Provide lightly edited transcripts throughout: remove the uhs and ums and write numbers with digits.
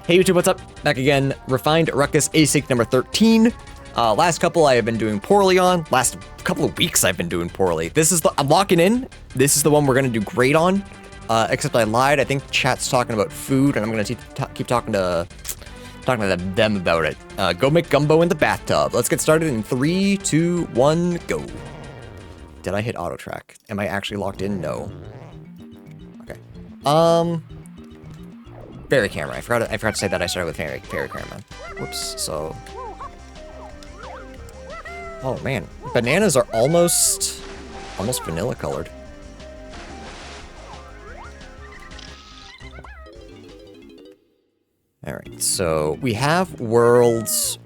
Hey YouTube, what's up? Back again, Refined Ruckus Async number 13. Last couple I have been doing poorly on. Last couple of weeks I've been doing poorly. This is I'm locking in. This is the one we're gonna do great on. Except I lied. I think chat's talking about food, and I'm gonna keep talking to them about it. Go make gumbo in the bathtub. Let's get started in 3, 2, 1, go. Did I hit auto track? Am I actually locked in? No. Okay. Fairy camera. I forgot to say that I started with fairy camera. Whoops. So. Oh man, bananas are almost vanilla colored. All right, so we have worlds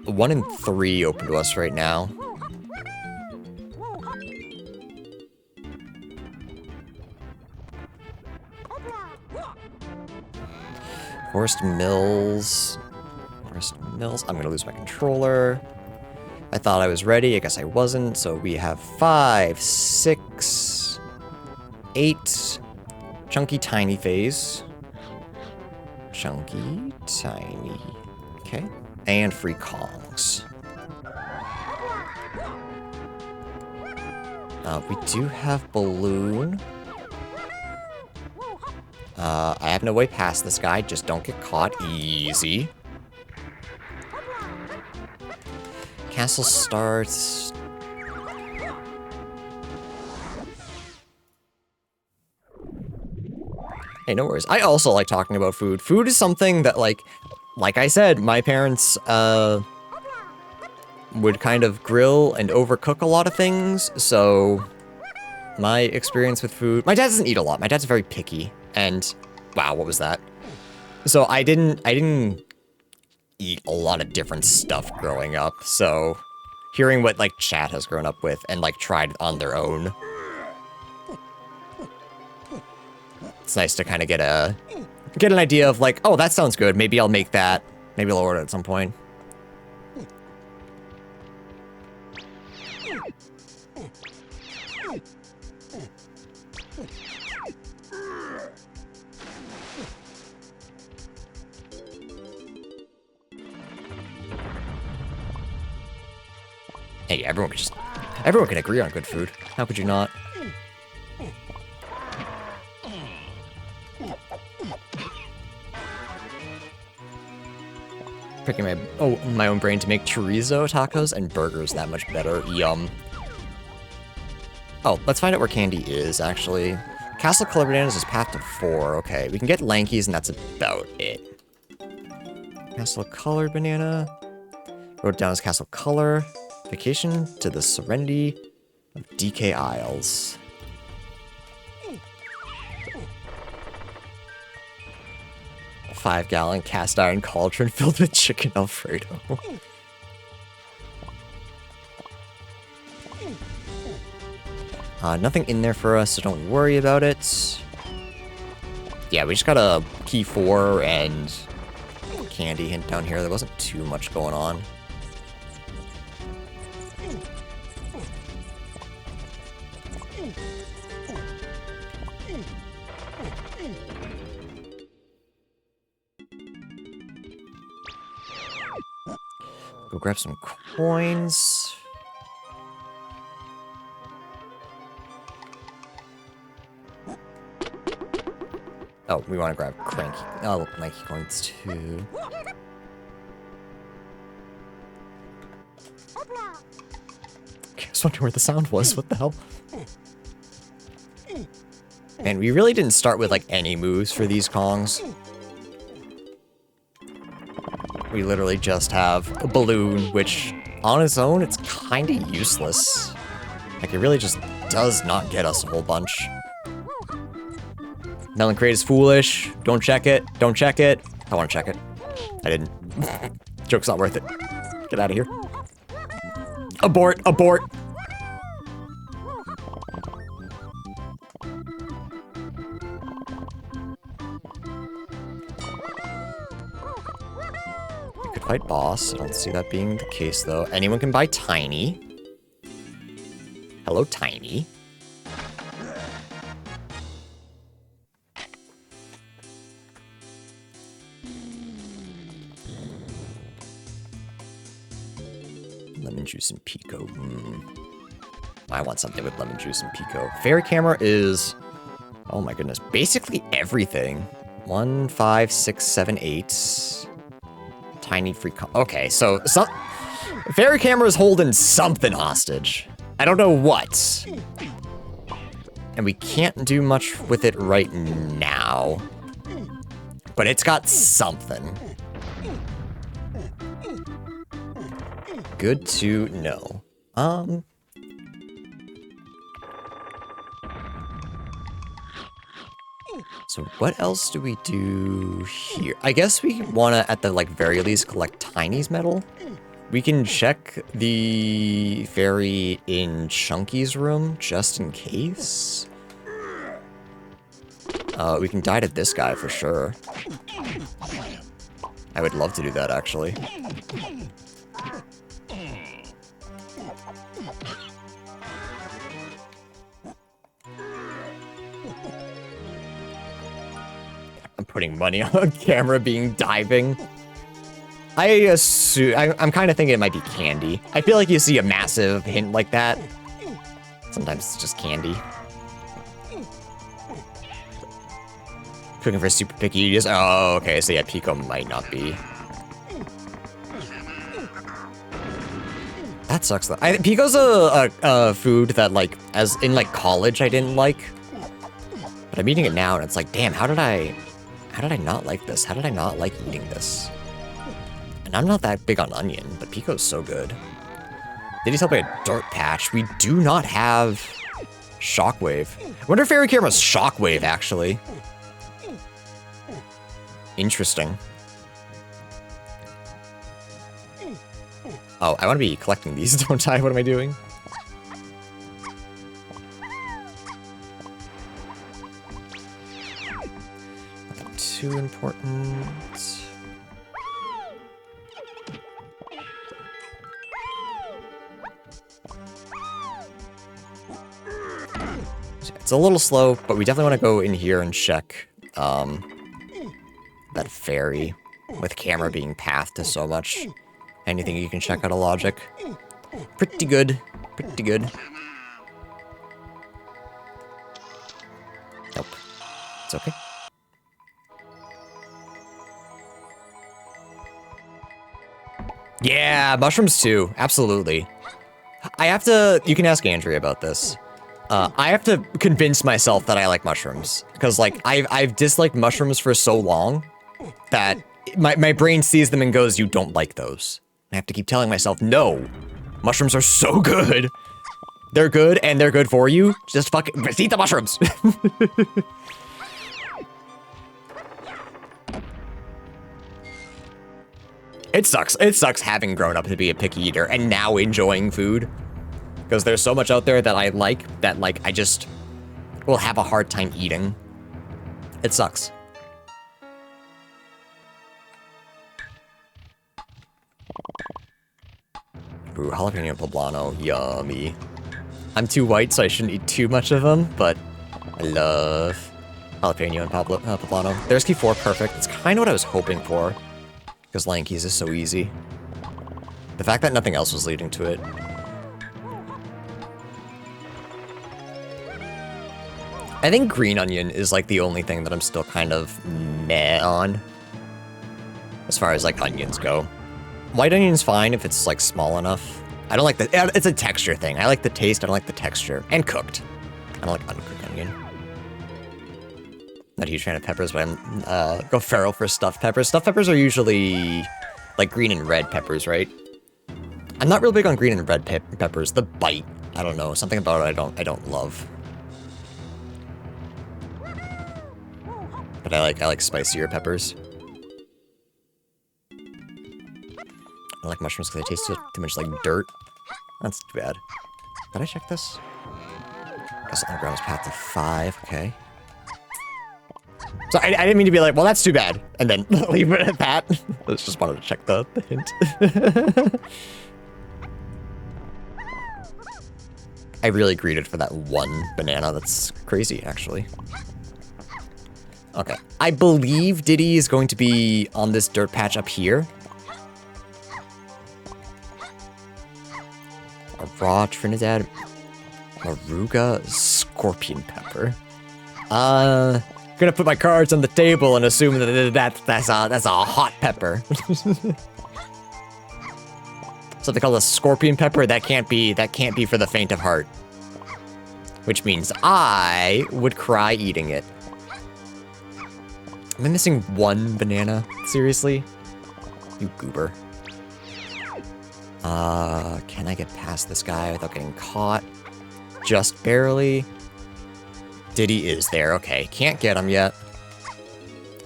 1 and 3 open to us right now. Forest Mills. I'm gonna lose my controller. I thought I was ready. I guess I wasn't. So we have 5, 6, 8. Chunky Tiny phase. Chunky Tiny. Okay. And free Kongs. We do have Balloon. I have no way past this guy. Just don't get caught. Easy. Castle starts. Hey, no worries. I also like talking about food. Food is something that, like I said, my parents would kind of grill and overcook a lot of things. So my experience with food, my dad doesn't eat a lot. My dad's very picky. And wow, what was that? So I didn't eat a lot of different stuff growing up. So hearing what like chat has grown up with and like tried on their own, it's nice to kind of get an idea of like, oh, that sounds good. Maybe I'll make that. Maybe I'll order it at some point. Hey, everyone can agree on good food. How could you not? Picking my own brain to make chorizo tacos and burgers that much better. Yum. Oh, let's find out where candy is, actually. Castle Color Bananas is path to 4. Okay, we can get Lankies, and that's about it. Castle Colored Banana. Wrote it down as Castle Color. Vacation to the Serenity of DK Isles. A 5-gallon cast iron cauldron filled with chicken Alfredo. Nothing in there for us, so don't worry about it. Yeah, we just got a key 4 and candy hint down here. There wasn't too much going on. Go grab some coins. Oh, we want to grab Nike coins too. I was wondering where the sound was. What the hell? And we really didn't start with like any moves for these Kongs. We literally just have a balloon, which on its own, it's kind of useless. Like, it really just does not get us a whole bunch. Melon Crate is foolish. Don't check it. Don't check it. I want to check it. I didn't. Joke's not worth it. Get out of here. Abort. Abort. Fight boss. I don't see that being the case, though. Anyone can buy Tiny. Hello, Tiny. Lemon juice and Pico. I want something with lemon juice and Pico. Fairy camera is, oh my goodness, basically everything. 1, 5, 6, 7, 8. Tiny free. Okay, so fairy camera is holding something hostage. I don't know what. And we can't do much with it right now. But it's got something. Good to know. So what else do we do here? I guess we want to, at the like very least, collect Tiny's medal. We can check the fairy in Chunky's room, just in case. We can die to this guy for sure. I would love to do that, actually. I'm putting money on camera being diving. I assume, I'm kind of thinking it might be candy. I feel like you see a massive hint like that. Sometimes it's just candy. Looking for super picky, you just, oh, okay, so yeah, Pico might not be. That sucks though. Pico's a food that like, as in like college I didn't like. But I'm eating it now and it's like, damn, how did I not like this? How did I not like eating this? And I'm not that big on onion, but Pico's so good. Did he help me a dirt patch? We do not have Shockwave. I wonder if Fairy Camera's Shockwave, actually. Interesting. Oh, I want to be collecting these, don't I? What am I doing? Nothing too important. It's a little slow, but we definitely want to go in here and check that fairy with camera being pathed to so much. Anything you can check out of logic. Pretty good. Pretty good. Nope. It's okay. Yeah, mushrooms too. Absolutely. I have to... You can ask Andrea about this. I have to convince myself that I like mushrooms. Because, like, I've disliked mushrooms for so long that my brain sees them and goes, you don't like those. I have to keep telling myself, no. Mushrooms are so good. They're good, and they're good for you. Just fucking eat the mushrooms. It sucks. It sucks having grown up to be a picky eater and now enjoying food. Because there's so much out there that I like, I just will have a hard time eating. It sucks. Ooh, jalapeno poblano, yummy. I'm too white, so I shouldn't eat too much of them, but I love jalapeno and poblano. There's key 4, perfect. It's kind of what I was hoping for, because Lankies is so easy. The fact that nothing else was leading to it. I think green onion is like the only thing that I'm still kind of meh on, as far as like onions go. White onion's fine if it's like small enough. I don't like the, it's a texture thing. I like the taste, I don't like the texture. And cooked. I don't like uncooked onion. Not a huge fan of peppers, but I'm, go feral for stuffed peppers. Stuffed peppers are usually like green and red peppers, right? I'm not real big on green and red peppers. The bite, I don't know, something about it I don't love. But I like spicier peppers. I like mushrooms because they taste too much like dirt. That's too bad. Did I check this? Guess underground's path to 5, okay. So I didn't mean to be like, well, that's too bad, and then leave it at that. I just wanted to check the hint. I really greeted for that one banana. That's crazy, actually. Okay. I believe Diddy is going to be on this dirt patch up here. Raw Trinidad Maruga Scorpion Pepper. Gonna put my cards on the table and assume that's a hot pepper. Something called a scorpion pepper, that can't be for the faint of heart. Which means I would cry eating it. Am I missing one banana? Seriously? You goober. Can I get past this guy without getting caught? Just barely. Diddy is there, okay. Can't get him yet.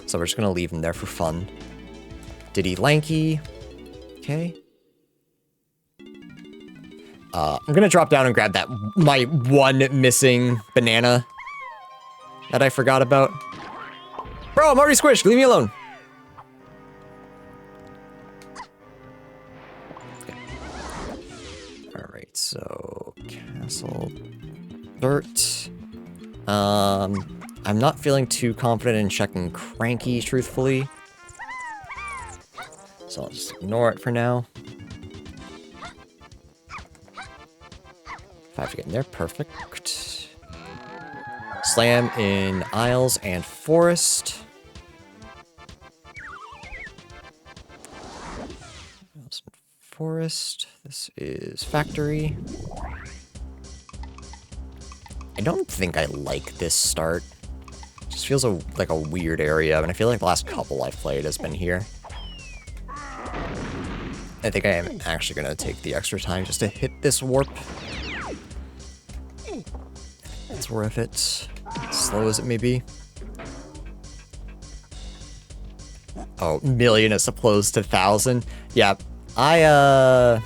So we're just gonna leave him there for fun. Diddy lanky. Okay. I'm gonna drop down and grab that, my one missing banana that I forgot about. Bro, I'm already squished, leave me alone. Okay. Alright, so castle dirt. I'm not feeling too confident in checking Cranky, truthfully. So I'll just ignore it for now. 5 to get in there, perfect. Slam in Isles and Forest. Isles and Forest. This is Factory. I don't think I like this start. It just feels like a weird area, and I feel like the last couple I've played has been here. I think I am actually going to take the extra time just to hit this warp. It's worth it, slow as it may be. Oh, million as opposed to 1,000. Yeah, oh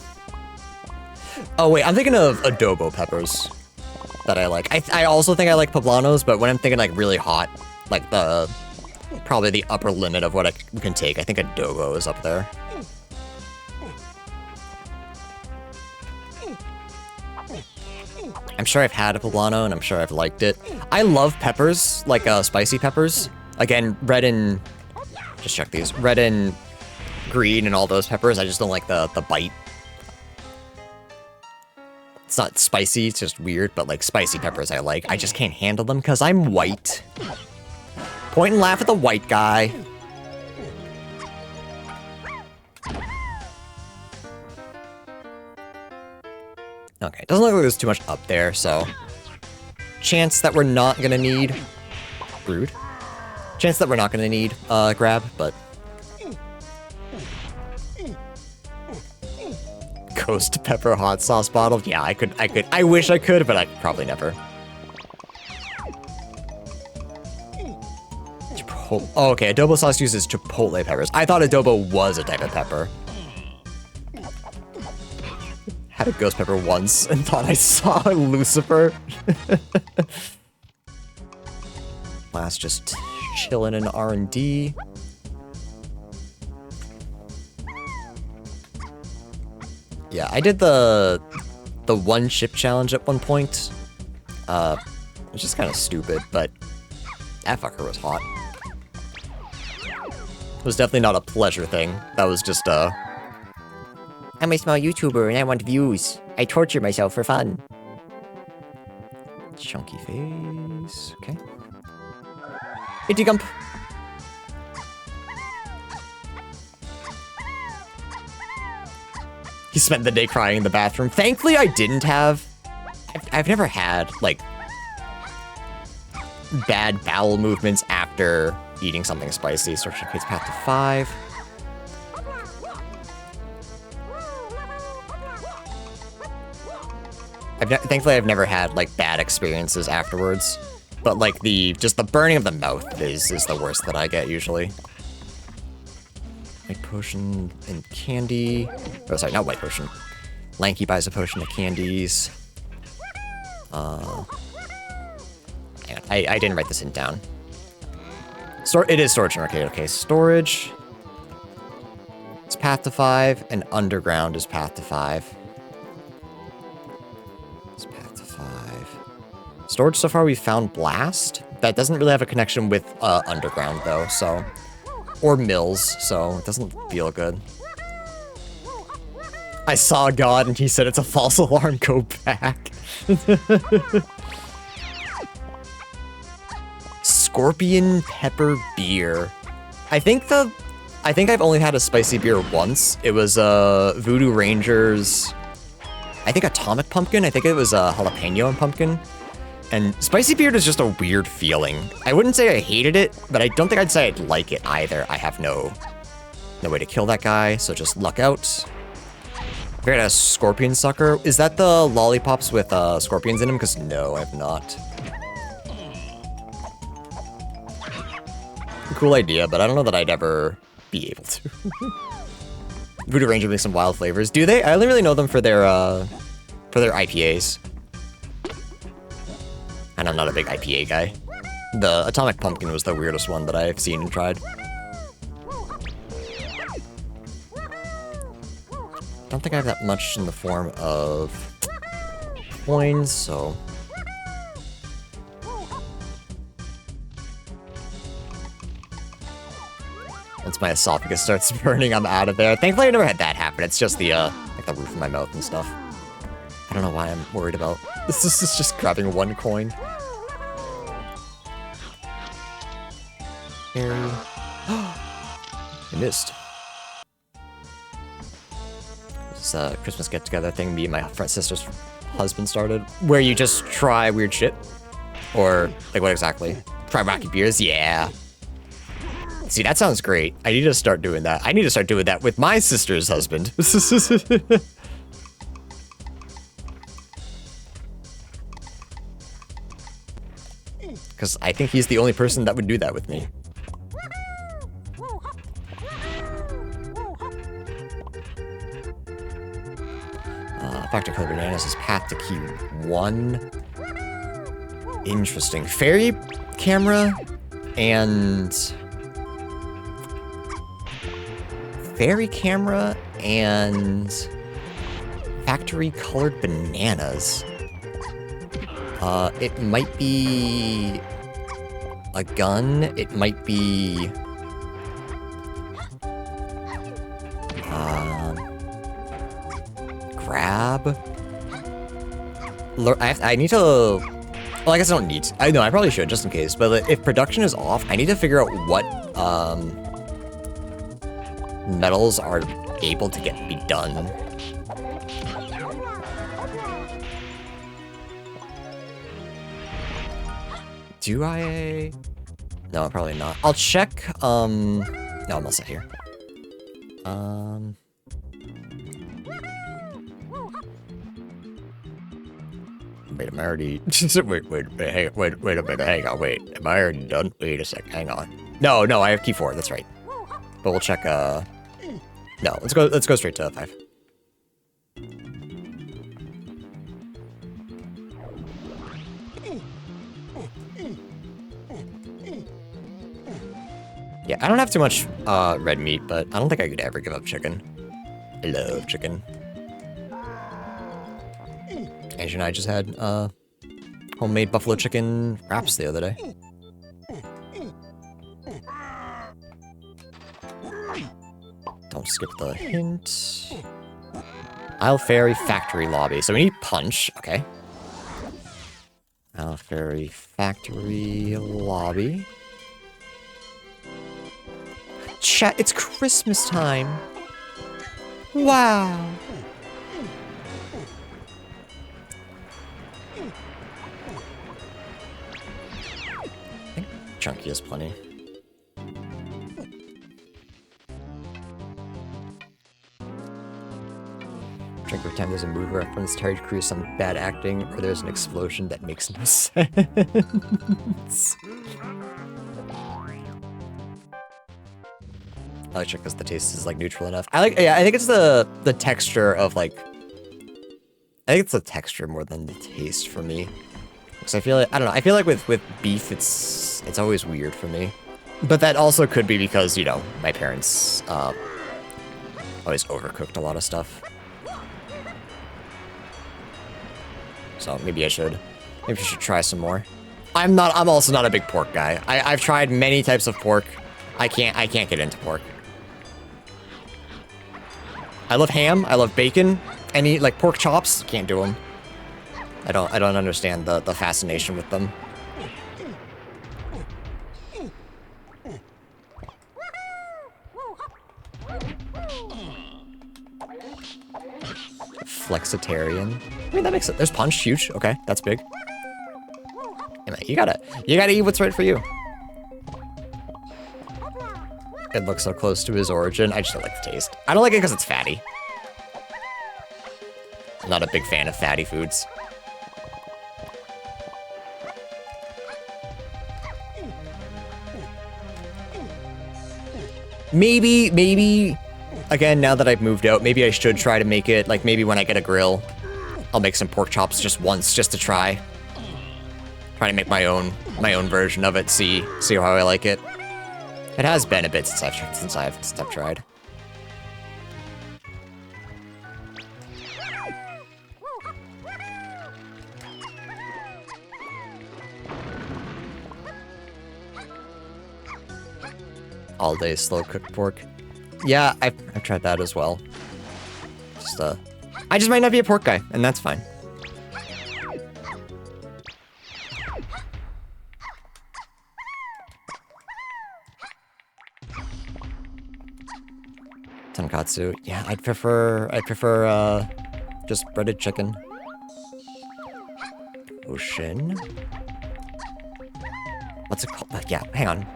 wait, I'm thinking of adobo peppers that I like. I also think I like poblanos, but when I'm thinking like really hot, like probably the upper limit of what I can take, I think adobo is up there. I'm sure I've had a poblano, and I'm sure I've liked it. I love peppers, like spicy peppers. Again, red and... just check these. Red and green and all those peppers, I just don't like the bite. It's not spicy, it's just weird, but like spicy peppers I like. I just can't handle them because I'm white. Point and laugh at the white guy. Okay, doesn't look like there's too much up there, so... chance that we're not gonna need... rude. Chance that we're not gonna need, grab, but... Ghost pepper hot sauce bottle? Yeah, I wish I could, but I probably never. Chipotle... oh, okay, adobo sauce uses chipotle peppers. I thought adobo was a type of pepper. Had a ghost pepper once and thought I saw Lucifer. Last just chilling in R&D. Yeah, I did the one ship challenge at one point. It's just kind of stupid, but that fucker was hot. It was definitely not a pleasure thing. That was just I'm a small YouTuber and I want views. I torture myself for fun. Chunky face. Okay. Itty Gump. He spent the day crying in the bathroom. Thankfully, I didn't have... I've never had, like, bad bowel movements after eating something spicy. Search locates path to 5. Thankfully, I've never had, like, bad experiences afterwards. But, like, just the burning of the mouth is the worst that I get, usually. White potion and candy. Oh, sorry, not white potion. Lanky buys a potion of candies. I didn't write this down. It is storage and arcade. Okay, storage. It's path to 5, and underground is path to 5. It's path to 5. Storage so far we found blast. That doesn't really have a connection with underground though, so. Or mills, so it doesn't feel good. I saw God and he said it's a false alarm, go back. Scorpion pepper beer. I think I've only had a spicy beer once. It was Voodoo Rangers, I think Atomic Pumpkin. I think it was jalapeno and pumpkin. And spicy beer is just a weird feeling. I wouldn't say I hated it, but I don't think I'd say I'd like it either. I have no way to kill that guy, so just luck out. I got a scorpion sucker. Is that the lollipops with scorpions in them? Because no, I have not. Cool idea, but I don't know that I'd ever be able to. Voodoo Ranger makes some wild flavors. Do they? I only really know them for their IPAs. And I'm not a big IPA guy. The Atomic Pumpkin was the weirdest one that I've seen and tried. Don't think I have that much in the form of coins, so... Once my esophagus starts burning, I'm out of there. Thankfully, I never had that happen. It's just the, like the roof of my mouth and stuff. I don't know why I'm worried about. This is just grabbing one coin. Harry. I missed. This Christmas get-together thing me and my sister's husband started, where you just try weird shit. Or, like, what exactly? Try wacky beers? Yeah. See, that sounds great. I need to start doing that. I need to start doing that with my sister's husband. Because I think he's the only person that would do that with me. Factor Color Bananas is path to key 1. Interesting. Fairy camera and... Fairy camera and... Factory Colored Bananas. It might be... a gun. It might be... grab. I need to... Well, I guess I don't need to. I know, I probably should, just in case. But if production is off, I need to figure out what metals are able to be done. Do I? No, probably not. I'll check. No, I'm all set here. Wait, am I already? wait a minute. Hang on. Wait, am I already done? Wait a sec. Hang on. No, I have key 4. That's right. But we'll check. No, let's go straight to 5. Yeah, I don't have too much red meat, but I don't think I could ever give up chicken. I love chicken. Angie and I just had homemade buffalo chicken wraps the other day. Don't skip the hint. Isle Ferry Factory Lobby. So we need punch. Okay. Isle Ferry Factory Lobby. Chat, it's Christmas time. Wow. I think Chunky has plenty. Every time there's a movie reference, Terry Crews some bad acting, or there's an explosion that makes no sense. I like it because the taste is like neutral enough. I think it's the texture of like. I think it's the texture more than the taste for me. Because I feel like I don't know. I feel like with beef, it's always weird for me. But that also could be because, you know, my parents always overcooked a lot of stuff. So maybe I should try some more. I'm also not a big pork guy. I've tried many types of pork. I can't get into pork. I love ham. I love bacon. Any, like, pork chops. Can't do them. I don't understand the fascination with them. Flexitarian. I mean, that makes it. There's punch, huge. Okay, that's big. Hey, man, you gotta eat what's right for you. It looks so close to his origin. I just don't like the taste. I don't like it because it's fatty. I'm not a big fan of fatty foods. Maybe, again, now that I've moved out, maybe I should try to make it, like, maybe when I get a grill, I'll make some pork chops just once, just to try. Try to make my own version of it, see how I like it. It has been a bit since I've tried. All day slow cooked pork. Yeah, I've tried that as well. Just I just might not be a pork guy, and that's fine. Tonkatsu. Yeah, I'd prefer just breaded chicken. Ocean. What's it called? Yeah, hang on.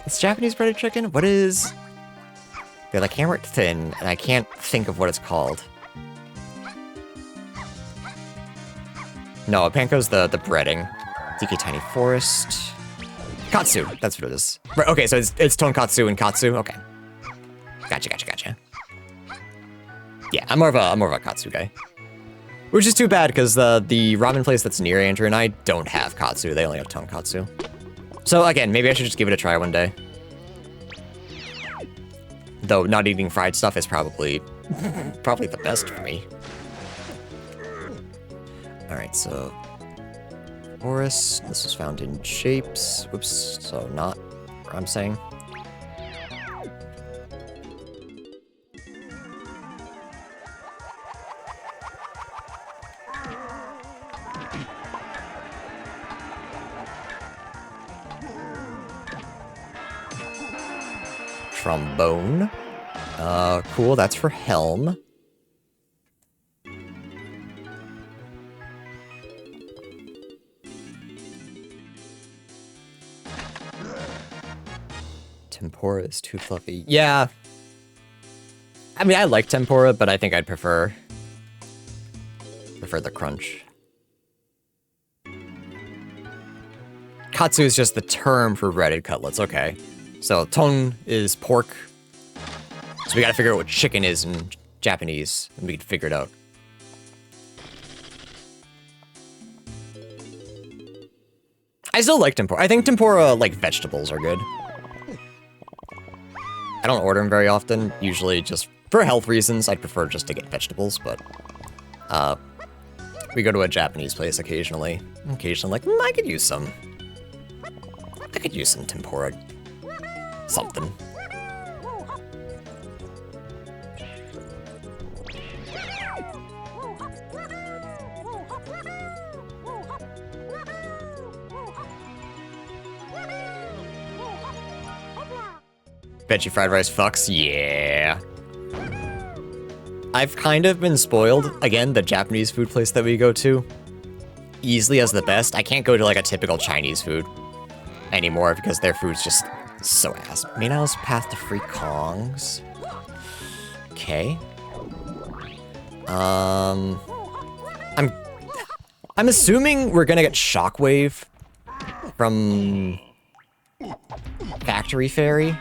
It's Japanese breaded chicken? What is... They like hammer it thin, and I can't think of what it's called. No, panko's the breading. DK Tiny Forest. Katsu, that's what it is. Right, okay, so it's tonkatsu and katsu. Okay. Gotcha. Yeah, I'm more of a katsu guy. Which is too bad, because the ramen place that's near Andrew and I don't have katsu. They only have tonkatsu. So again, maybe I should just give it a try one day. Though not eating fried stuff is probably the best for me. Alright, so forest. This was found in shapes. Oops, so not what I'm saying. Trombone. Cool, that's for helm. Tempura is too fluffy. Yeah. I mean, I like tempura, but I think I'd prefer the crunch. Katsu is just the term for breaded cutlets. Okay. So ton is pork. So we gotta figure out what chicken is in Japanese, and we can figure it out. I still like tempura. I think tempura, like, vegetables are good. I don't order them very often. Usually just for health reasons, I'd prefer just to get vegetables, but we go to a Japanese place occasionally. Like, I could use some tempura. Something. Veggie fried rice fucks, yeah. I've kind of been spoiled. Again, the Japanese food place that we go to easily has the best. I can't go to like a typical Chinese food anymore because their food's just so ass. Minao's Path to Free Kongs. Okay. I'm assuming we're gonna get Shockwave from Factory Fairy,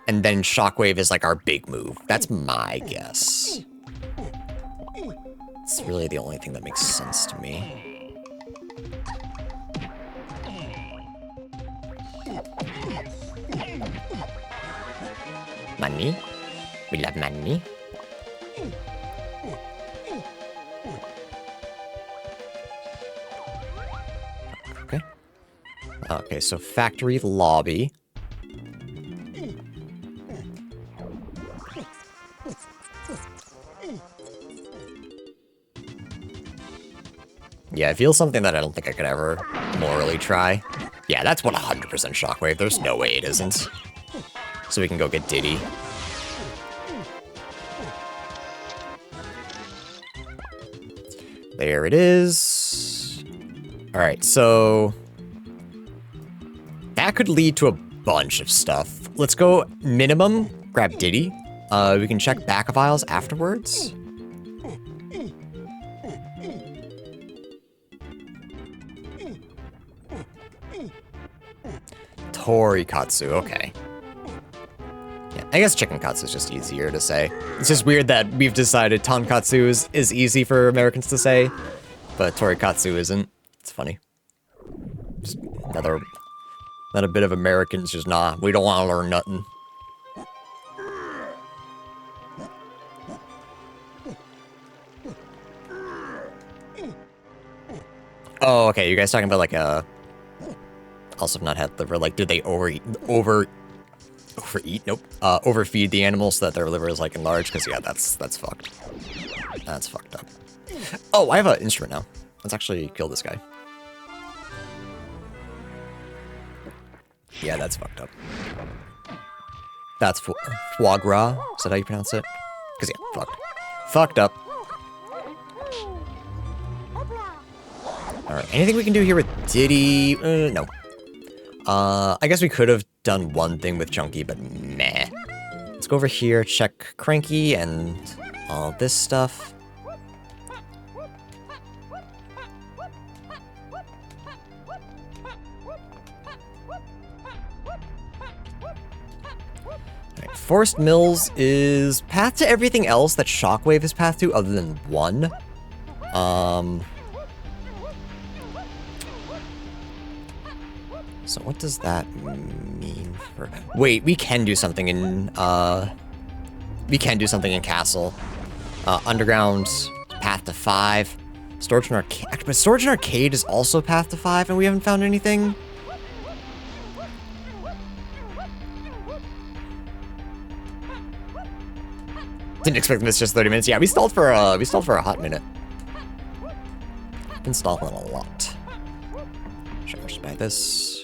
and then Shockwave is like our big move. That's my guess. It's really the only thing that makes sense to me. Money. We love money. Okay. Okay, so factory lobby. Yeah, it feels something that I don't think I could ever morally try. Yeah, that's 100% Shockwave. There's no way it isn't. So we can go get Diddy. There it is. All right, so that could lead to a bunch of stuff. Let's go minimum, grab Diddy. We can check back files afterwards. Torikatsu, okay. Yeah, I guess chicken katsu is just easier to say. It's just weird that we've decided tonkatsu is easy for Americans to say, but torikatsu isn't. It's funny. Just another bit of Americans just, nah, we don't want to learn nothing. Oh, okay, you guys talking about like a... Also have not had liver, like, did they overeat? Nope. Overfeed the animals so that their liver is, like, enlarged? Because, yeah, that's fucked. That's fucked up. Oh, I have an instrument now. Let's actually kill this guy. Yeah, that's fucked up. That's foie gras. Is that how you pronounce it? Because, yeah, fucked. Fucked up. Alright, anything we can do here with Diddy? No. I guess we could have done one thing with Chunky, but meh. Let's go over here, check Cranky and all this stuff. Alright, Forest Mills is path to everything else that Shockwave is path to other than one. So what does that mean for... Wait, we can do something in, Castle. Underground, path to 5. Storage and Arcade... But Storage and Arcade is also path to 5, and we haven't found anything? Didn't expect this just 30 minutes. Yeah, we stalled for a hot minute. Been stalling a lot. Should I just buy this?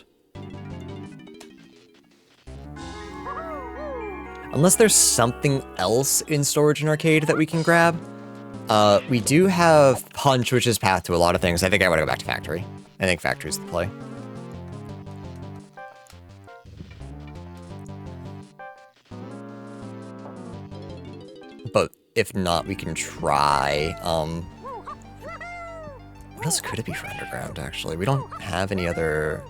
Unless there's something else in Storage and Arcade that we can grab. We do have Punch, which is path to a lot of things. I think I want to go back to Factory. I think Factory's the play. But if not, we can try, what else could it be for Underground, actually? We don't have any other...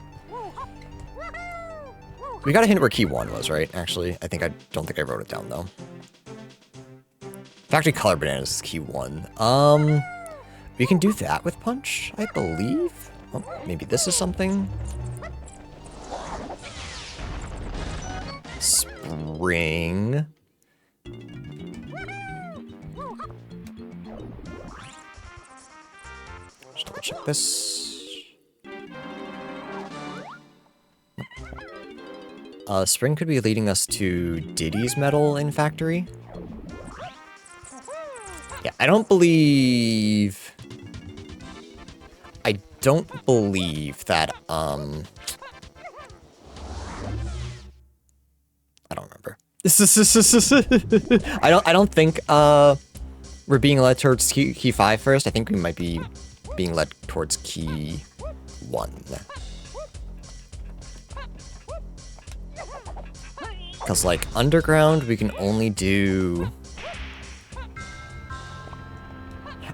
We got a hint where key 1 was, right? Actually, I don't think I wrote it down, though. Factory Color Bananas is key 1. We can do that with Punch, I believe. Oh, maybe this is something. Spring. Just double check this. Spring could be leading us to Diddy's medal in Factory. Yeah, I don't believe that, I don't remember. I don't think, we're being led towards key 5 first. I think we might be being led towards key 1. Because, like, Underground, we can only do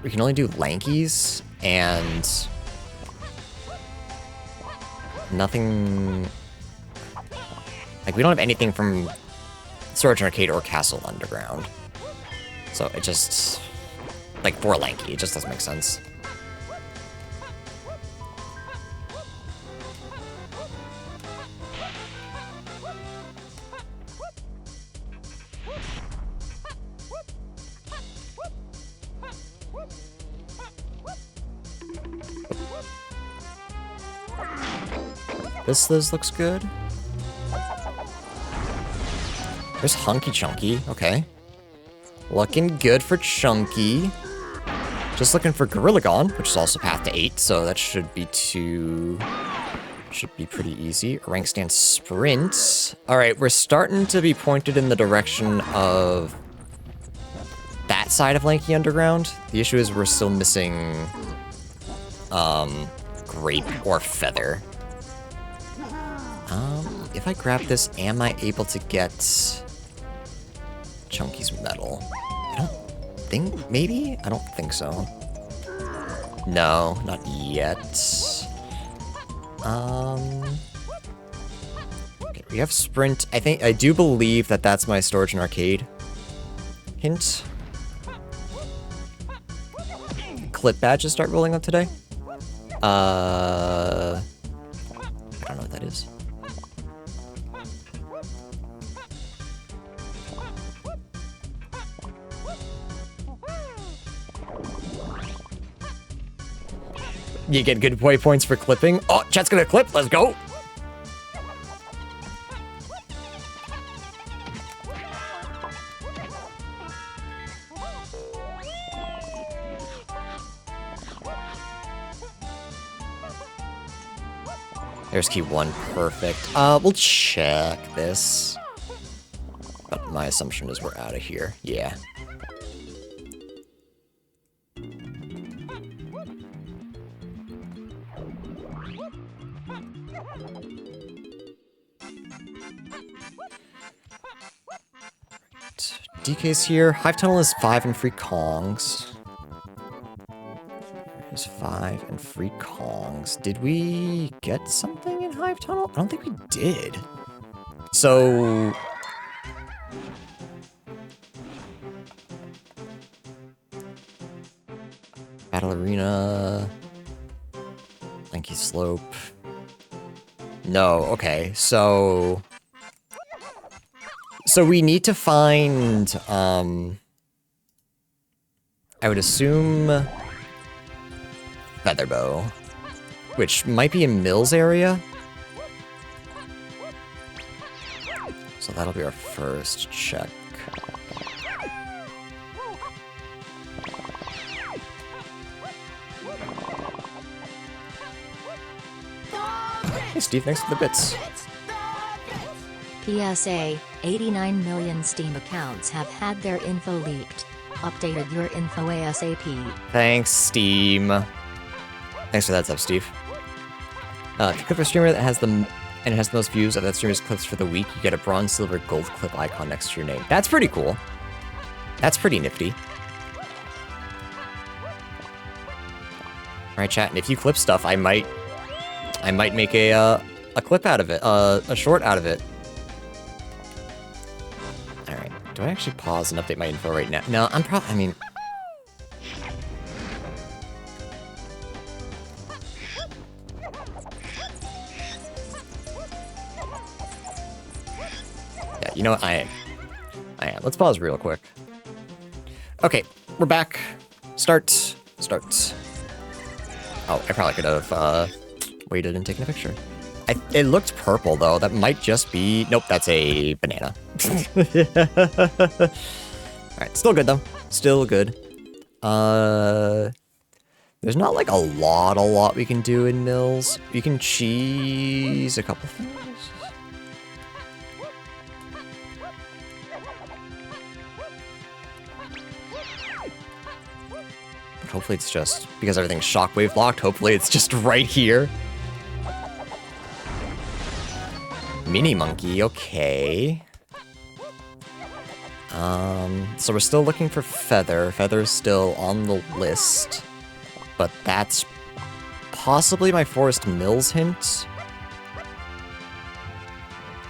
Lankies, and nothing... Like, we don't have anything from Storage and Arcade or Castle Underground. So it just... Like, for Lanky, it just doesn't make sense. This looks good. There's Hunky Chunky, okay. Looking good for Chunky. Just looking for Gorillagon, which is also path to 8, so that should be should be pretty easy. Rank stand sprint. Alright, we're starting to be pointed in the direction of that side of Lanky Underground. The issue is we're still missing Grape or Feather. If I grab this, am I able to get Chunky's Medal? I don't think, maybe? I don't think so. No, not yet. Okay, we have Sprint. I do believe that that's my Storage and Arcade hint. Clip badges start rolling up today. I don't know what that is. You get good waypoints for clipping. Oh, chat's gonna clip. Let's go. There's key 1. Perfect. We'll check this. But my assumption is we're out of here. Yeah. DK's here. Hive Tunnel is 5 and free Kongs. There's 5 and free Kongs. Did we get something in Hive Tunnel? I don't think we did. So... Battle Arena... Lanky Slope... No, okay, so... So we need to find, I would assume Featherbow, which might be in Mill's area. So that'll be our first check. Hey Steve, thanks for the bits. PSA, 89 million Steam accounts have had their info leaked. Updated your info ASAP. Thanks, Steam. Thanks for that stuff, Steve. If you click for a streamer that has the most views of that streamer's clips for the week, you get a bronze, silver, gold clip icon next to your name. That's pretty cool. That's pretty nifty. Alright, chat, and if you clip stuff, I might make a clip out of it, a short out of it. Do I actually pause and update my info right now? No, I mean... Yeah, you know what? I am. Let's pause real quick. Okay, we're back. Start. Oh, I probably could have, waited and taken a picture. It looked purple, though. That might just be... Nope, that's a banana. Alright, still good, though. Still good. There's not, like, a lot we can do in Mills. We can cheese a couple things. But hopefully it's just... Because everything's shockwave locked, hopefully it's just right here. Mini Monkey, okay. So we're still looking for Feather. Feather's still on the list. But that's possibly my Forest Mills hint.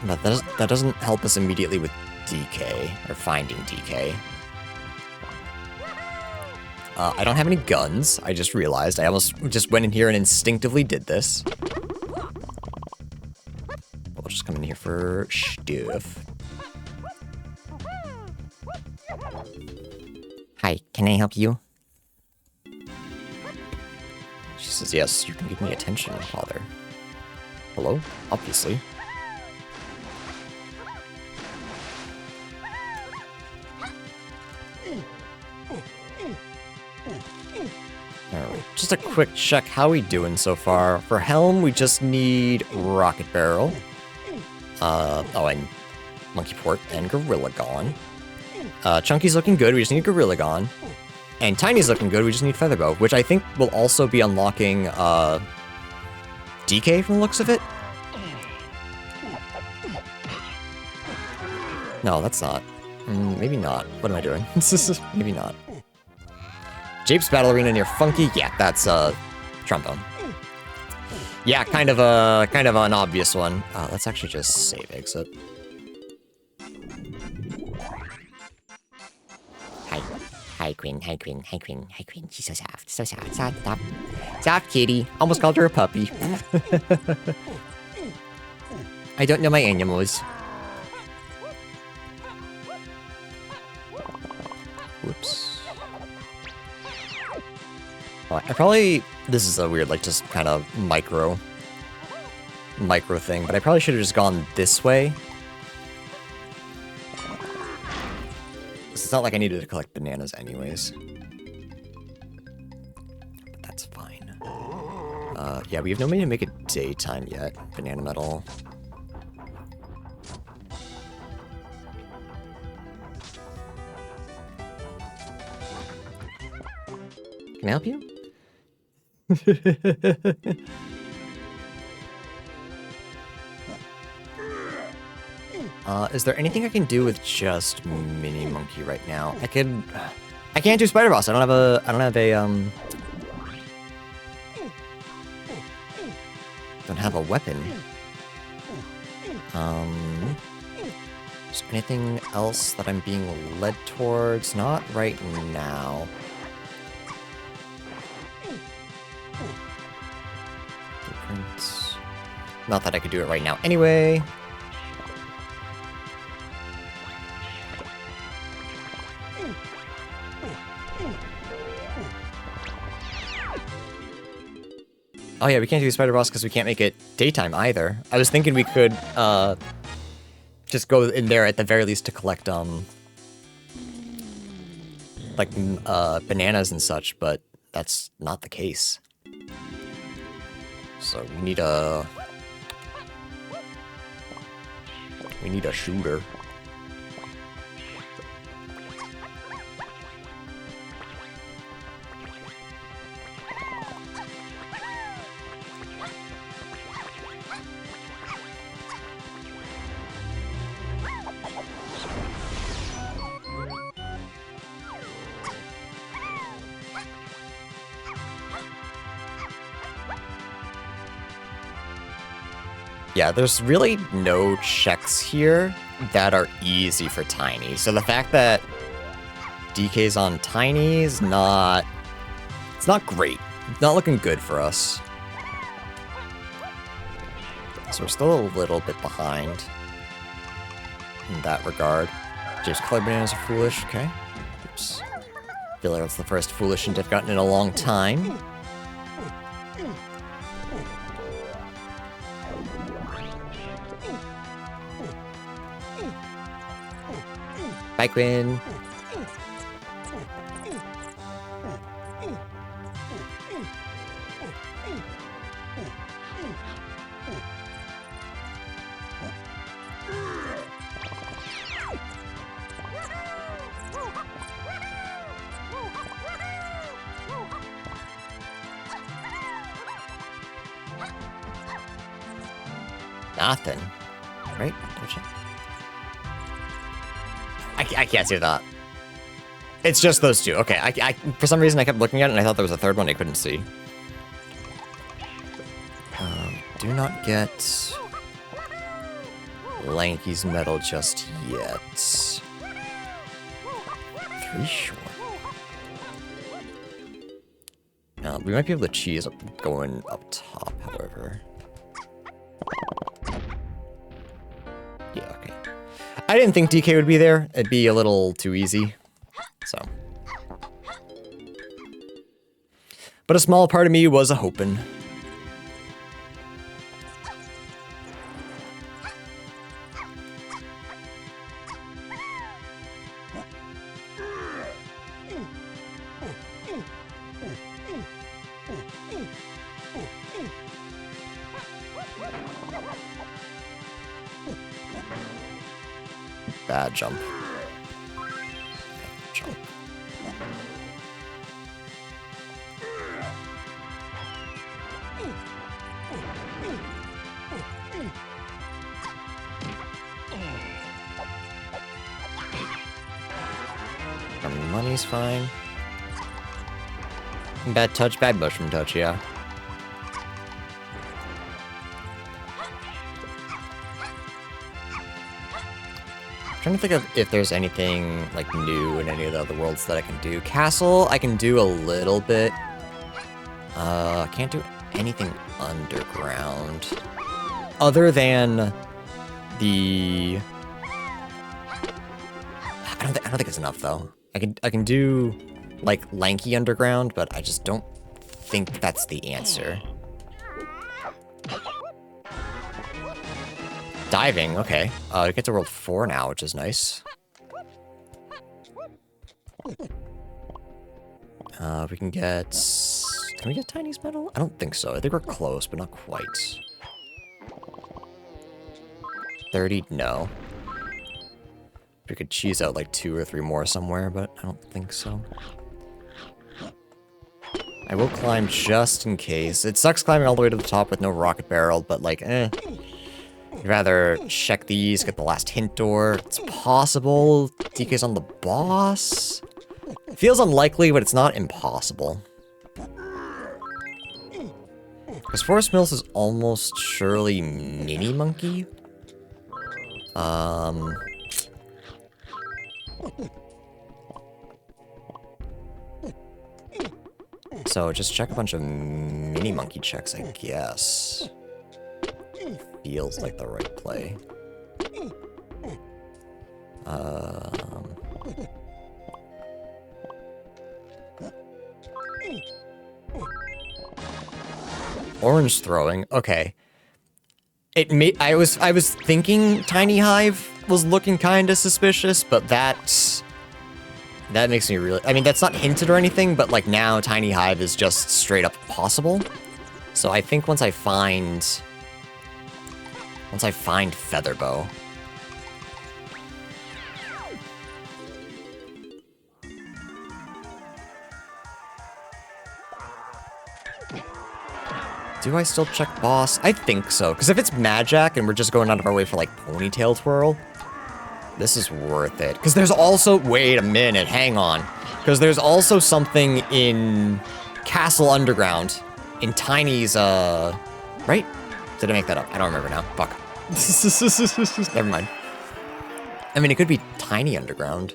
But that doesn't help us immediately with DK, or finding DK. I don't have any guns, I just realized. I almost just went in here and instinctively did this. We'll just come in here for stuff. Hi, can I help you? She says, yes, you can give me attention, father. Hello? Obviously. just a quick check. How we doing so far? For Helm, we just need Rocket Barrel. And Monkey Port and Gorilla Gone. Chunky's looking good. We just need Gorilla Gone. And Tiny's looking good. We just need Featherbow, which I think will also be unlocking DK from the looks of it. No, that's not. Maybe not. What am I doing? Maybe not. Jape's Battle Arena near Funky. Yeah, that's Trombone. Yeah, kind of an obvious one. Let's actually just save exit. Hi, Queen. Hi, Queen. Hi, Queen. Hi, Queen. She's so soft. So soft. Soft, soft. Soft kitty. Almost called her a puppy. I don't know my animals. Whoops. Well, I probably... This is a weird, like, just kind of micro thing, but I probably should have just gone this way. It's not like I needed to collect bananas anyways. But that's fine. Yeah, we have no way to make it daytime yet. Banana metal. Can I help you? Is there anything I can do with just Mini Monkey right now? I can't do Spider Boss. I don't have a don't have a weapon. Is there anything else that I'm being led towards? Not right now. Blueprints. Not that I could do it right now anyway. Oh yeah, we can't do Spider Boss because we can't make it daytime either. I was thinking we could just go in there at the very least to collect like bananas and such, but that's not the case. So we need a shooter. Yeah, there's really no checks here that are easy for Tiny. So the fact that DK's on Tiny is not... It's not great. It's not looking good for us. So we're still a little bit behind in that regard. James colored bananas are foolish. Okay. Oops. I feel like that's the first foolish hint I've gotten in a long time. Bye, Quinn. Nothing. Right? I can't see that. It's just those two. Okay, I for some reason I kept looking at it and I thought there was a third one I couldn't see. Do not get Lanky's medal just yet. 3 short. We might be able to cheese going up top, however. Yeah, okay. I didn't think DK would be there. It'd be a little too easy. So. But a small part of me was a hoping. Bad jump. Jump. Our money's fine. Bad touch, bad mushroom touch, yeah. I'm trying to think of if there's anything like new in any of the other worlds that I can do. Castle, I can do a little bit. I can't do anything underground. Other than the... I don't think it's enough though. I can do like lanky underground, but I just don't think that's the answer. Diving, okay. We get to world 4 now, which is nice. We can get... Can we get Tiny's medal? I don't think so. I think we're close, but not quite. 30, no. We could cheese out like 2 or 3 more somewhere, but I don't think so. I will climb just in case. It sucks climbing all the way to the top with no rocket barrel, but like, I'd rather check these, get the last hint door. It's possible DK's on the boss. It feels unlikely, but it's not impossible. Because Forest Mills is almost surely Mini Monkey. So just check a bunch of Mini Monkey checks, I guess. Feels like the right play. Orange throwing, okay. I was thinking Tiny Hive was looking kinda suspicious, but that makes me really... I mean, that's not hinted or anything, but like now Tiny Hive is just straight up possible. So I think once I find Featherbow. Do I still check boss? I think so, because if it's Magic and we're just going out of our way for like Ponytail Twirl, this is worth it. Because there's also... Wait a minute, hang on. Because there's also something in Castle Underground, in Tiny's, right? Did I make that up? I don't remember now. Fuck. Never mind. I mean, it could be Tiny Underground.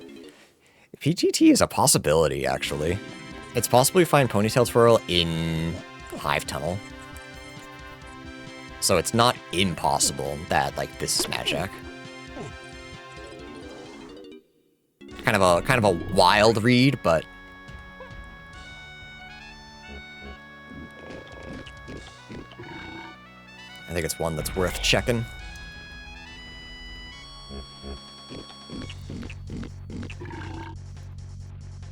PGT is a possibility, actually. It's possible we find Ponytail Twirl in Hive Tunnel. So it's not impossible that, like, this is Magic. Kind of a wild read, but... I think it's one that's worth checking.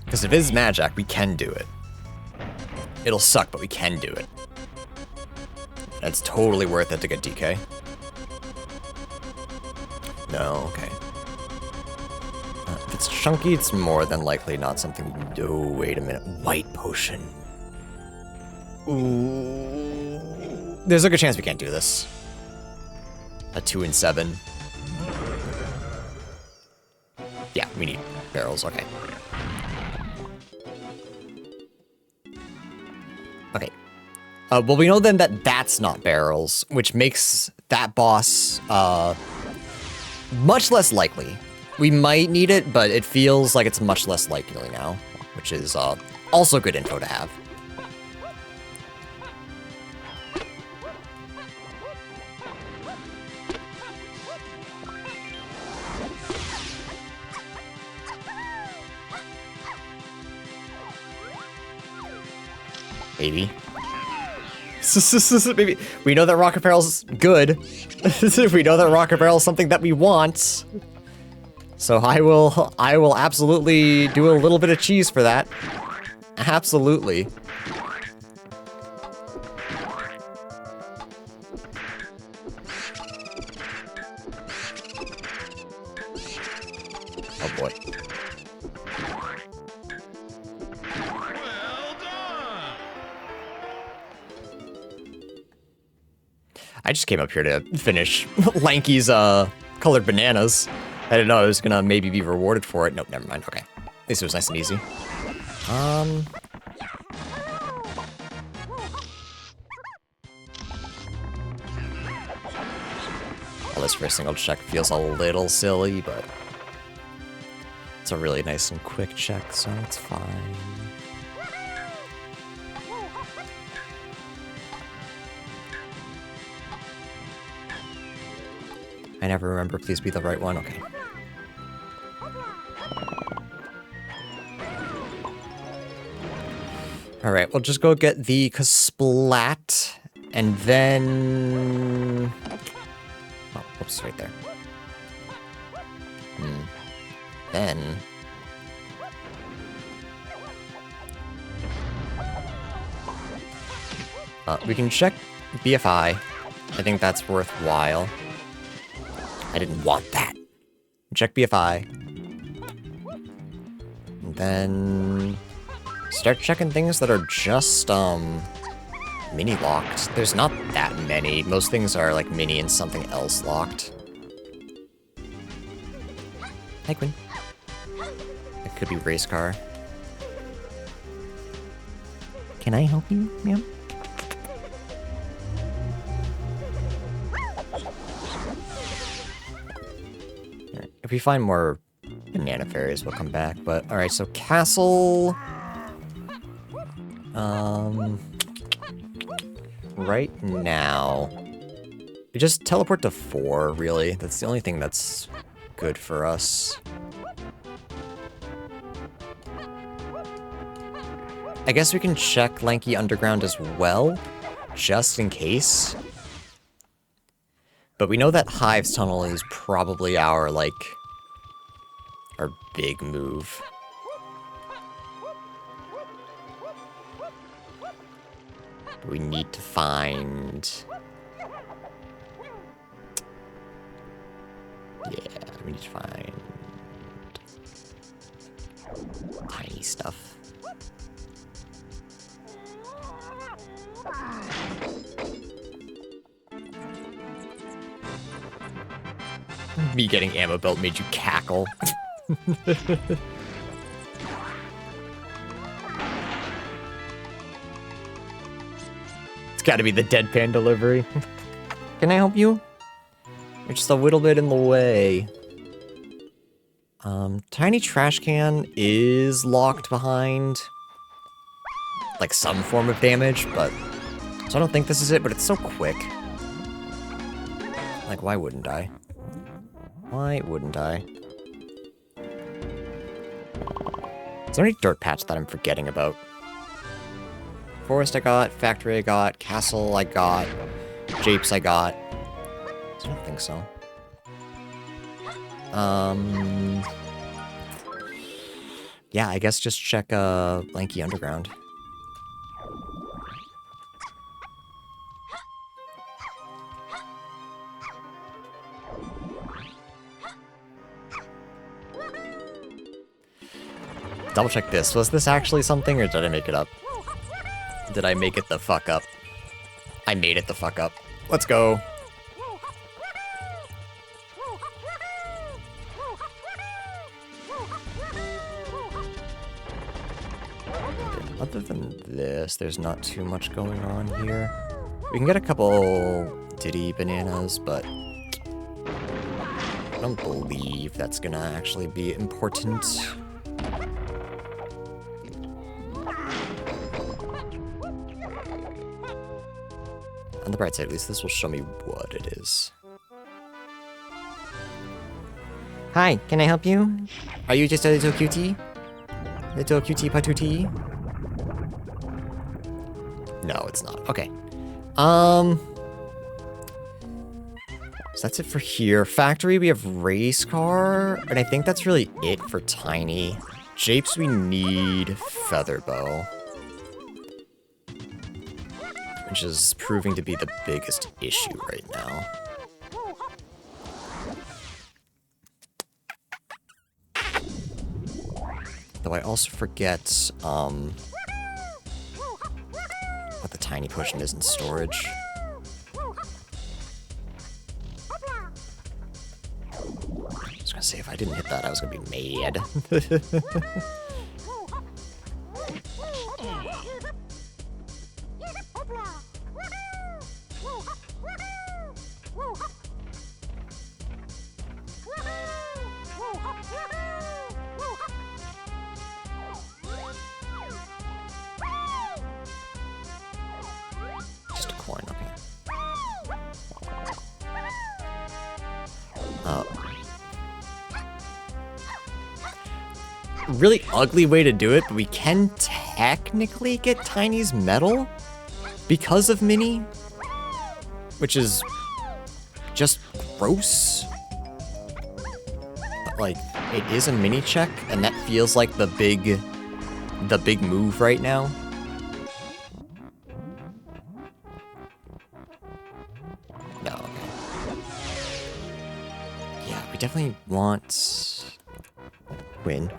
Because if it is Magic, we can do it. It'll suck, but we can do it. It's totally worth it to get DK. No, okay. If it's chunky, it's more than likely not something we can do. Oh, wait a minute. White potion. Ooh. There's a good chance we can't do this. A 2 and 7. Yeah, we need barrels, okay. Okay. Well, we know then that that's not barrels, which makes that boss much less likely. We might need it, but it feels like it's much less likely now, which is also good info to have. Maybe. Maybe. We know that Rocket Barrel's good. We know that Rocket Barrel's something that we want. So I will absolutely do a little bit of cheese for that. Absolutely. Oh boy. I just came up here to finish Lanky's colored bananas. I didn't know I was gonna maybe be rewarded for it. Nope, never mind. Okay. At least it was nice and easy. All this for a single check feels a little silly, but it's a really nice and quick check, so it's fine. I never remember, please be the right one. Okay. Alright, we'll just go get the Kasplat, and then... Oh, whoops, right there. Then... we can check BFI. I think that's worthwhile. I didn't want that. Check BFI. And then... start checking things that are just, mini-locked. There's not that many. Most things are, like, mini and something else locked. Hi, Quinn. It could be race car. Can I help you, ma'am? If we find more banana fairies, we'll come back. But, alright, so castle... right now... we just teleport to 4, really. That's the only thing that's good for us. I guess we can check Lanky Underground as well, just in case. But we know that Hive's Tunnel is probably our, like, our big move. But we need to find... yeah, we need to find... tiny stuff. Me getting ammo belt made you cackle. It's gotta be the deadpan delivery. Can I help you? You're just a little bit in the way. Tiny trash can is locked behind like some form of damage, but so I don't think this is it, but it's so quick. Like, why wouldn't I? Why wouldn't I? Is there any dirt patch that I'm forgetting about? Forest I got, factory I got, castle I got, japes I got. I don't think so. Yeah, I guess just check Lanky Underground. Double check this. Was this actually something, or did I make it up? Did I make it the fuck up? I made it the fuck up. Let's go. Other than this, there's not too much going on here. We can get a couple Diddy bananas, but I don't believe that's gonna actually be important. On the bright side, at least this will show me what it is. Hi, can I help you? Are you just a little cutie? Little cutie patootie? No, it's not. Okay. So that's it for here. Factory, we have race car, and I think that's really it for tiny. Japes, we need feather bow, which is proving to be the biggest issue right now. Though I also forget, what the tiny potion is in storage. I was gonna say, if I didn't hit that, I was gonna be mad. Just a coin, okay. Really ugly way to do it, but we can technically get Tiny's medal because of Mini, which is just gross. But like, it is a mini check, and that feels like the big move right now. No, okay. Yeah, we definitely want Quinn.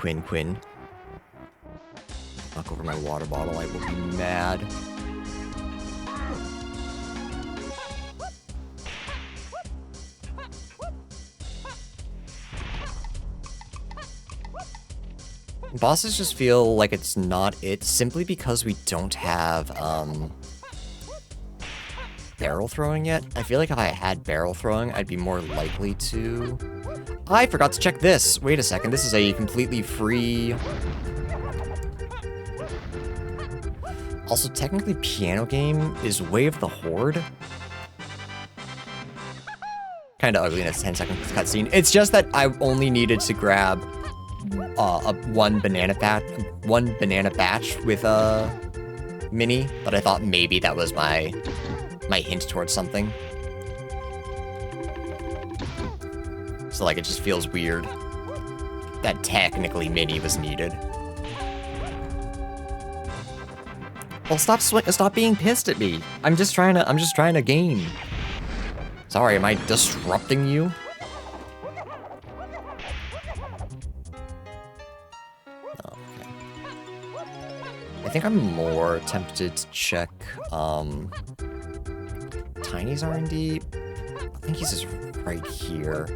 Knock over my water bottle, I will be mad. Bosses just feel like it's not it, simply because we don't have, barrel throwing yet. I feel like if I had barrel throwing, I'd be more likely to... I forgot to check this! Wait a second, this is a completely free... Also, technically, Piano Game is Way of the Horde. Kinda ugly in a 10-second cutscene. It's just that I only needed to grab one banana batch with Mini, but I thought maybe that was my hint towards something. So like, it just feels weird that technically Mini was needed. Well, stop being pissed at me. I'm just trying to game. Sorry, am I disrupting you? Okay. I think I'm more tempted to check Tiny's R&D. I think he's just right here.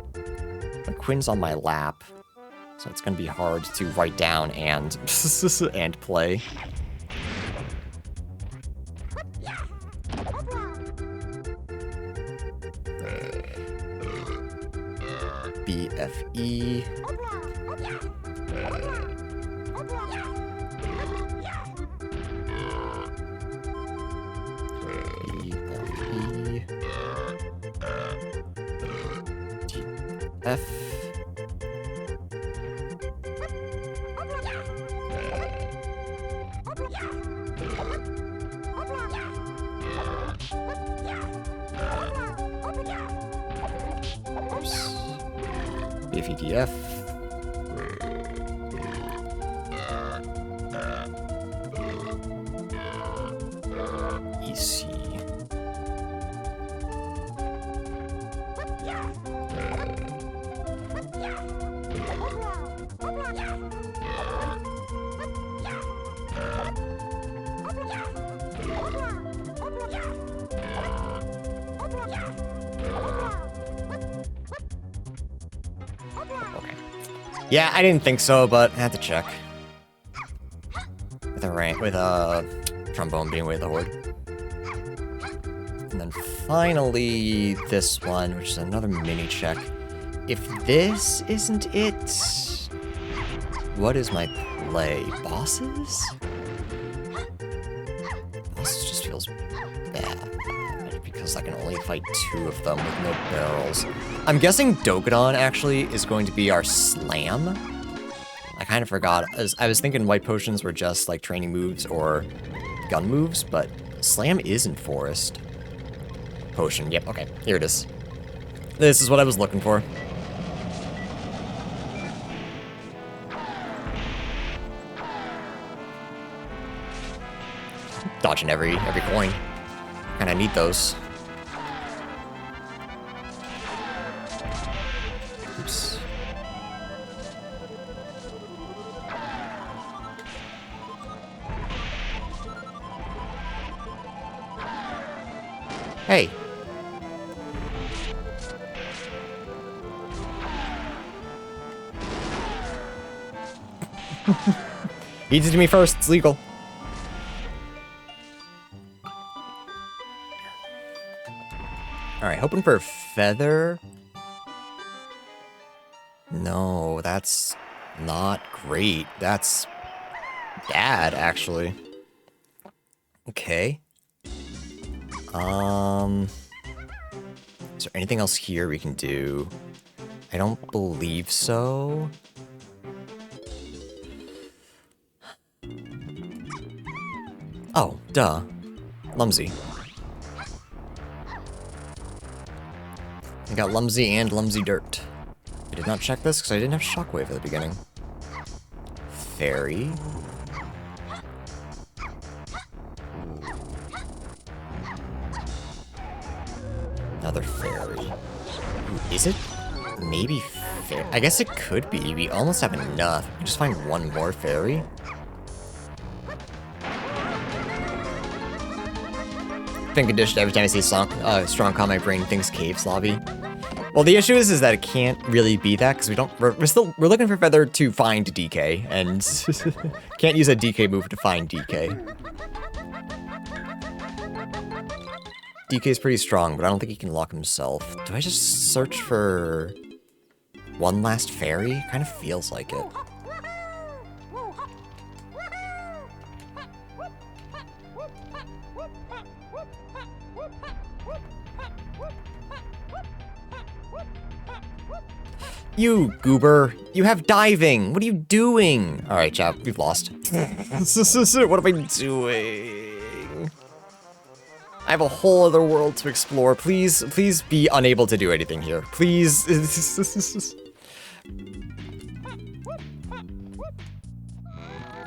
But Quinn's on my lap, so it's gonna be hard to write down and and play. BFE. F. BFEDF. EC. Yeah, I didn't think so, but I had to check. With a trombone being Way of the Horde. And then finally this one, which is another mini check. If this isn't it, what is my play? Bosses? Bosses just feels bad because I can only fight 2 of them with no barrels. I'm guessing Dogadon actually is going to be our slam. I kind of forgot. I was thinking white potions were just like training moves or gun moves, but slam is in forest. Potion, yep, okay, here it is. This is what I was looking for. Dodging every coin. Kinda need those. Oops. Hey. Eat it to me first, it's legal. Alright, hoping for a feather. No, that's not great. That's bad, actually. Okay. Is there anything else here we can do? I don't believe so. Oh, duh. Lumsy. I got Lumsy and Lumsy Dirt. I did not check this because I didn't have Shockwave at the beginning. Fairy. Another fairy. Ooh, is it? Maybe fairy. I guess it could be. We almost have enough. We just find one more fairy. Been conditioned every time I see strong calm, my brain thinks caves lobby. Well, the issue is that it can't really be that because we're looking for Feather to find DK and can't use a DK move to find DK. DK is pretty strong, but I don't think he can lock himself. Do I just search for one last fairy? Kind of feels like it. You goober, you have diving. What are you doing? All right, chat, we've lost. What am I doing? I have a whole other world to explore. Please, please be unable to do anything here. Please.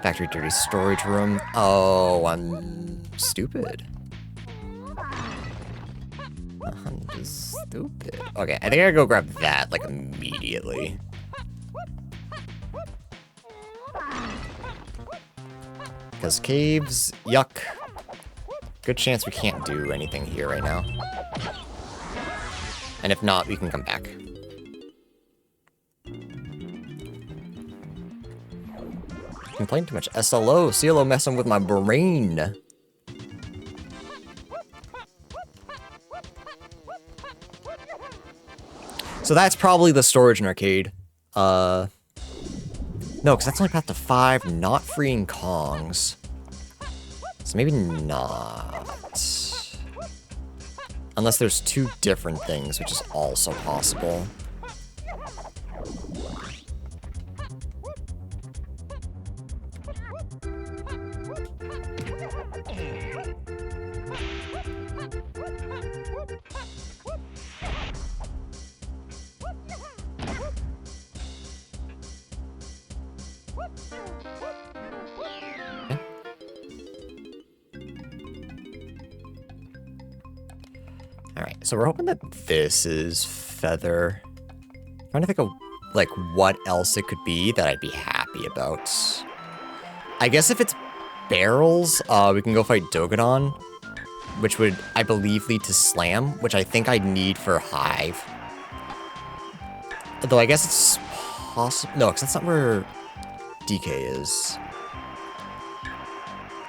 Factory dirty storage room. Oh, I'm stupid. I'm just stupid. Okay, I think I gotta go grab that, like, immediately. Because caves, yuck. Good chance we can't do anything here right now. And if not, we can come back. I'm playing too much SLO. CLO messing with my brain. So that's probably the storage and arcade. No, because that's only path to 5, not freeing Kongs. So maybe not. Unless there's 2 different things, which is also possible. Alright, so we're hoping that this is Feather. I'm trying to think of, like, what else it could be that I'd be happy about. I guess if it's barrels, we can go fight Dogadon, which would, I believe, lead to Slam, which I think I'd need for Hive. Though I guess it's possible. No, because that's not where DK is.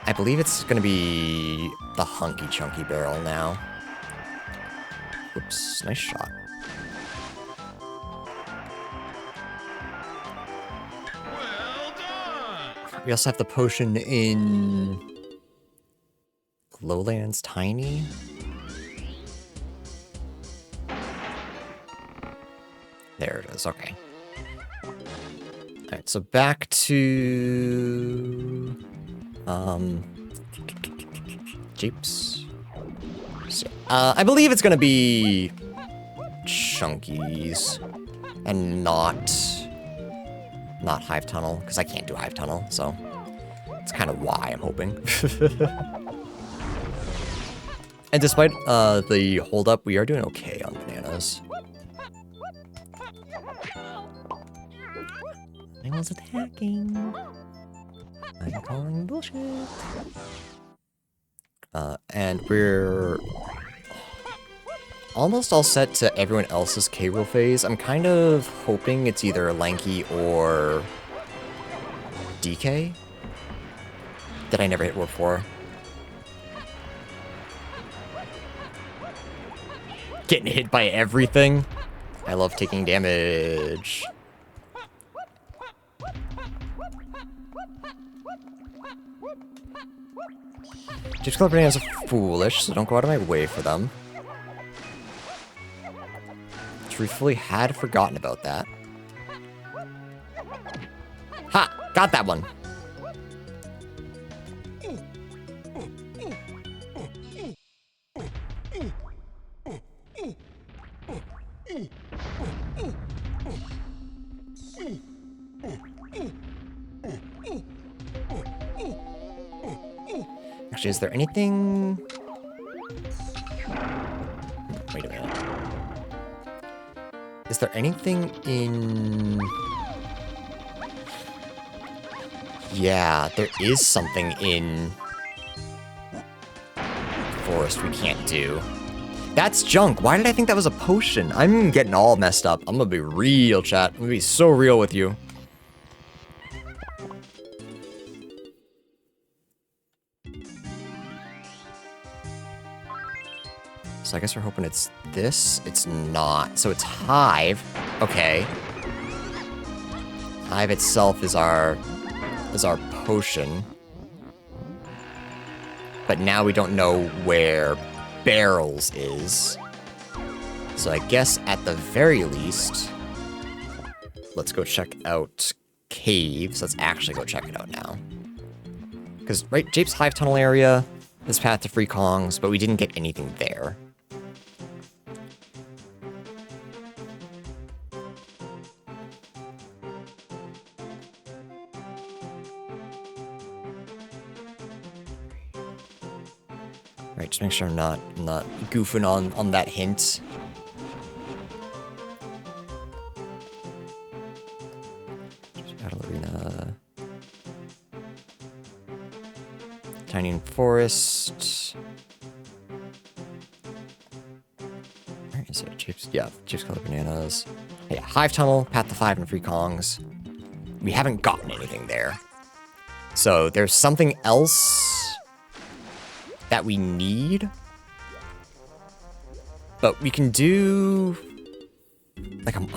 I believe it's going to be the Hunky Chunky barrel now. Oops, nice shot. Well done. We also have the potion in Lowlands Tiny. There it is, okay. Alright, so back to Jeeps. So, I believe it's gonna be Chunkies and not Hive Tunnel, because I can't do Hive Tunnel, so it's kind of why I'm hoping. And despite the holdup, we are doing okay on bananas. I was attacking. I'm calling bullshit. And we're almost all set to everyone else's K-Rool phase. I'm kind of hoping it's either Lanky or DK that I never hit Warp 4. Getting hit by everything. I love taking damage. Gypsy Club bananas are foolish, so don't go out of my way for them. Truthfully, had forgotten about that. Ha! Got that one! Actually, is there anything... Wait a minute. Is there anything in... Yeah, there is something in... Forest we can't do. That's junk. Why did I think that was a potion? I'm getting all messed up. I'm gonna be real, chat. I'm gonna be so real with you. So I guess we're hoping it's this. It's not. So it's Hive. Okay. Hive itself is our potion. But now we don't know where Barrels is. So I guess at the very least, let's go check out Caves. Let's actually go check it out now. Because, right, Jape's Hive Tunnel area, this path to Free Kongs, but we didn't get anything there. Right, just make sure I'm not goofing on that hint. Battle Arena. Tiny Forest. Where is it? Chips, yeah, Chips Colored Bananas. Yeah, Hive Tunnel, Path to 5, and Free Kongs. We haven't gotten anything there. So there's something else that we need, but we can do like I'm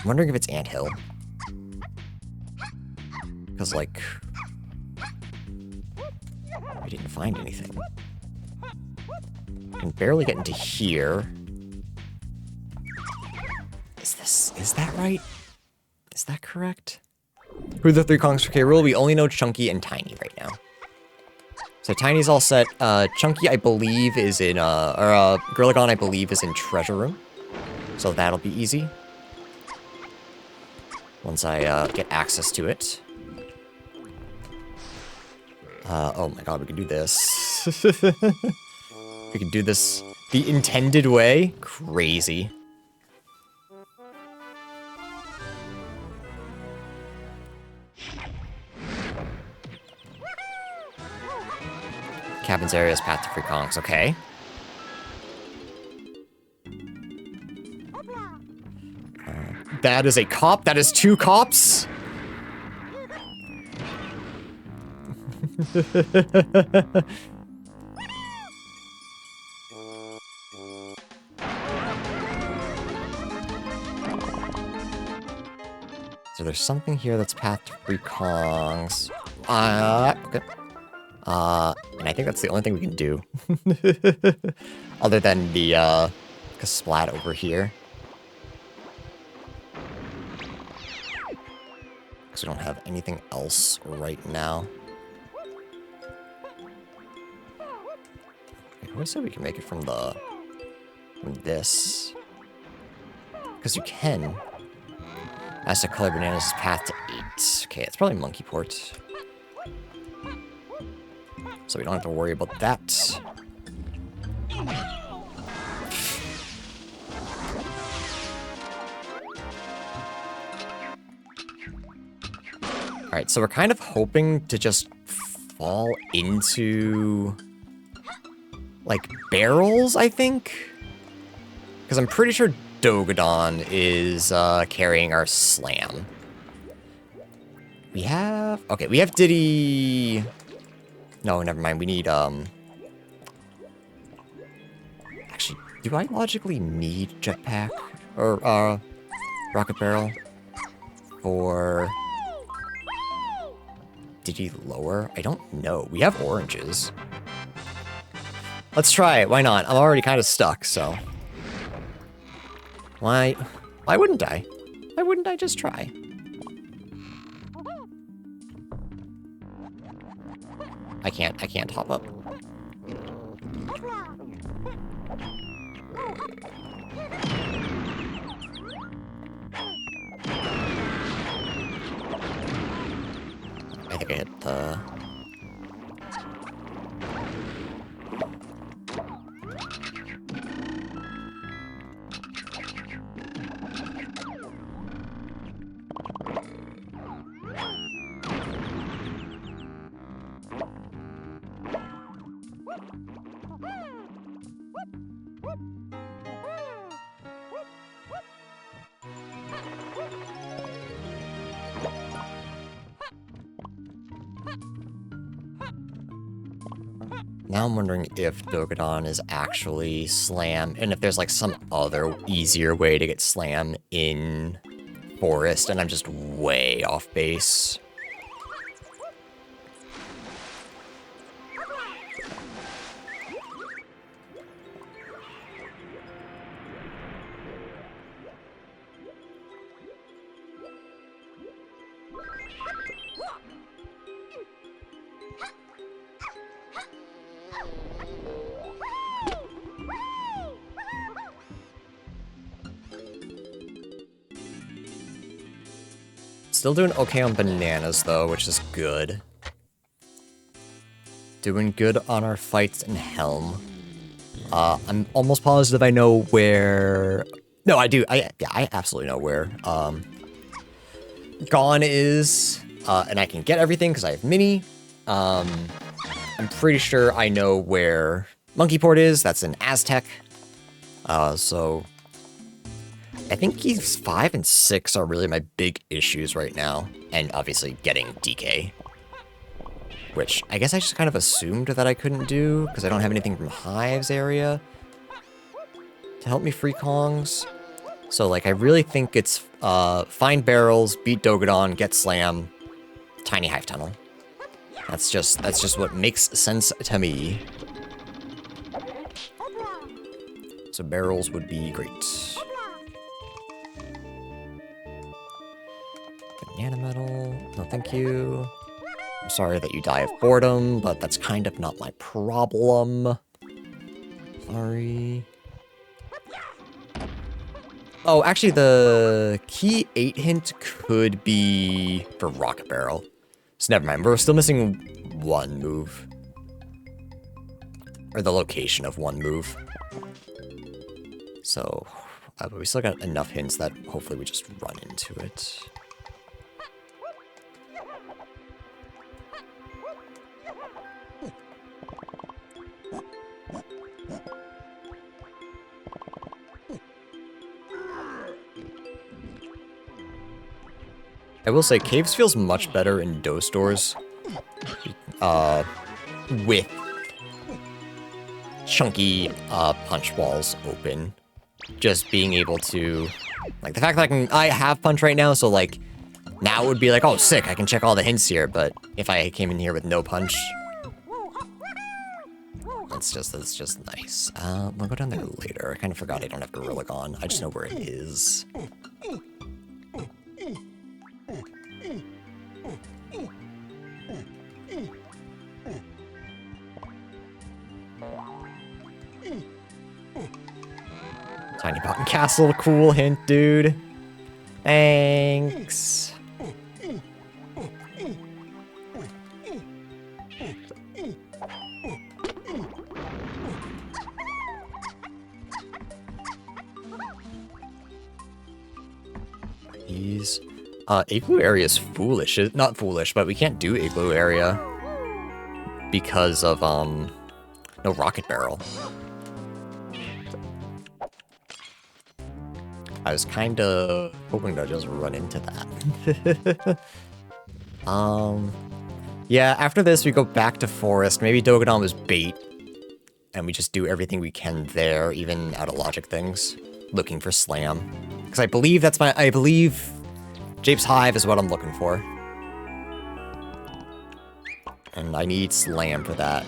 wondering if it's Anthill, because like we didn't find anything. I can barely get into here. Is that right? Is that correct? Who are the 3 Kongs for K-Rool? We only know Chunky and Tiny right now. So Tiny's all set. Chunky, I believe, is in, Gorlagon, I believe, is in Treasure Room. So that'll be easy. Once I, get access to it. Oh my god, we can do this. We can do this the intended way. Crazy. Cabin's area is Path to Free Kongs. Okay. That is a cop. That is 2 cops. So there's something here that's Path to Free Kongs. Okay. And I think that's the only thing we can do. Other than the, splat over here. Because we don't have anything else right now. I always say we can make it from this. Because you can. As to Color Bananas' path to 8. Okay, it's probably Monkeyport. So we don't have to worry about that. Alright, so we're kind of hoping to just fall into like, barrels, I think? Because I'm pretty sure Dogadon is carrying our slam. We have... Okay, we have Diddy... No, never mind. We need, Actually, do I logically need Jetpack? Or, Rocket Barrel? Or... Diddy lower? I don't know. We have oranges. Let's try it. Why not? I'm already kind of stuck, so... Why wouldn't I? Why wouldn't I just try? I can't hop up. I think I hit the... Now I'm wondering if Dogadon is actually Slam, and if there's like some other easier way to get Slam in Forest, and I'm just way off base. Still doing okay on bananas, though, which is good. Doing good on our fights in Helm. I'm almost positive I know where... No, I do. I absolutely know where Gone is, and I can get everything because I have Mini. I'm pretty sure I know where Monkey Port is. That's in Aztec. So... I think keys 5 and 6 are really my big issues right now. And obviously getting DK. Which I guess I just kind of assumed that I couldn't do, because I don't have anything from Hive's area to help me free Kongs. So like I really think it's find barrels, beat Dogadon, get Slam, Tiny Hive Tunnel. That's just what makes sense to me. So barrels would be great. Banana metal, no thank you. I'm sorry that you die of boredom, but that's kind of not my problem. Sorry. Oh, actually the key 8 hint could be for Rocket Barrel. So never mind, we're still missing one move. Or the location of one move. So, but we still got enough hints that hopefully we just run into it. I will say, Caves feels much better in Dose Doors. With chunky punch walls open. Just being able to... Like, the fact that I have punch right now, so like... Now it would be like, oh, sick, I can check all the hints here, but if I came in here with no punch... That's just nice. We'll go down there later. I kind of forgot I don't have Gorilla Gone. I just know where it is. Tiny Bottom Castle, cool hint, dude. Thanks. These, Igloo area is foolish. Not foolish, but we can't do Igloo area because of, No rocket barrel. I was kind of hoping to just run into that. Yeah, after this we go back to forest. Maybe Dogadon was bait. And we just do everything we can there, even out of logic things. Looking for Slam. Because I believe that's my... I believe Jape's Hive is what I'm looking for. And I need Slam for that.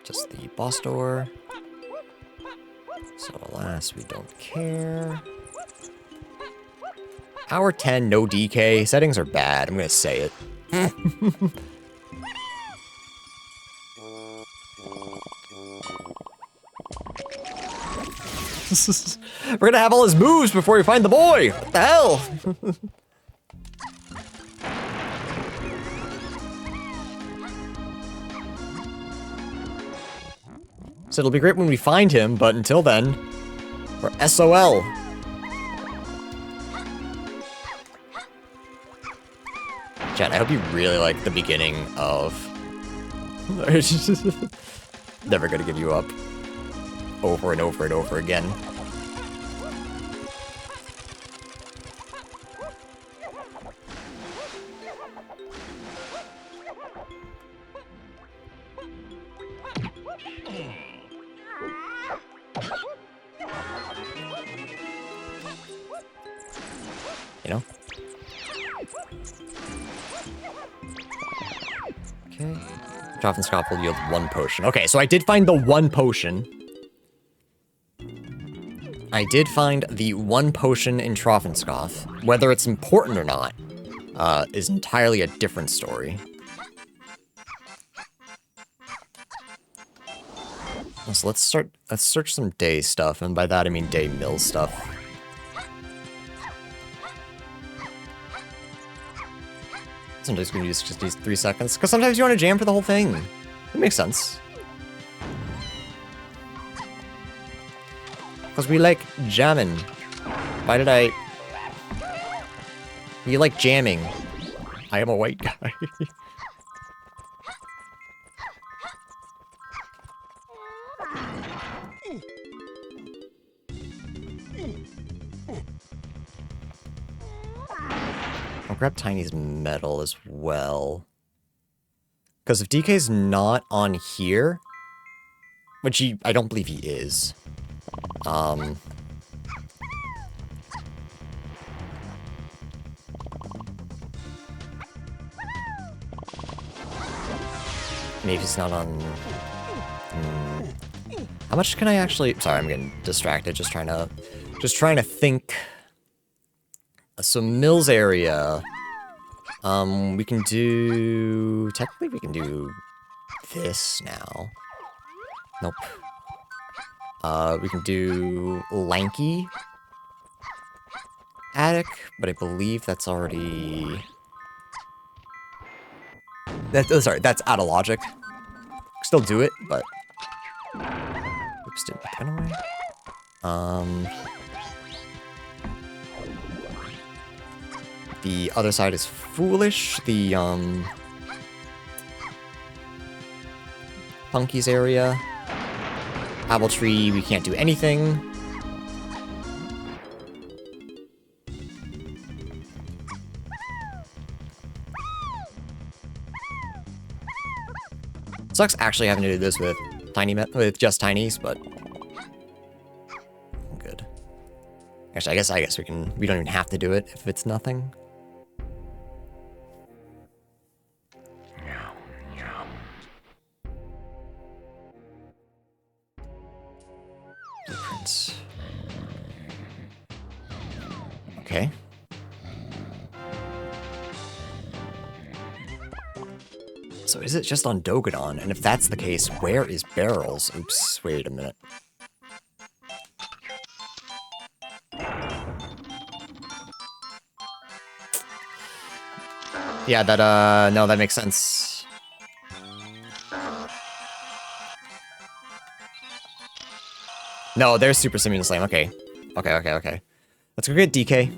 Just the boss door. So alas, we don't care. Hour 10, no DK. Settings are bad. I'm gonna say it. We're gonna have all his moves before we find the boy. What the hell? So it'll be great when we find him, but until then, we're SOL. Chat, I hope you really like the beginning of... Never gonna give you up. Over and over and over again. You know? Okay. Drop and Scop will yield 1 potion. Okay, so I did find the 1 potion. I did find the 1 potion in Troffenskoff. Whether it's important or not, is entirely a different story. So let's search some day stuff, and by that I mean day mill stuff. Sometimes gonna use just these 3 seconds, because sometimes you want to jam for the whole thing. It makes sense. Because we like jamming. Why did I... We like jamming. I am a white guy. I'll grab Tiny's medal as well. Because if DK's not on here, which I don't believe he is, maybe he's not on... How much can I actually... Sorry, I'm getting distracted, just trying to think. So Mills area, we can do... Technically we can do this now. Nope. We can do Lanky Attic, but I believe that's already... Sorry, that's out of logic. Still do it, but... Oops, didn't put pen away. The other side is Foolish, the, Funky's area. Apple Tree, we can't do anything. Sucks actually having to do this with with just Tinies, but good. Actually, I guess we don't even have to do it if it's nothing. Blueprints. Okay. So is it just on Dogadon? And if that's the case, where is Barrels? Oops, wait a minute. Yeah, that, no, that makes sense. No, there's Super Simeon Slam. Okay. Okay. Let's go get DK.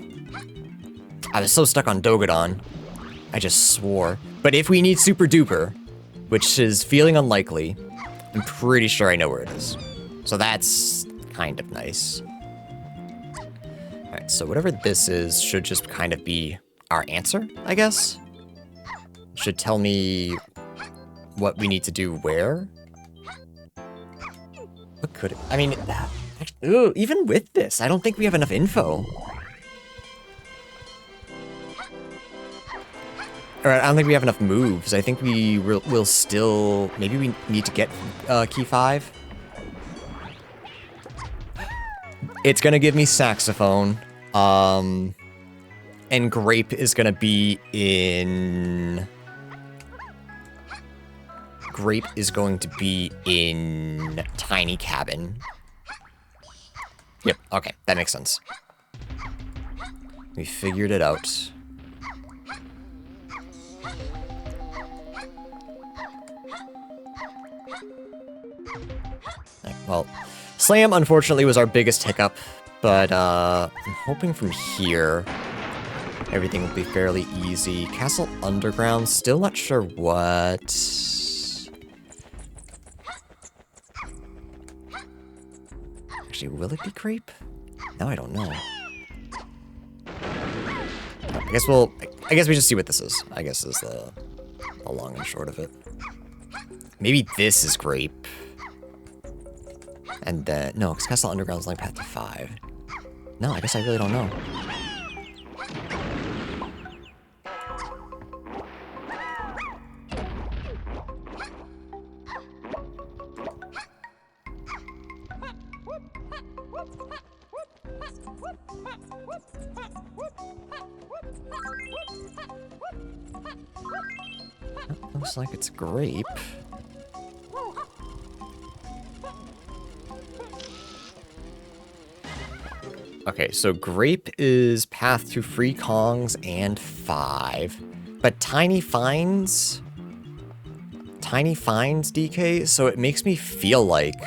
I was so stuck on Dogadon. I just swore. But if we need Super Duper, which is feeling unlikely, I'm pretty sure I know where it is. So that's kind of nice. Alright, so whatever this is should just kind of be our answer, I guess? Should tell me what we need to do where. What could it... I mean, ooh, even with this, I don't think we have enough info. Alright, I don't think we have enough moves. I think we'll still... Maybe we need to get key 5. It's gonna give me Saxophone. And Grape is gonna be in... Grape is going to be in Tiny Cabin. Yep, okay, that makes sense. We figured it out. Well, Slam, unfortunately, was our biggest hiccup, but I'm hoping from here everything will be fairly easy. Castle Underground, still not sure what... Actually, will it be Grape? Now I don't know. I guess we just see what this is. I guess is the long and short of it. Maybe this is Grape. And then, no, because Castle Underground is like path to 5. No, I guess I really don't know. That looks like it's Grape. Okay, so Grape is path to Free Kongs and 5. But Tiny finds DK, so it makes me feel like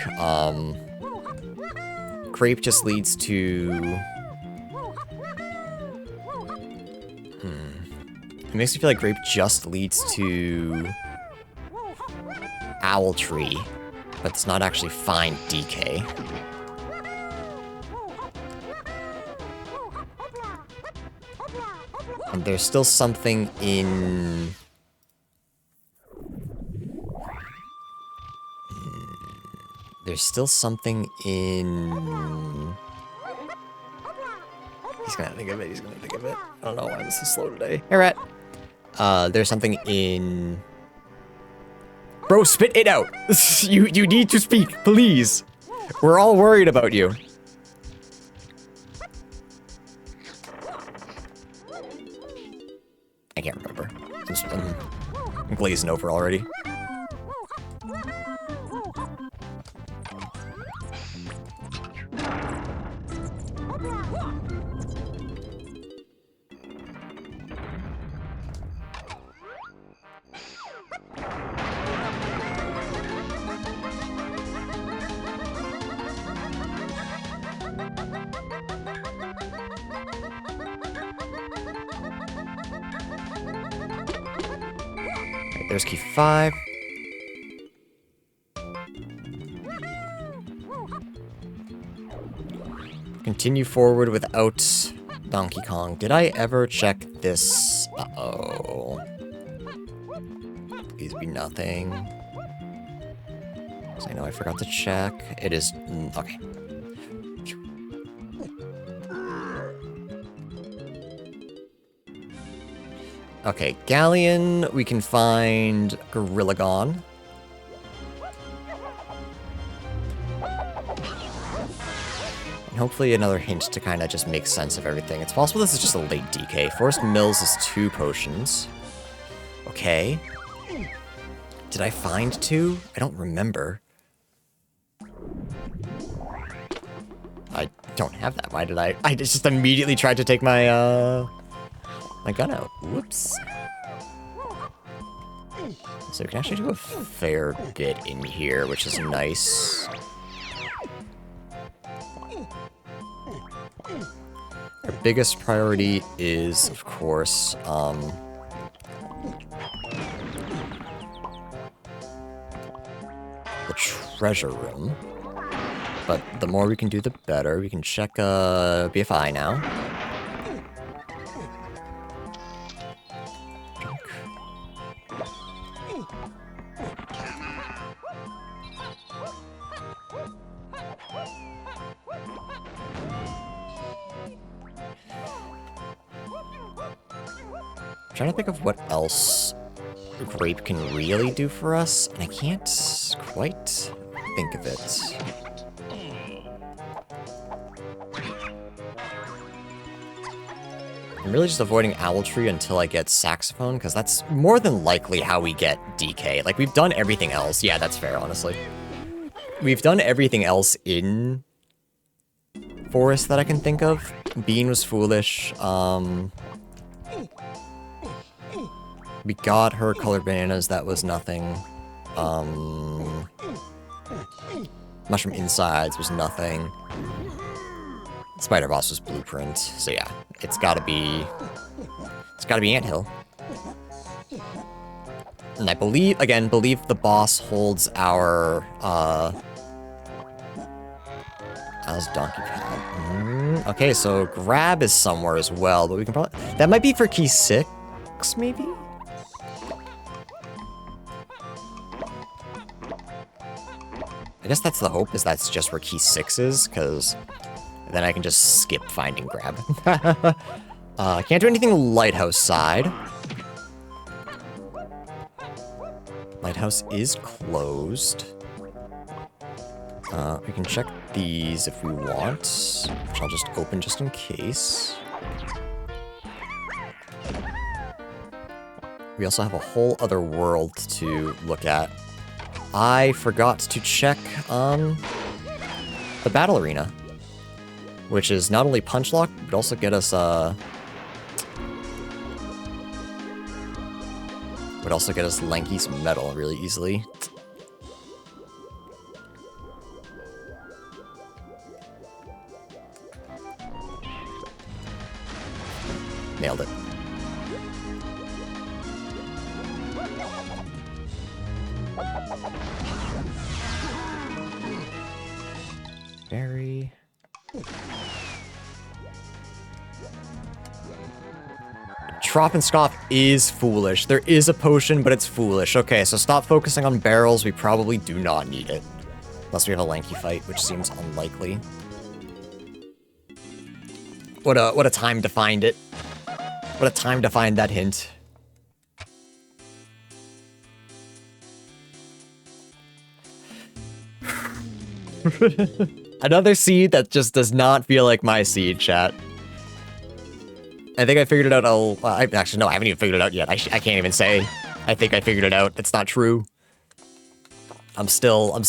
Grape just leads to... It makes me feel like Grape just leads to Owl Tree, but it's not actually find DK. And there's still something in... There's still something in... He's gonna think of it, I don't know why this is slow today. Hey, Rat. There's something in... Bro, spit it out! You need to speak, please! We're all worried about you. I can't remember. I'm glazing over already. There's key 5. Continue forward without Donkey Kong. Did I ever check this? Uh-oh. Please be nothing. So I know I forgot to check. It is... okay. Okay, Galleon, we can find Gorillagon. And hopefully another hint to kind of just make sense of everything. It's possible this is just a late DK. Forest Mills is 2 potions. Okay. Did I find 2? I don't remember. I don't have that. Why did I just immediately tried to take my, my gun out. Whoops. So we can actually do a fair bit in here, which is nice. Our biggest priority is, of course, the treasure room. But the more we can do, the better. We can check BFI now. Trying to think of what else Grape can really do for us, and I can't quite think of it. I'm really just avoiding Owltree until I get Saxophone, because that's more than likely how we get DK. Like, we've done everything else. Yeah, that's fair, honestly. We've done everything else in Forest that I can think of. Bean was foolish. We got her colored bananas, that was nothing. Mushroom insides was nothing. Spider Boss was blueprint, so yeah, it's gotta be Anthill. And I believe the boss holds our as Donkey Pad. Okay, so grab is somewhere as well, but we can probably, that might be for key 6, maybe? I guess that's the hope, is that's just where key 6 is, because then I can just skip finding grab. Can't do anything Lighthouse side. Lighthouse is closed. We can check these if we want, which I'll just open just in case. We also have a whole other world to look at. I forgot to check the battle arena, which is not only punch lock, but also get us would also get us Lanky's medal really easily. Nailed it. Berry. Trop and Scoff is foolish. There is a potion, but it's foolish. Okay, so stop focusing on barrels. We probably do not need it. Unless we have a Lanky fight, which seems unlikely. What a time to find it. What a time to find that hint. Another seed that just does not feel like my seed, chat. I think I figured it out. Actually, no, I haven't even figured it out yet. I can't even say. I think I figured it out. It's not true. I'm still a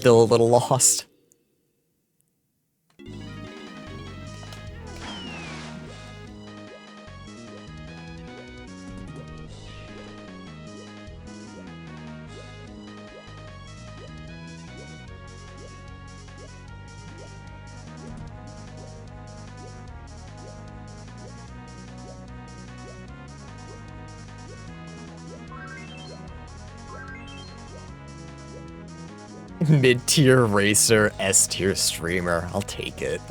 little lost. Mid-tier racer, S-tier streamer. I'll take it.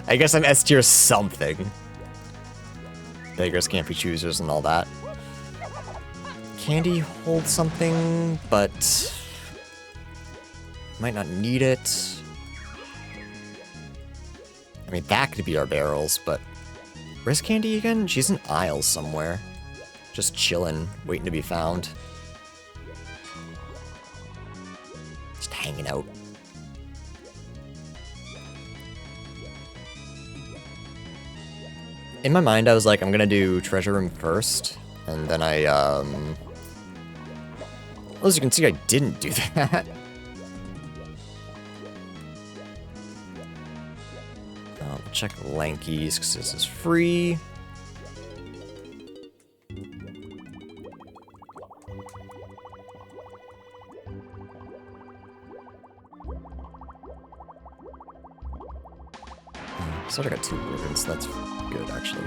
I guess I'm S-tier something. Beggars can't be choosers and all that. Candy holds something, but might not need it. I mean, that could be our barrels, but where's Candy again? She's in aisles somewhere. Just chilling, waiting to be found. Hanging out. In my mind, I was like, I'm gonna do treasure room first, and then as you can see, I didn't do that. Check Lanky's, because this is free. So I got 2 organs, so that's good, actually.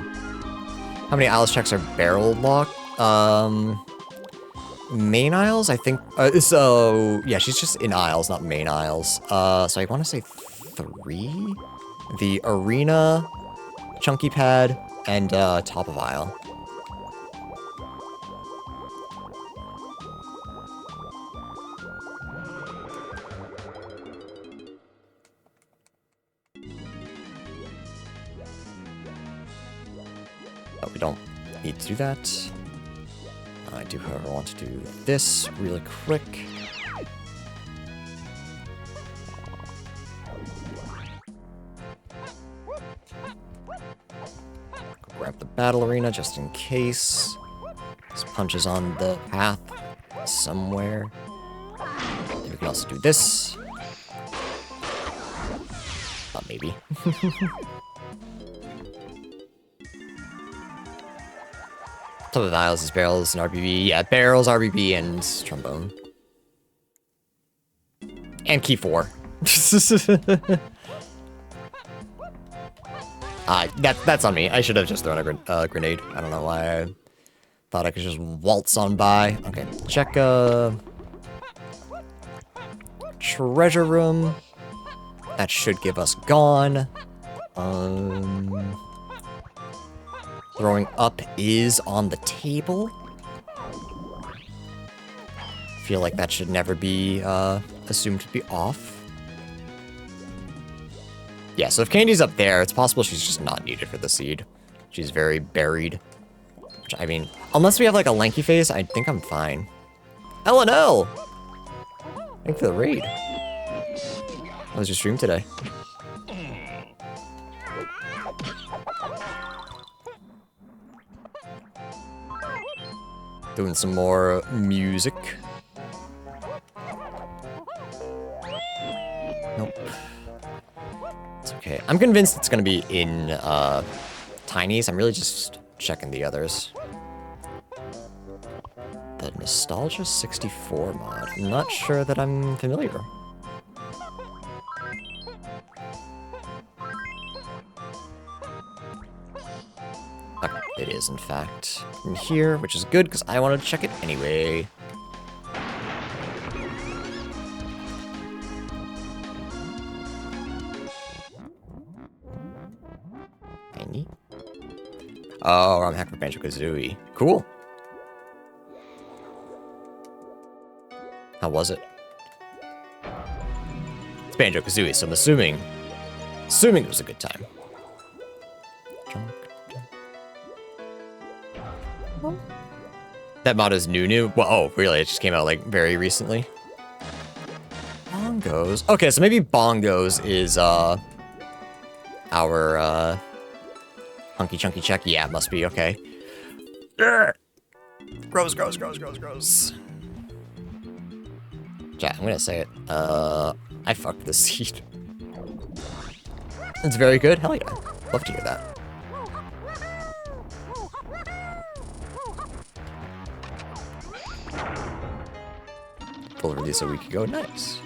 How many aisles checks are barrel locked? Main aisles, I think. So, yeah, she's just in aisles, not main aisles. So I want to say 3? The arena, chunky pad, and top of aisle. Oh, we don't need to do that. I do, however, want to do this really quick. Grab the battle arena just in case. This punches on the path somewhere. And we can also do this. Maybe. Top of the aisles is barrels and RBB. Yeah, barrels, RBB, and trombone. And key 4. That's on me. I should have just thrown a grenade. I don't know why I thought I could just waltz on by. Okay, check treasure room. That should give us gone. Throwing up is on the table. Feel like that should never be assumed to be off. Yeah, so if Candy's up there, it's possible she's just not needed for the seed. She's very buried. Which, I mean, unless we have like a lanky face, I think I'm fine. L&L! Thanks for the raid. How was your stream today? Doing some more music. Nope. It's okay. I'm convinced it's gonna be in Tiny's. I'm really just checking the others. The Nostalgia 64 mod. I'm not sure that I'm familiar. Okay, it is in fact in here, which is good because I wanted to check it anyway. Tiny. Oh, I'm hacked for Banjo-Kazooie. Cool. How was it? It's Banjo-Kazooie, so I'm assuming it was a good time. That mod is new? Well, oh, really? It just came out, like, very recently? Bongos. Okay, so maybe Bongos is, our, Hunky Chunky Check. Yeah, it must be, okay. Urgh. Gross. Chat, I'm gonna say it. I fucked this seed. It's very good? Hell yeah. Love to hear that. Full release a week ago. Nice.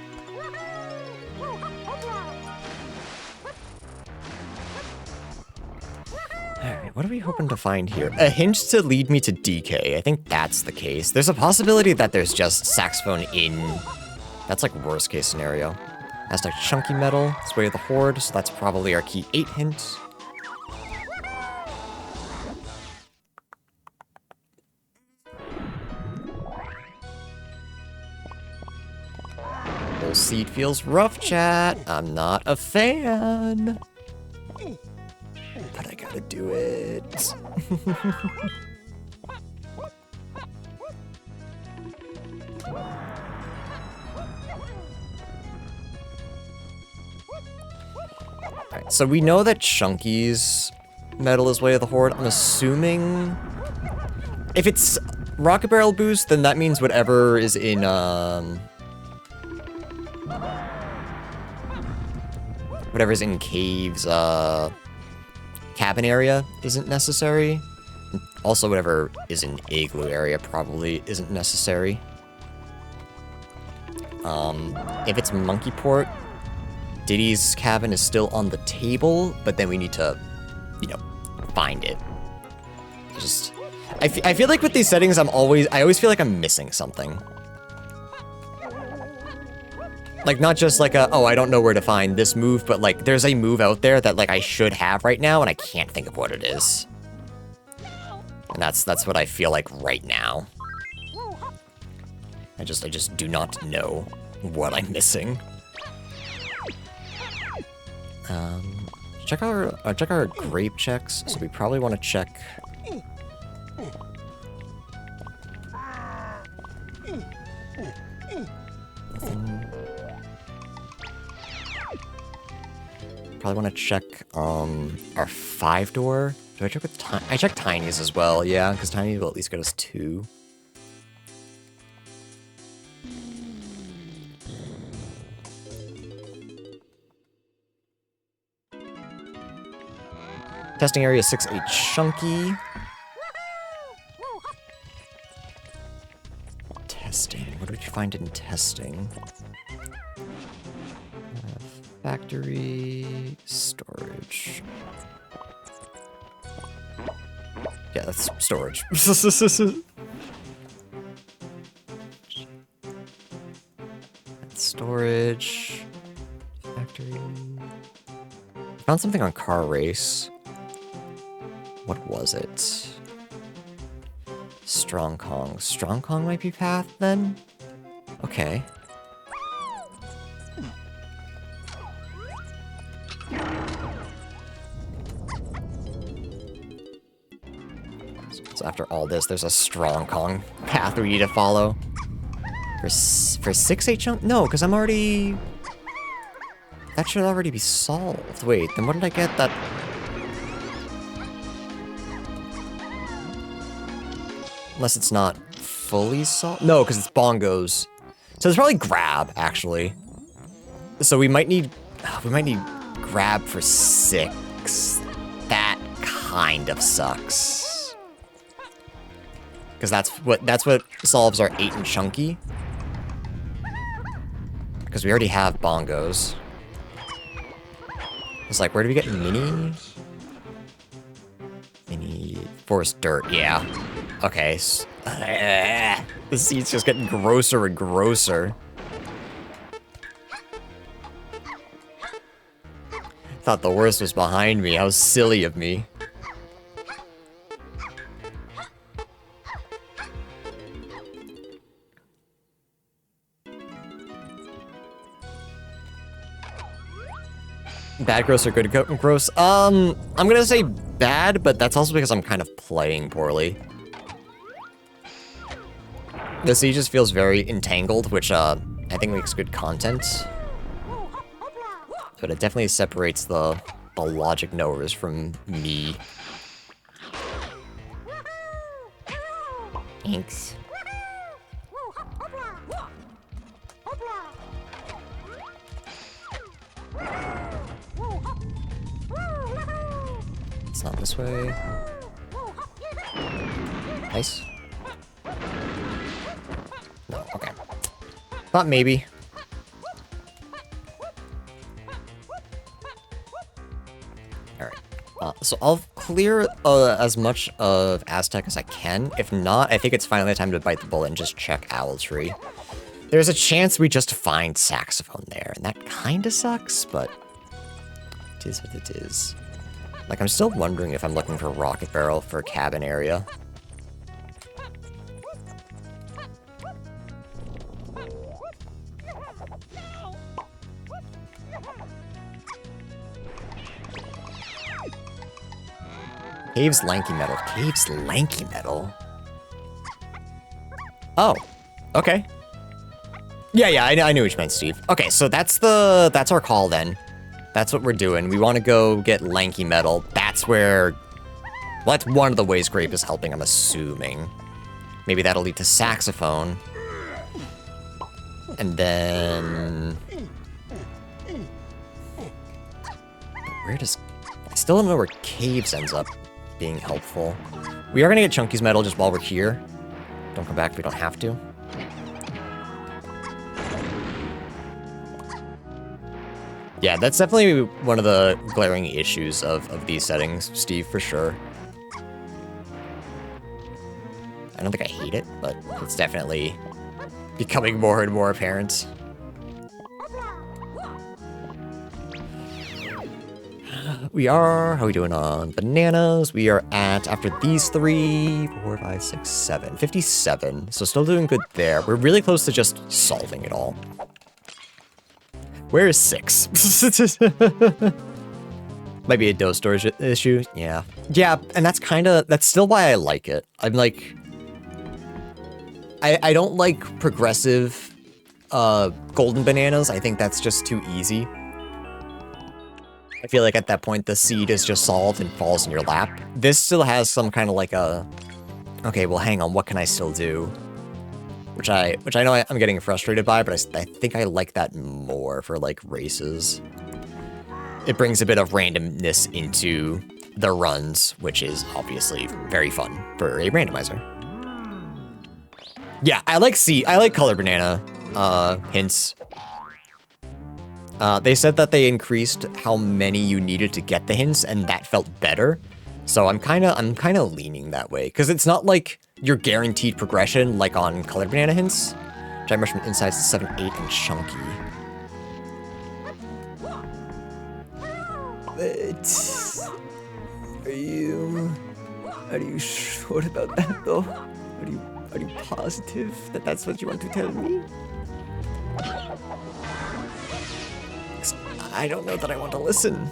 Alright, what are we hoping to find here? A hint to lead me to DK. I think that's the case. There's a possibility that there's just saxophone in... That's like worst case scenario. Hashtag chunky metal. It's Way of the Horde, so that's probably our key 8 hint. Whole seed feels rough, chat. I'm not a fan. But I gotta do it. Alright, so we know that Chunky's metal is Way of the Horde. I'm assuming... If it's Rocket Barrel Boost, then that means whatever is in, whatever's in Cave's, cabin area isn't necessary. Also, whatever is in Igloo area probably isn't necessary. If it's Monkey Port, Diddy's cabin is still on the table, but then we need to, you know, find it. I feel like with these settings, I always feel like I'm missing something. Like, not just like oh, I don't know where to find this move, but like, there's a move out there that like I should have right now, and I can't think of what it is. And that's what I feel like right now. I just do not know what I'm missing. Check our grape checks. So we probably want to check. Probably want to check our 5-door. Do I check with I check Tiny's as well, yeah, because Tiny will at least get us 2. Testing area 6-8 chunky. Testing. What did you find in testing? Factory storage. Yeah, that's storage. That's storage. Factory. Found something on car race. What was it? Strong Kong. Strong Kong might be path then? Okay. So after all this, there's a Strong Kong path we need to follow. For 6-8 chunk? No, because I'm already... That should already be solved. Wait, then what did I get that... Unless it's not fully solved? No, because it's bongos. So it's probably grab, actually. So we might need grab for 6. That kind of sucks. Because that's what solves our 8 and chunky. Because we already have bongos. It's like, where do we get mini? Mini forest dirt, yeah. Okay. The seat's just getting grosser and grosser. Thought the worst was behind me. How silly of me. Bad gross or good gross? I'm gonna say bad, but that's also because I'm kind of playing poorly. The sea just feels very entangled, which I think makes good content. But it definitely separates the logic knowers from me. Thanks. It's not this way. Nice. No, okay. Thought maybe. Alright. So I'll clear as much of Aztec as I can. If not, I think it's finally time to bite the bullet and just check Owl Tree. There's a chance we just find Saxophone there, and that kinda sucks, but it is what it is. Like, I'm still wondering if I'm looking for Rocket Barrel for cabin area. Cave's Lanky Metal. Cave's Lanky Metal? Oh, okay. Yeah, I knew what you meant, Steve. Okay, so that's our call then. That's what we're doing. We want to go get Lanky Metal. That's where... Well, that's one of the ways Grape is helping, I'm assuming. Maybe that'll lead to Saxophone. And then... Where does... I still don't know where Caves ends up being helpful. We are going to get Chunky's Metal just while we're here. Don't come back if we don't have to. Yeah, that's definitely one of the glaring issues of these settings, Steve, for sure. I don't think I hate it, but it's definitely becoming more and more apparent. How are we doing on bananas? We are at, after these 3, 4, 5, 6, 7, 57. So still doing good there. We're really close to just solving it all. Where is 6? Might be a dose storage issue. Yeah. Yeah, and that's still why I like it. I'm like, I don't like progressive golden bananas. I think that's just too easy. I feel like at that point, the seed is just solved and falls in your lap. This still has some kind of like a, okay, well, hang on, what can I still do? Which I know I'm getting frustrated by, but I think I like that more for like races. It brings a bit of randomness into the runs, which is obviously very fun for a randomizer. Yeah, I like color banana hints. They said that they increased how many you needed to get the hints, and that felt better. So I'm kind of leaning that way, because it's not like you're guaranteed progression like on colored banana hints. Giant mushroom insides to 7, 8, and chunky. But are you sure about that though? Are you positive that that's what you want to tell me? I don't know that I want to listen.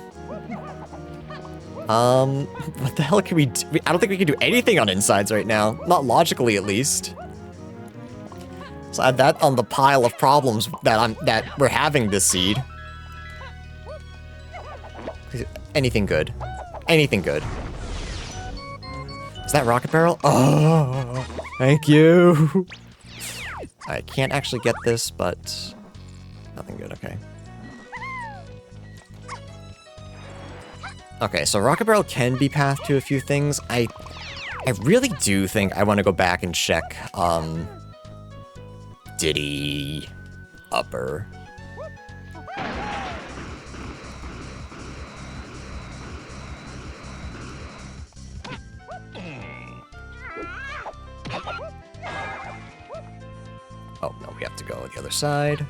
What the hell can we do? I don't think we can do anything on insides right now. Not logically, at least. So add that on the pile of problems that we're having this seed. Anything good. Anything good. Is that rocket barrel? Oh, thank you. I can't actually get this, but nothing good, okay. Okay, so rocket barrel can be pathed to a few things. I really do think I want to go back and check, Diddy upper. Oh, no, we have to go the other side.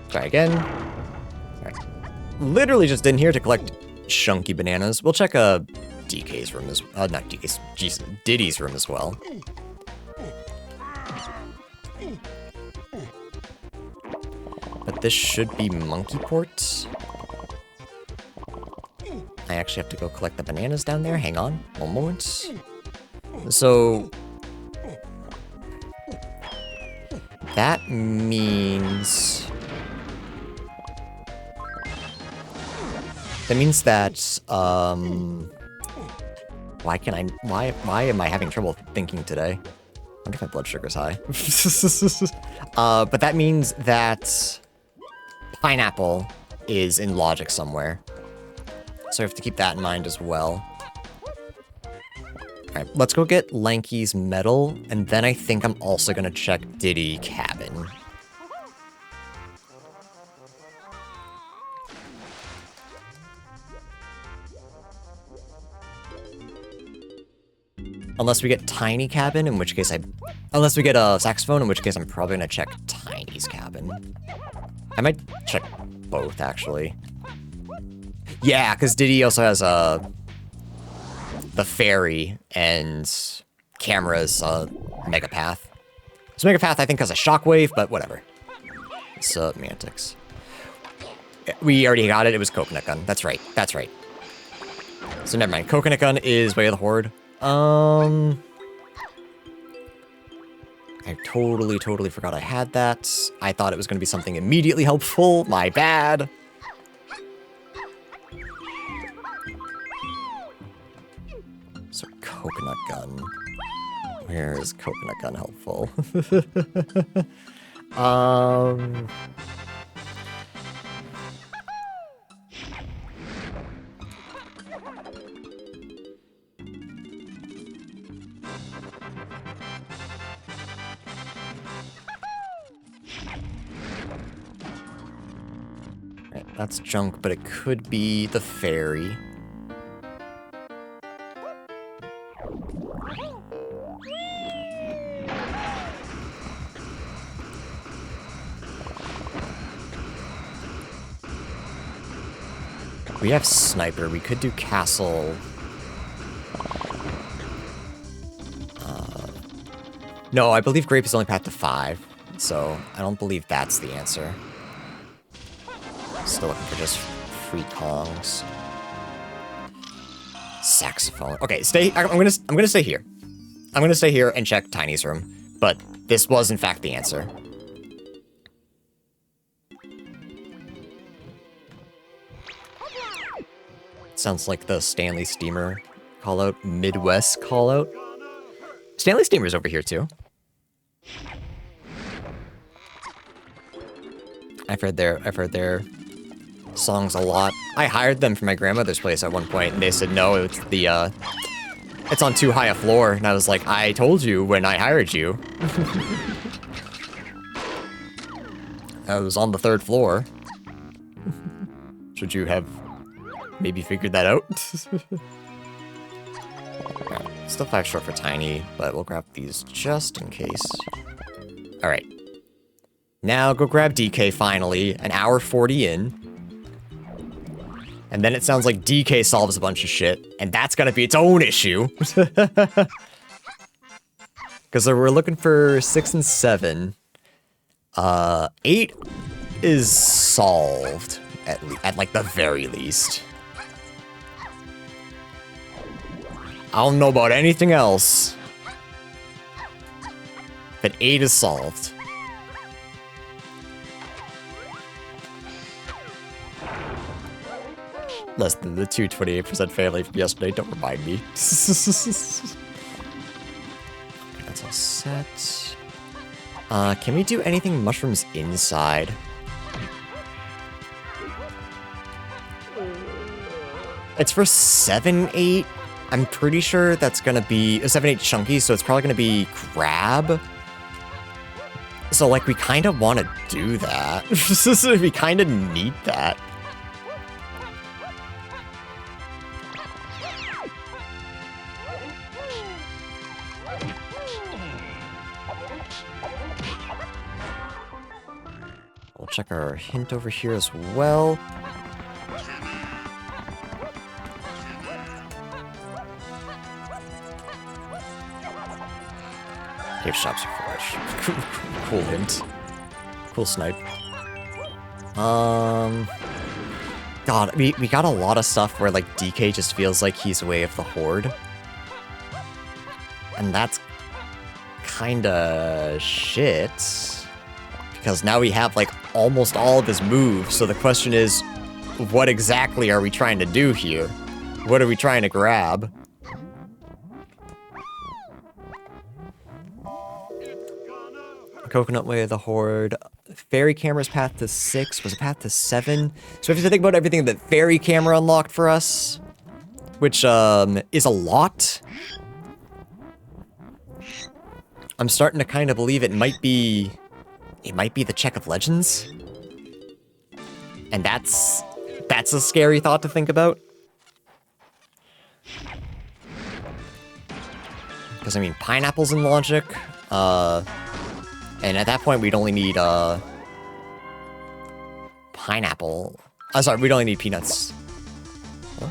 Try again. Alright. Literally just in here to collect chunky bananas. We'll check DK's room as not DK's, jeez, Diddy's room as well. But this should be monkey port. I actually have to go collect the bananas down there. Hang on, one moment. So that means that why am I having trouble thinking today? I wonder if my blood sugar's high. But that means that pineapple is in logic somewhere. So I have to keep that in mind as well. Alright, let's go get Lanky's medal, and then I think I'm also gonna check Diddy cabin. Unless we get Tiny cabin, in which case unless we get a saxophone, in which case I'm probably gonna check Tiny's cabin. I might check both, actually. Yeah, because Diddy also has the fairy and camera's Megapath. So Megapath I think has a shockwave, but whatever. It's semantics. We already got it. It was coconut gun. That's right. That's right. So never mind. Coconut gun is Way of the Horde. I totally forgot I had that. I thought it was going to be something immediately helpful. My bad. So coconut gun. Where is coconut gun helpful? That's junk, but it could be the fairy. We have sniper. We could do castle. No, I believe grape is only path to 5, so I don't believe that's the answer. Still looking for just free Kongs. Saxophone. Okay, stay. I'm gonna stay here. I'm gonna stay here and check Tiny's room. But this was in fact the answer. Sounds like the Stanley Steamer callout, Midwest callout. Stanley Steamer's over here too. I've heard their songs a lot. I hired them for my grandmother's place at one point, and they said no, it's on too high a floor, and I was like, I told you when I hired you. I was on the 3rd floor. Should you have maybe figured that out? Right, still 5 short for Tiny, but we'll grab these just in case. Alright. Now go grab DK finally, an hour 40 in. And then it sounds like DK solves a bunch of shit, and that's gonna be its own issue. Because we're looking for 6 and 7. 8 is solved, at like the very least. I don't know about anything else, but 8 is solved. Less than the 228% family from yesterday, don't remind me. That's all set. Can we do anything mushrooms inside? It's for 7-8. I'm pretty sure that's gonna be 7-8 chunky, so it's probably gonna be crab. So like we kind of want to do that. We kind of need that. We'll check our hint over here as well. Gift shops are foolish. Cool hint. Cool snipe. God, we got a lot of stuff where like DK just feels like he's way of the horde. And that's kinda shit. Because now we have like almost all of his moves, so the question is, what exactly are we trying to do here? What are we trying to grab? Coconut Way of the Horde. Fairy Camera's path to 6 was a path to 7. So we have to think about everything that Fairy Camera unlocked for us, which is a lot. I'm starting to kind of believe it might be the Check of Legends. And that's a scary thought to think about. Because I mean, pineapples in logic. And at that point, we'd only need, pineapple. I'm sorry, we'd only need peanuts. Huh?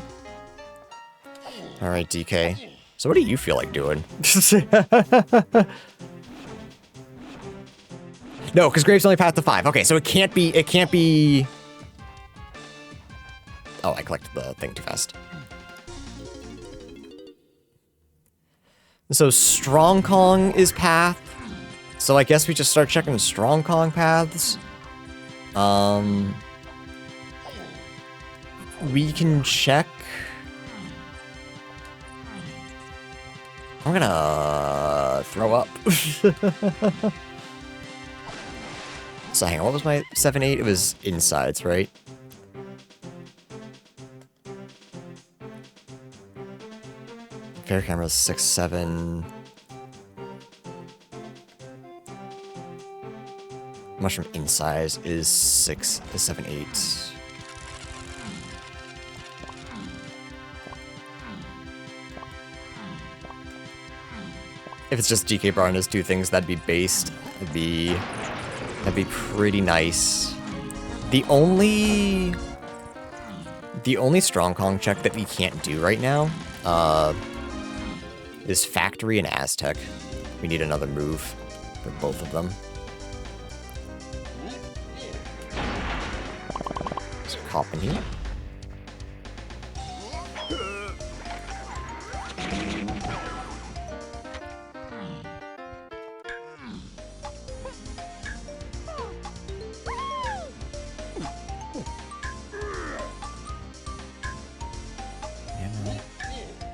Alright, DK. So what do you feel like doing? No, because Grape's only path to 5. Okay, so it can't be... Oh, I collected the thing too fast. So Strong Kong is path. So I guess we just start checking Strong Kong paths. We can check... I'm gonna throw up. So hang on, what was my 7-8? It was insides, right? Fair camera's 6-7. Mushroom in size is 7-8. If it's just DK bar and his two things, that'd be based. That'd be pretty nice. The only strong Kong check that we can't do right now is Factory and Aztec. We need another move for both of them. There's a cop in here.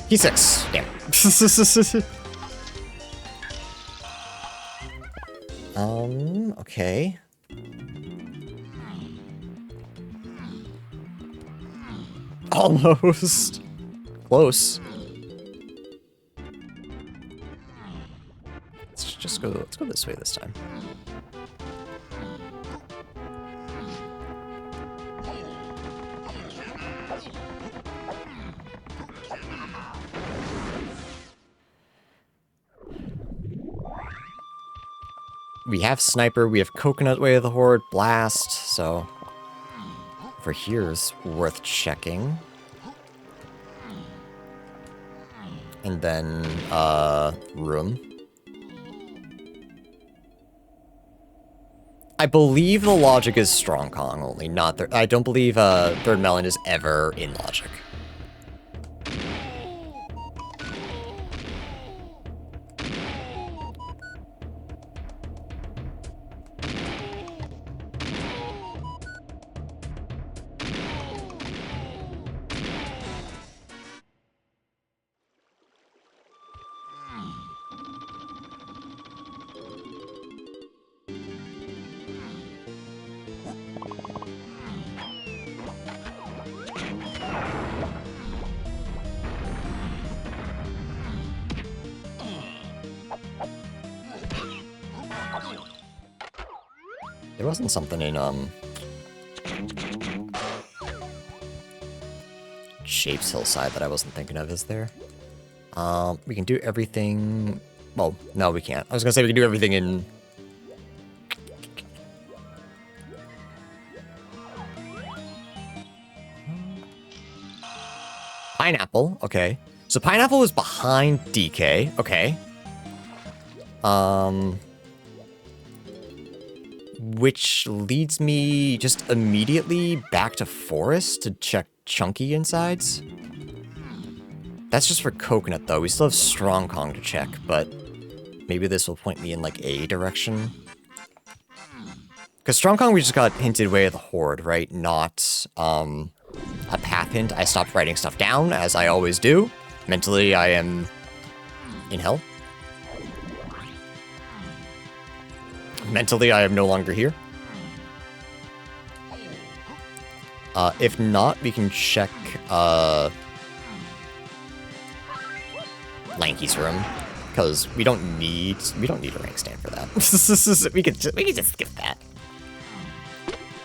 P6. Damn. Okay. Almost. Close. Let's go this way this time. We have Sniper, we have Coconut Way of the Horde, Blast, so over here's worth checking. And then, Room. I believe the logic is Strong Kong only, not I don't believe, Third Melon is ever in logic. There wasn't something in, Shapes Hillside that I wasn't thinking of, is there? We can do everything... Well, no, we can't. I was gonna say we can do everything in... Pineapple, okay. So Pineapple was behind DK, okay. Which leads me just immediately back to Forest to check Chunky insides. That's just for Coconut, though. We still have Strong Kong to check, but maybe this will point me in, like, a direction. Because Strong Kong, we just got hinted Way of the Horde, right? Not, a path hint. I stopped writing stuff down, as I always do. Mentally, I am in hell. Mentally, I am no longer here. If not, we can check, Lanky's room, because we don't need a rank stand for that. we could just skip that.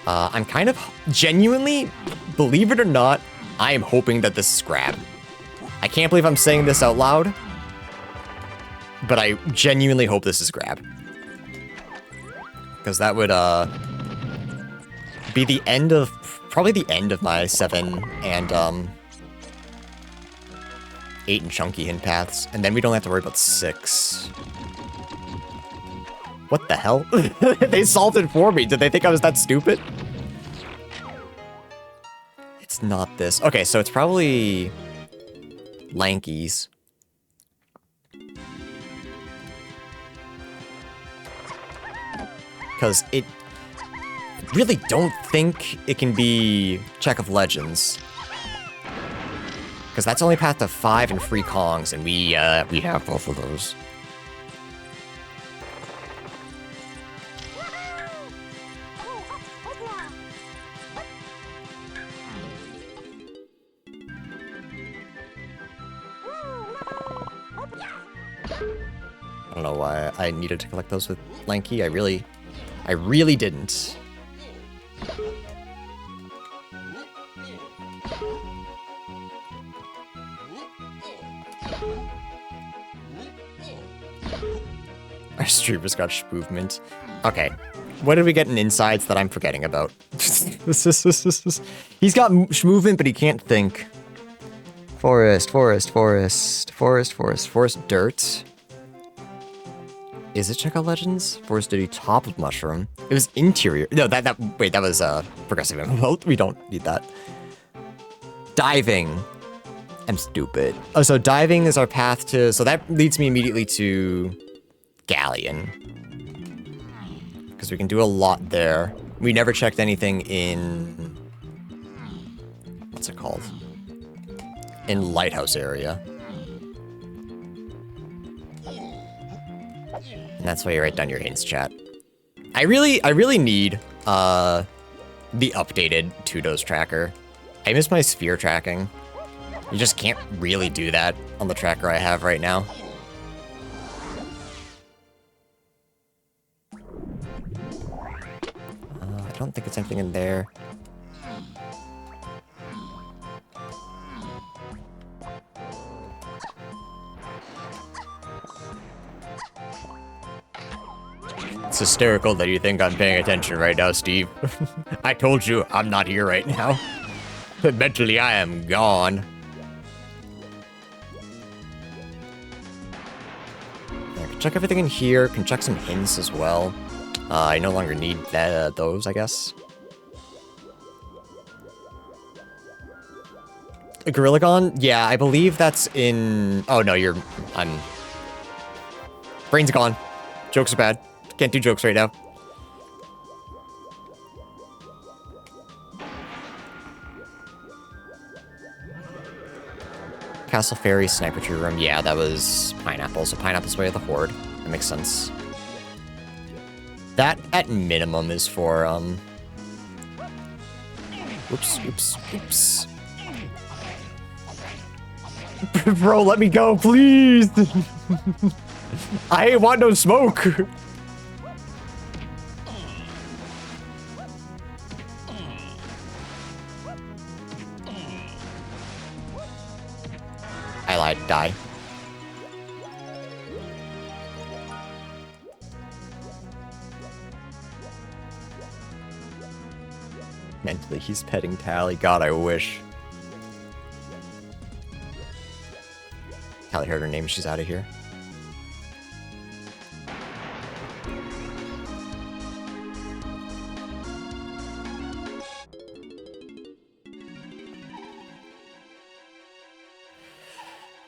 I'm kind of genuinely, believe it or not, I am hoping that this is grab. I can't believe I'm saying this out loud, but I genuinely hope this is grab. Because that would, be the end of, probably the end of my 7 and, 8 and Chunky hint paths, and then we don't have to worry about 6. What the hell? They solved it for me. Did they think I was that stupid? It's not this. Okay, so it's probably Lanky's. Because it really don't think it can be Check of Legends. Because that's only path to 5 and free Kongs, and we have both of those. I don't know why I needed to collect those with Lanky. I really didn't. Our streamer's got movement. Okay. What did we get in insides that I'm forgetting about? He's got movement, but he can't think. Forest, dirt. Is it Checkout Legends? Forest Duty, top of mushroom. It was interior. No, wait, that was progressive info. We don't need that. Diving. I'm stupid. Oh, so diving is our path to, so that leads me immediately to Galleon. Because we can do a lot there. We never checked anything in, what's it called? In Lighthouse area. And that's why you write down your hints, chat. I really need the updated two-dose tracker. I miss my sphere tracking. You just can't really do that on the tracker I have right now. I don't think it's anything in there. It's hysterical that you think I'm paying attention right now, Steve. I told you I'm not here right now. But mentally, I am gone. I can check everything in here. Can check some hints as well. I no longer need those, I guess. A Gorillagon? Yeah, I believe that's in... Oh, no, I'm... Brain's gone. Jokes are bad. Can't do jokes right now. Castle Fairy, Sniper Tree Room. Yeah, that was Pineapple. So Pineapple's Way of the Horde. That makes sense. That, at minimum, is for, Oops. Bro, let me go, please! I ain't want no smoke! I lied, die. Mentally, he's petting Tally. God, I wish. Tally heard her name, she's out of here.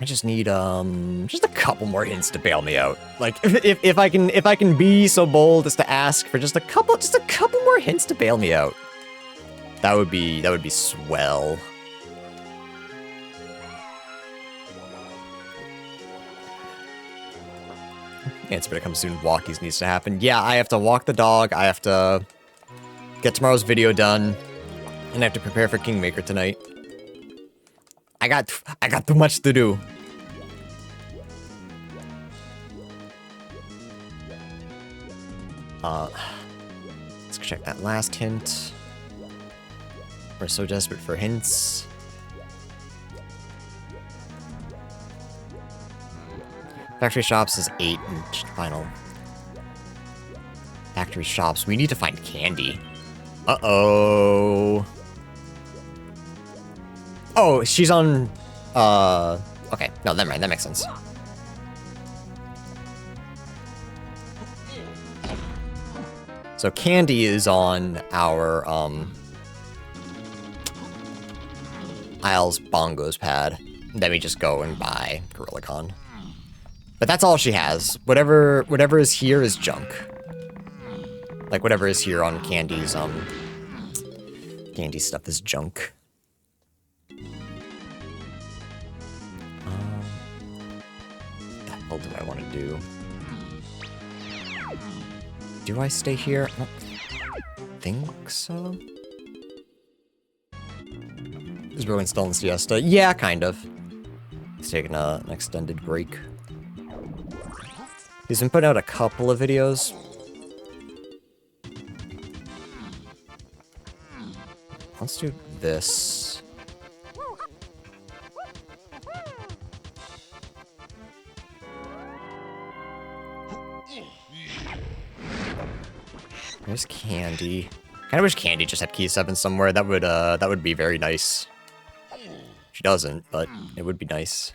I just need just a couple more hints to bail me out. Like if I can be so bold as to ask for just a couple more hints to bail me out. That would be swell. Answer better come soon. Walkies needs to happen. Yeah, I have to walk the dog. I have to get tomorrow's video done, and I have to prepare for Kingmaker tonight. I got too much to do. Let's check that last hint. We're so desperate for hints. Factory Shops is 8 and final. Factory Shops. We need to find candy. Uh-oh. Oh, she's on... Okay. No, never mind. That makes sense. So candy is on our, Isles Bongos pad. Then we just go and buy Gorillagon. But that's all she has. Whatever is here is junk. Like, whatever is here on Candy's, Candy stuff is junk. What the hell do I want to do? Do I stay here? I don't think so. Is Rowan still in siesta? Yeah, kind of. He's taking an extended break. He's been putting out a couple of videos. Let's do this. There's Candy. Kind of wish Candy just had key 7 somewhere. That would be very nice. She doesn't, but it would be nice.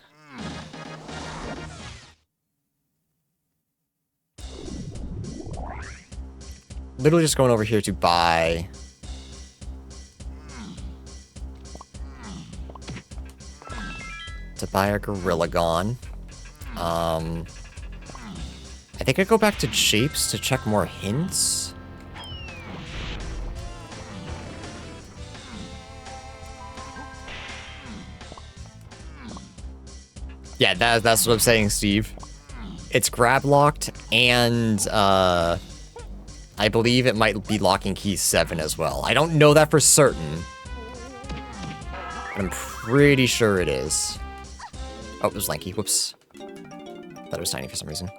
Literally just going over here to buy a Gorilla Gon. I think I go back to Shapes to check more hints. Yeah, that's what I'm saying, Steve. It's grab locked, and I believe it might be locking key 7 as well. I don't know that for certain, but I'm pretty sure it is. Oh, it was lanky. Whoops. Thought it was tiny for some reason.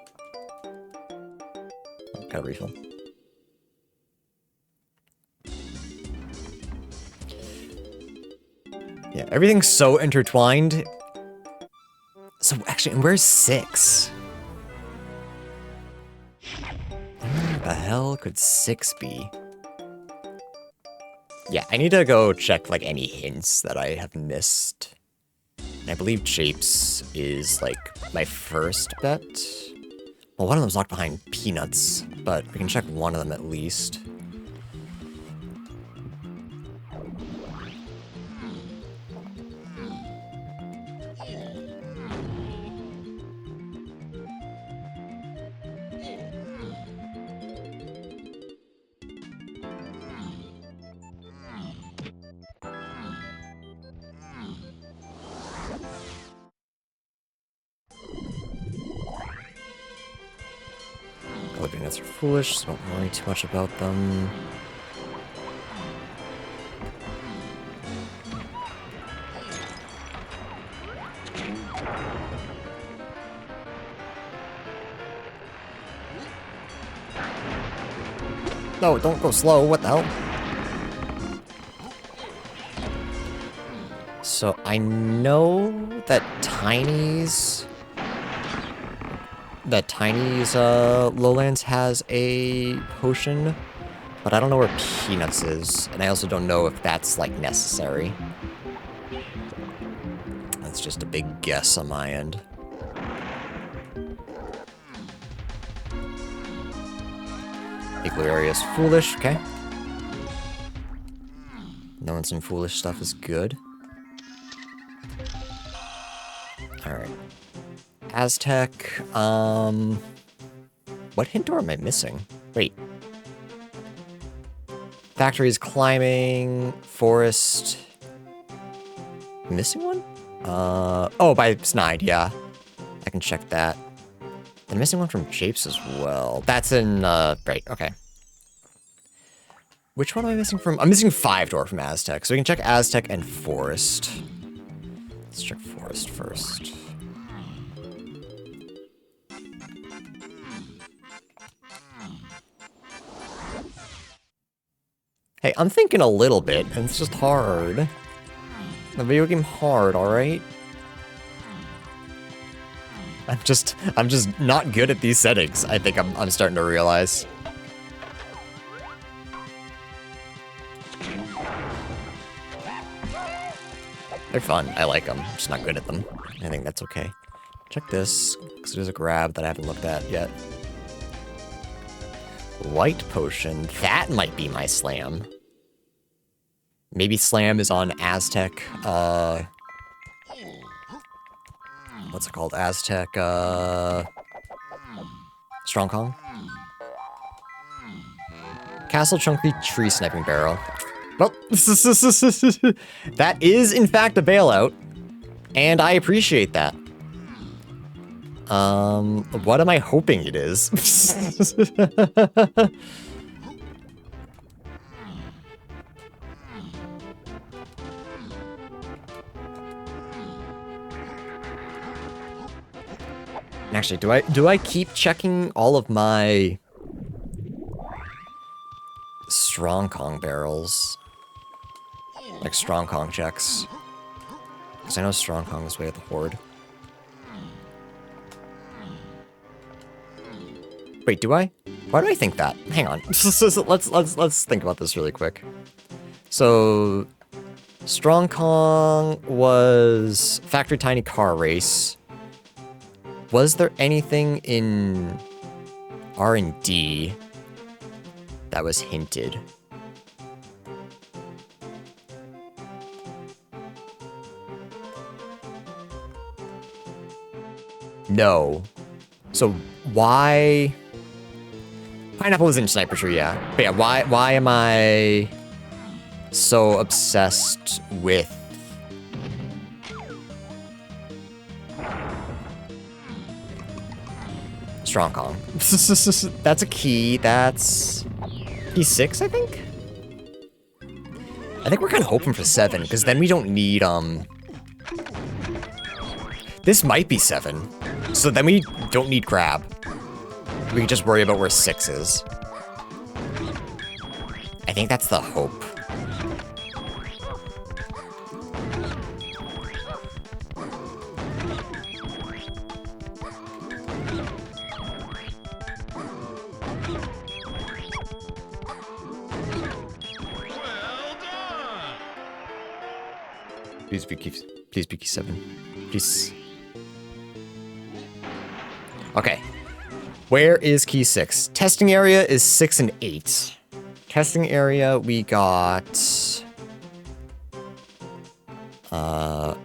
Got a refill. Yeah, everything's so intertwined. So actually, and where's 6? Where the hell could 6 be? Yeah, I need to go check like any hints that I have missed. And I believe Shapes is like my first bet. Well, one of them's locked behind Peanuts, but we can check one of them at least. Peanuts are foolish, so don't worry too much about them. No, don't go slow. What the hell? So I know that Tiny's Lowlands has a potion, but I don't know where Peanuts is, and I also don't know if that's like necessary. That's just a big guess on my end. Igloo area is foolish, okay. Knowing some foolish stuff is good. Alright. Aztec, what hint door am I missing? Wait. Factories, climbing, forest. Missing one? Oh, by Snide, yeah. I can check that. I'm missing one from Shapes as well. That's in, right, okay. Which one am I missing from? I'm missing 5 door from Aztec, so we can check Aztec and forest. Let's check forest first. Hey, I'm thinking a little bit, and it's just hard. The video game hard, alright? I'm just not good at these settings, I think I'm starting to realize. They're fun, I like them, I'm just not good at them. I think that's okay. Check this, because there's a grab that I haven't looked at yet. White potion, that might be my slam. Maybe slam is on Aztec, what's it called? Aztec, Strong Kong? Castle Chunky Tree Sniping Barrel. Well, that is in fact a bailout, and I appreciate that. What am I hoping it is? Actually, do I keep checking all of my Strong Kong barrels? Like Strong Kong checks? Because I know Strong Kong is way at the Horde. Wait, do I? Why do I think that? Hang on. let's think about this really quick. So, Strong Kong was Factory Tiny Car Race. Was there anything in R&D that was hinted? No. So why? Pineapple was in Sniper Tree, yeah. But yeah, why am I so obsessed with Strong Kong? That's a key. That's key 6, I think? I think we're kind of hoping for 7, because then we don't need, This might be 7. So then we don't need grab. We can just worry about where 6 is. I think that's the hope. Well done. Please be key 7. Please. Okay. Where is key 6? Testing area is 6 and 8. Testing area, we got... what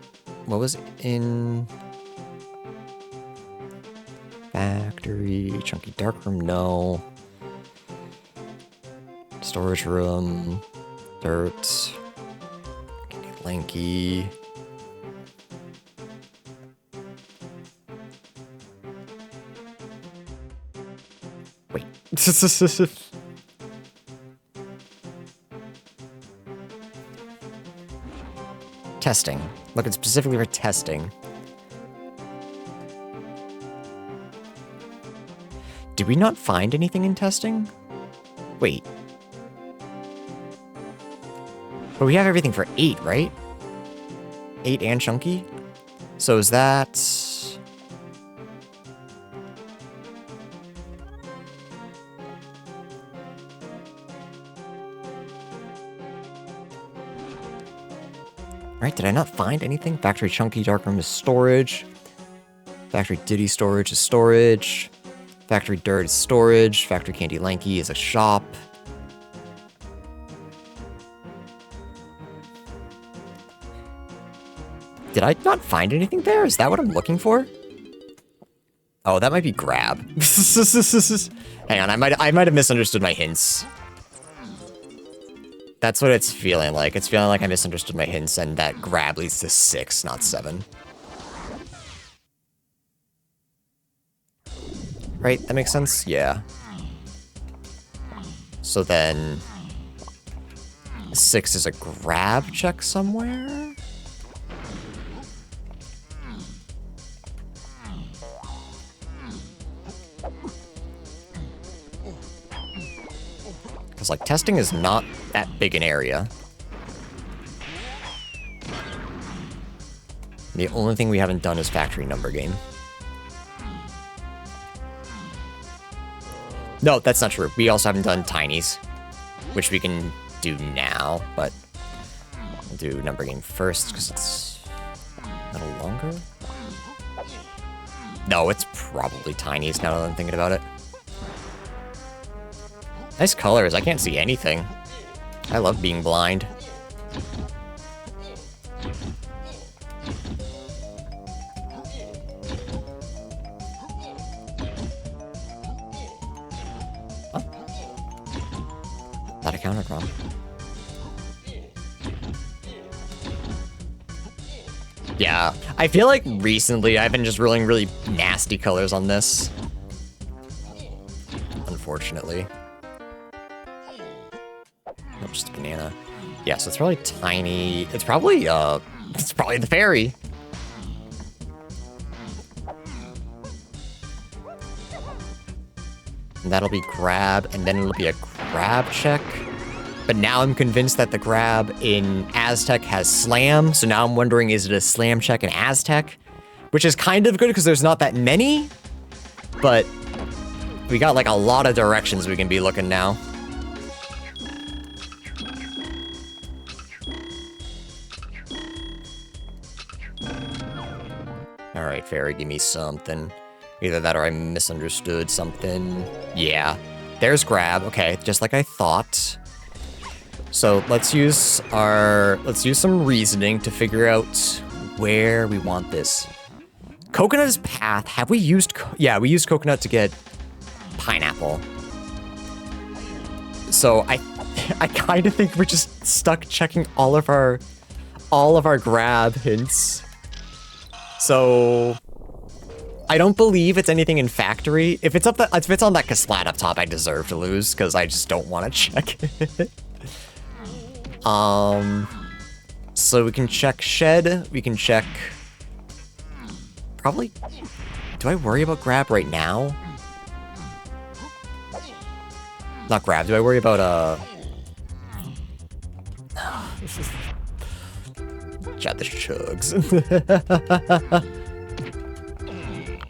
was in... Factory, Chunky Darkroom, no. Storage room, dirt, lanky. Wait. Testing. Looking specifically for testing. Did we not find anything in testing? Wait. But we have everything for 8, right? 8 and Chunky? So is that... Right, did I not find anything? Factory Chunky Darkroom is storage. Factory Diddy Storage is storage. Factory Dirt is storage. Factory Candy Lanky is a shop. Did I not find anything there? Is that what I'm looking for? Oh, that might be grab. Hang on, I might have misunderstood my hints. That's what it's feeling like. It's feeling like I misunderstood my hints and that grab leads to 6, not 7. Right? That makes sense? Yeah. So then... 6 is a grab check somewhere? Because, like, testing is not that big an area. The only thing we haven't done is factory number game. No, that's not true. We also haven't done tinies, which we can do now, but we'll do number game first because it's a little longer. No, it's probably tinies now that I'm thinking about it. Nice colors. I can't see anything. I love being blind. Oh. Not a counter problem. Yeah, I feel like recently I've been just rolling really nasty colors on this. Unfortunately. Oh, just a banana. Yeah, so it's really tiny. It's probably the fairy. And that'll be grab, and then it'll be a grab check. But now I'm convinced that the grab in Aztec has slam, so now I'm wondering, is it a slam check in Aztec? Which is kind of good because there's not that many, but We got like a lot of directions we can be looking now. Alright, fairy, give me something. Either that or I misunderstood something. Yeah. There's grab. Okay, just like I thought. So let's use some reasoning to figure out where we want this. Coconut is path. Have we used, yeah, we used coconut to get pineapple. So I kind of think we're just stuck checking all of our grab hints. So I don't believe it's anything in factory. If it's on that Kasplat up top, I deserve to lose because I just don't want to check it. So we can check shed. We can check. Probably. Do I worry about grab right now? Not grab. Do I worry about Chat the chugs.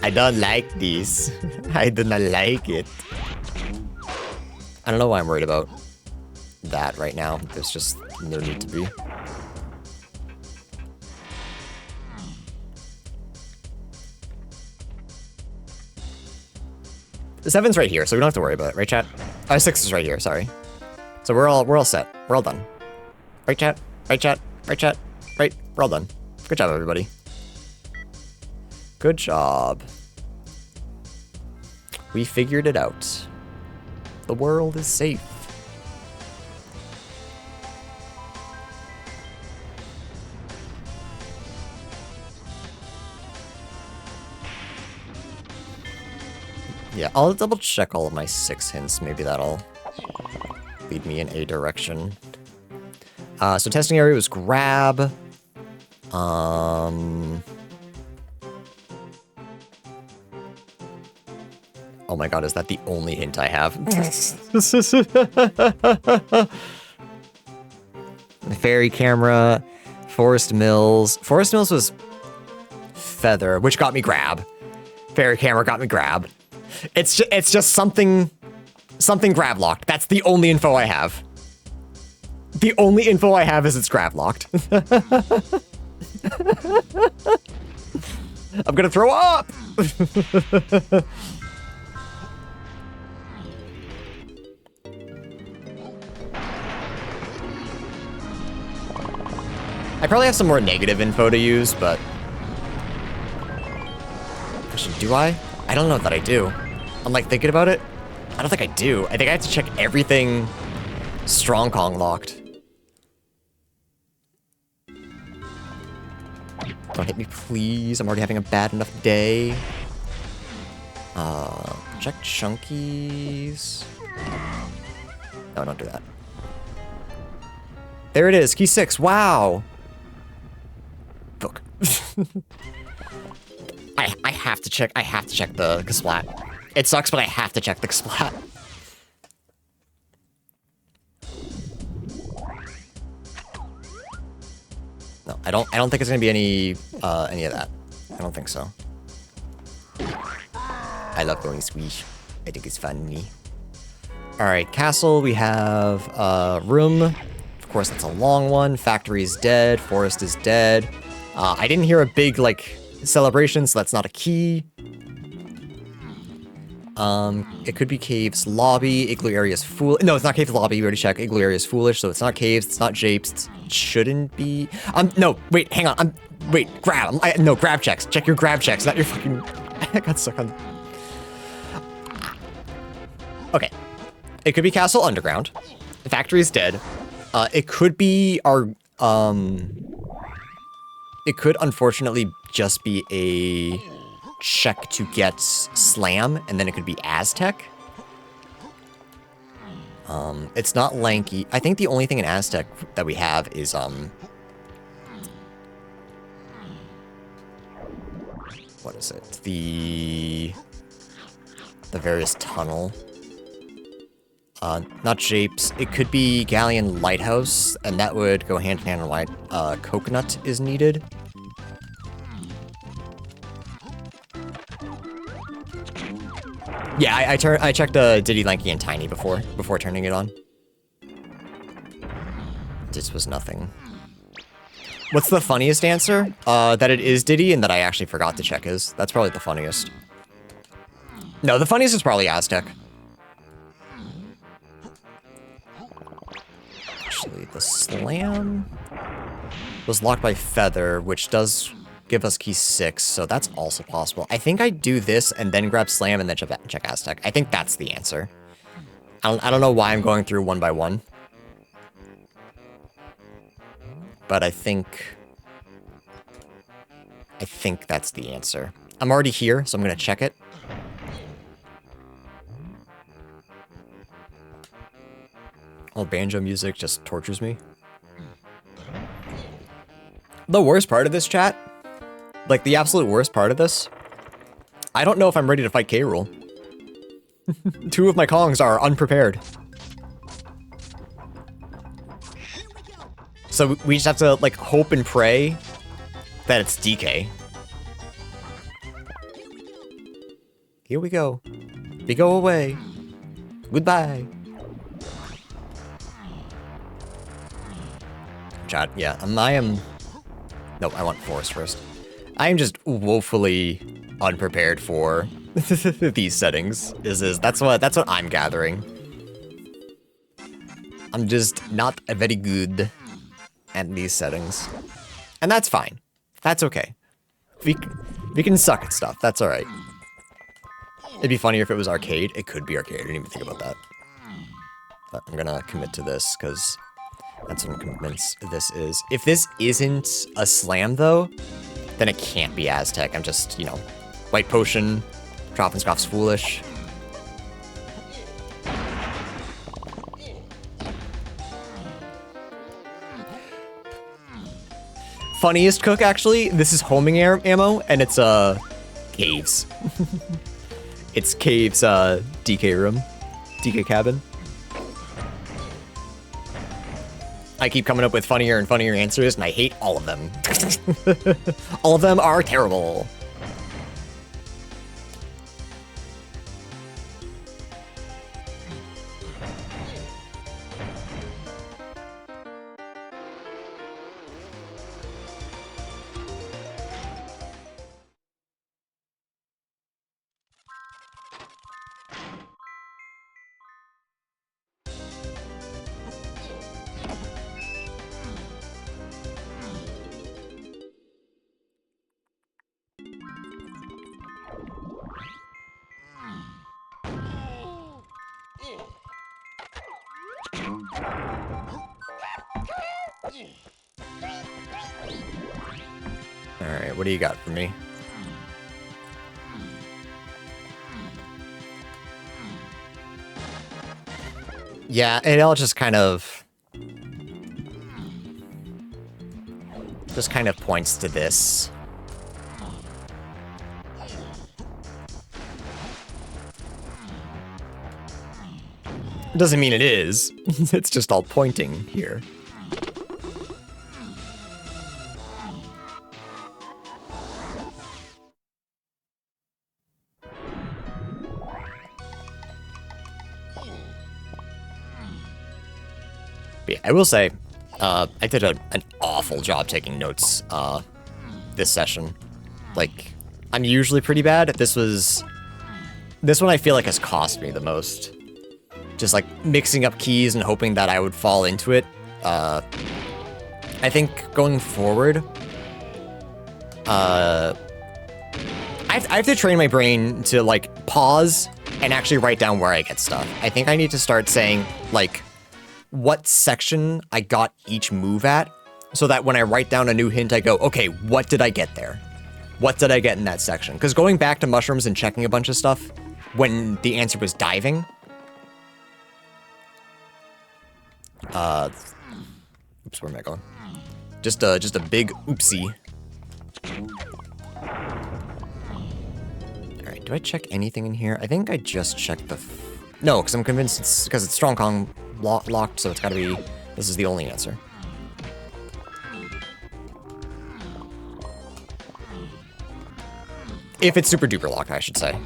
I don't like this. I do not like it. I don't know why I'm worried about that right now. There's just no need to be. The 7's right here, so we don't have to worry about it, right, chat? 6 is right here, sorry. So we're all set. We're all done. Right, chat? Right, chat? Right, chat? Right, we're all done. Good job, everybody. Good job. We figured it out. The world is safe. Yeah, I'll double check all of my 6 hints. Maybe that'll lead me in a direction. So testing area was grab. Oh my god, is that the only hint I have? Fairy camera, Forest Mills. Forest Mills was feather, which got me grab. Fairy camera got me grab. It's just something grab locked. That's the only info I have. The only info I have is it's grab locked. I'm gonna throw up. I probably have some more negative info to use, but actually, do I? I don't know that I do. I'm like thinking about it. I don't think I do. I think I have to check everything Strong Kong locked. Don't hit me, please. I'm already having a bad enough day. Check chunkies. No, don't do that. There it is, key 6. Wow. Book. I have to check. I have to check the Kasplat. It sucks, but I have to check the Kasplat. No, I don't think it's gonna be any of that. I don't think so. I love going squish. I think it's funny. All right, castle. We have room. Of course, that's a long one. Factory is dead. Forest is dead. I didn't hear a big like celebration, so that's not a key. It could be caves lobby. Igloo area is fool. No, it's not caves lobby. We already checked. Igloo area is foolish, so it's not caves. It's not japes. It shouldn't be. No, wait, hang on. Wait, grab. No, grab checks. Check your grab checks, not your fucking. I got stuck on. Okay, it could be castle underground. The factory is dead. It could be our. It could unfortunately just be a check to get slam, and then it could be Aztec. It's not lanky. I think the only thing in Aztec that we have is what is it? The various tunnel. Not shapes. It could be Galleon Lighthouse, and that would go hand in hand with coconut is needed. Yeah, I checked Diddy, Lanky, and Tiny before turning it on. This was nothing. What's the funniest answer? That it is Diddy and that I actually forgot to check his. That's probably the funniest. No, the funniest is probably Aztec. Actually, the slam was locked by Feather, which does give us key 6, so that's also possible. I think I do this and then grab slam and then check Aztec. I think that's the answer. I don't know why I'm going through one by one. But I think that's the answer. I'm already here, so I'm gonna check it. Oh, banjo music just tortures me. The worst part of this, chat, like the absolute worst part of this, I don't know if I'm ready to fight K. Rool. 2 of my Kongs are unprepared. So we just have to, like, hope and pray that it's DK. Here we go. We go away. Goodbye. Chat, yeah, I am... No, I want Forest first. I am just woefully unprepared for these settings. That's what I'm gathering. I'm just not very good at these settings. And that's fine. That's okay. We can suck at stuff. That's alright. It'd be funnier if it was arcade. It could be arcade. I didn't even think about that. But I'm gonna commit to this, because that's what I'm convinced this is. If this isn't a slam, though, then it can't be Aztec. I'm just, you know, White Potion, Drop and Scoff's Foolish. Funniest cook, actually, this is homing ammo, and it's, Caves. It's Caves, DK room. DK cabin. I keep coming up with funnier and funnier answers, and I hate all of them. All of them are terrible. Alright, what do you got for me? Yeah, it all just kind of points to this. Doesn't mean it is. It's just all pointing here. But yeah, I will say, I did an awful job taking notes this session. Like, I'm usually pretty bad. This one I feel like has cost me the most. Just like mixing up keys and hoping that I would fall into it. I think going forward, I have to train my brain to like pause and actually write down where I get stuff. I think I need to start saying like what section I got each move at, so that when I write down a new hint, I go, okay, what did I get there? What did I get in that section? Because going back to mushrooms and checking a bunch of stuff when the answer was diving, oops, where am I going? Just a big oopsie. All right, do I check anything in here? I think I just checked the. No, because I'm convinced it's because it's Strong Kong locked, so it's got to be. This is the only answer. If it's super duper locked, I should say.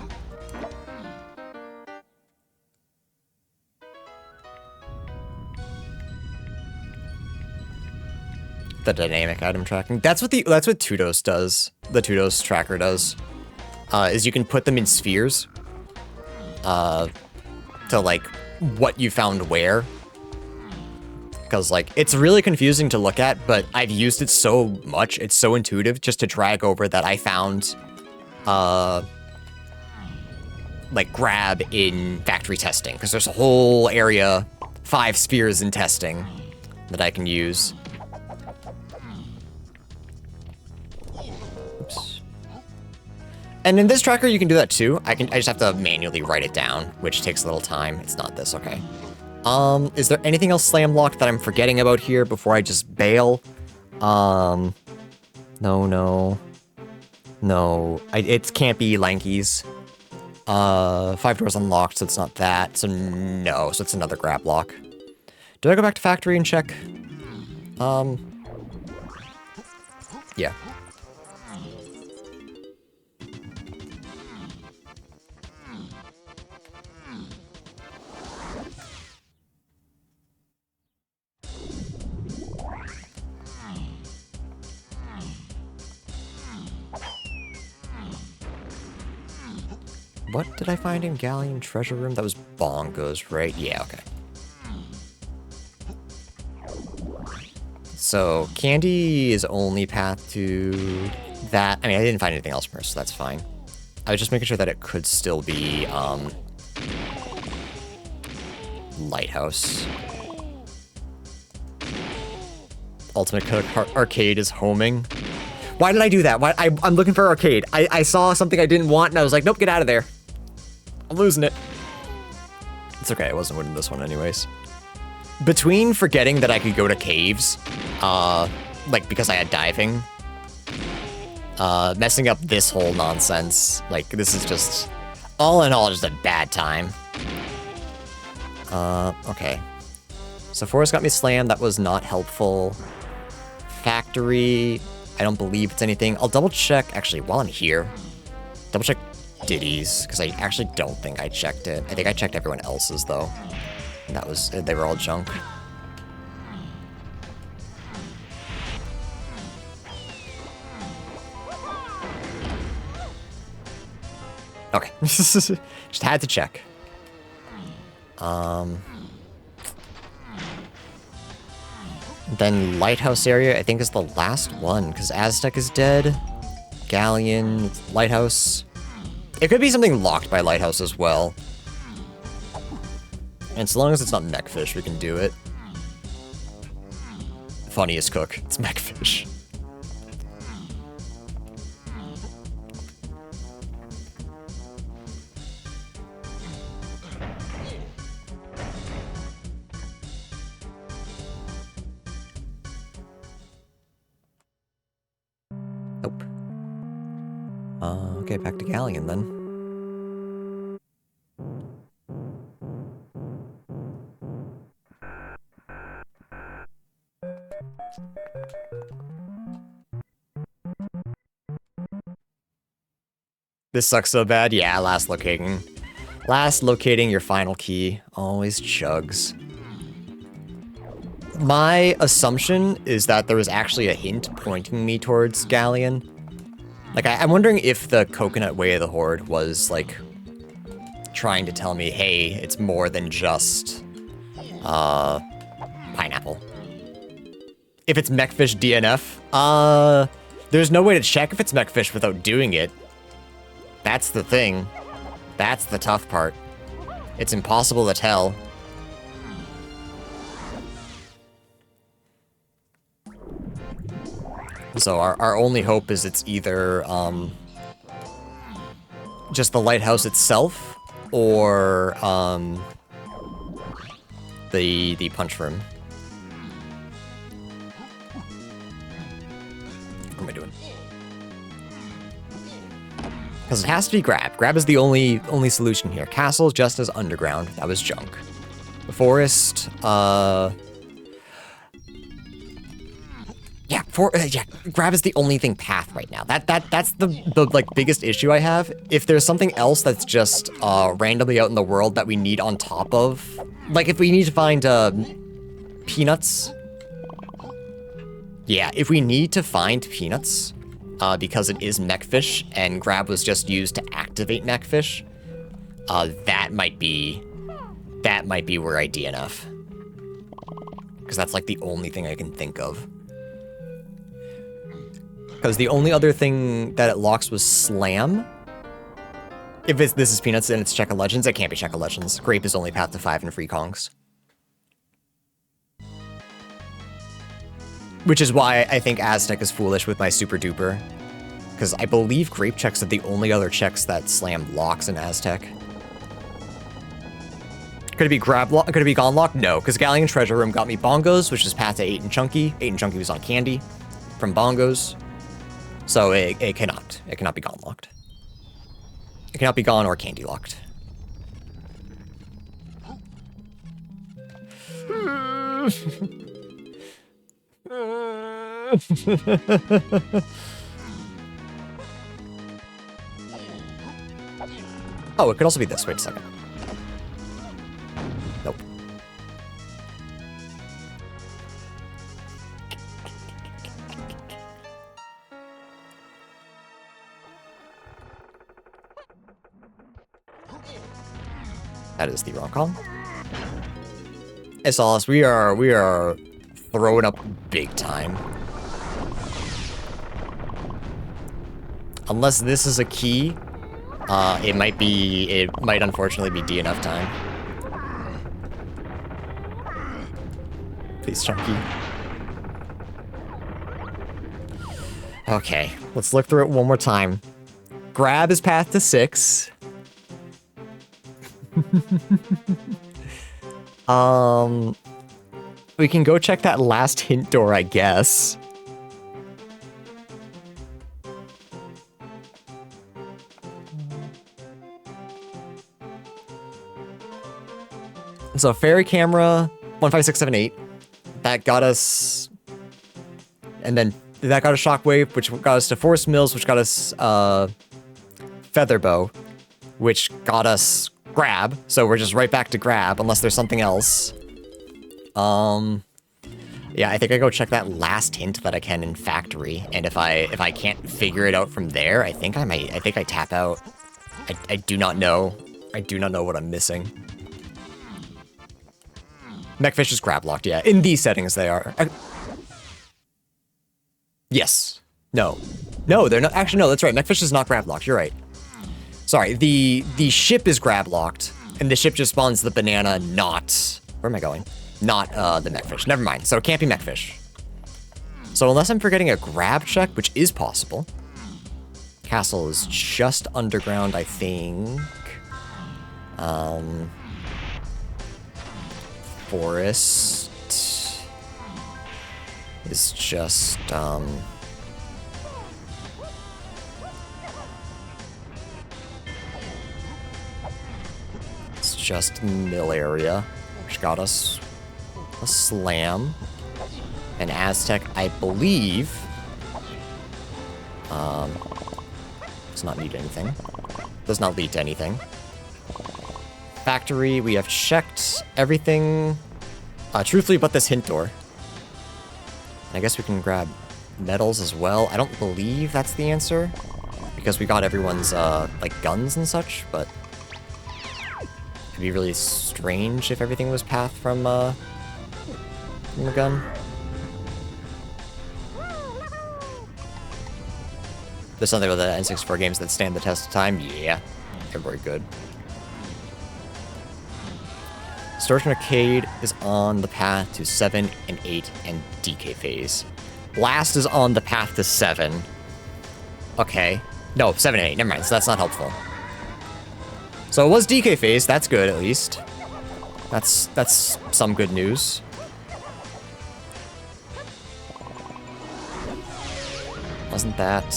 the dynamic item tracking. That's what Tudos does. The Tudos tracker does. Is you can put them in spheres. To like what you found where. Because like it's really confusing to look at, but I've used it so much. It's so intuitive just to drag over that I found like grab in factory testing, because there's a whole area, 5 spheres in testing that I can use. Oops. And in this tracker, you can do that too. I just have to manually write it down, which takes a little time. It's not this, okay. Is there anything else slam locked that I'm forgetting about here before I just bail? No. It can't be Lankies. 5 doors unlocked, so it's not that. So no, so it's another grab lock. Do I go back to factory and check? Yeah. What did I find in Galleon Treasure Room? That was Bongos, right? Yeah, okay. So, Candy is only path to that. I mean, I didn't find anything else first, so that's fine. I was just making sure that it could still be, Lighthouse. Ultimate Cook Arcade is homing. Why did I do that? I'm looking for arcade. I saw something I didn't want, and I was like, nope, get out of there. I'm losing it. It's okay, I wasn't winning this one anyways. Between forgetting that I could go to caves, like because I had diving, messing up this whole nonsense, like this is just, all in all, just a bad time. Okay. So Forrest got me slammed, that was not helpful. Factory, I don't believe it's anything. I'll double check, actually, while I'm here. Double check Diddy's, because I actually don't think I checked it. I think I checked everyone else's, though. And that was, they were all junk. Okay. Just had to check. Then Lighthouse area, I think, is the last one, because Aztec is dead. Galleon, Lighthouse. It could be something locked by Lighthouse as well. And so long as it's not Mechfish, we can do it. Funniest cook, it's Mechfish. Nope. Okay, back to Galleon then. This sucks so bad. Yeah, last locating. Last locating your final key. Always chugs. My assumption is that there was actually a hint pointing me towards Galleon. Like, I'm wondering if the Coconut Way of the Horde was, like, trying to tell me, hey, it's more than just, pineapple. If it's Mechfish DNF, there's no way to check if it's Mechfish without doing it. That's the thing. That's the tough part. It's impossible to tell. So our only hope is it's either just the lighthouse itself or the punch room. What am I doing? Because it has to be Grab. Grab is the only solution here. Castle just as underground. That was junk. The forest, yeah, Grab is the only thing path right now. That's the like biggest issue I have. If there's something else that's just randomly out in the world that we need on top of, like if we need to find peanuts, Yeah, if we need to find peanuts, because it is mechfish and grab was just used to activate mechfish, that might be where I DNF. Because that's like the only thing I can think of. Because the only other thing that it locks was slam. If this is peanuts and it's Check of Legends, it can't be Check of Legends. Grape is only path to 5 in free Kongs. Which is why I think Aztec is foolish with my super duper. Because I believe Grape checks are the only other checks that slam locks in Aztec. Could it be grab lock? Could it be gone lock? No, because Galleon Treasure Room got me bongos, which is path to 8 and Chunky. 8 and Chunky was on candy from bongos. So it cannot. It cannot be gone locked. It cannot be gone or candy locked. Oh, it could also be this. Wait a second. Nope. That is the wrong column. Solace, we are throwing up big time. Unless this is a key, it might unfortunately be DNF time. Please, Chunky. Okay, let's look through it one more time. Grab is path to 6. We can go check that last hint door, I guess. So fairy camera, 15678. That got us, and then that got us shockwave, which got us to force mills, which got us feather bow, which got us grab. So we're just right back to grab, unless there's something else. Yeah, I think I go check that last hint that I can in factory, and if I can't figure it out from there, I think I tap out. I do not know. I do not know what I'm missing. Mechfish is grab locked, yeah. In these settings, they are. Yes. No. No, they're not. Actually, no, that's right. Mechfish is not grab locked. You're right. Sorry, the ship is grab locked, and the ship just spawns the banana, not... Where am I going? Not the mechfish. Never mind. So it can't be mechfish. So unless I'm forgetting a grab check, which is possible. Castle is just underground, I think. Forest is just, it's just mill area, which got us a slam. And Aztec, I believe, does not need anything. Does not lead to anything. Factory, we have checked everything, truthfully, but this hint door. I guess we can grab metals as well. I don't believe that's the answer, because we got everyone's, like, guns and such, but it'd be really strange if everything was path from the gun. There's something about the N64 games that stand the test of time. Yeah, they're very good. Distortion Arcade is on the path to 7 and 8 and DK phase. Blast is on the path to 7. Okay. No, 7 and 8. Never mind. So that's not helpful. So it was DK phase. That's good, at least. That's some good news. Wasn't that...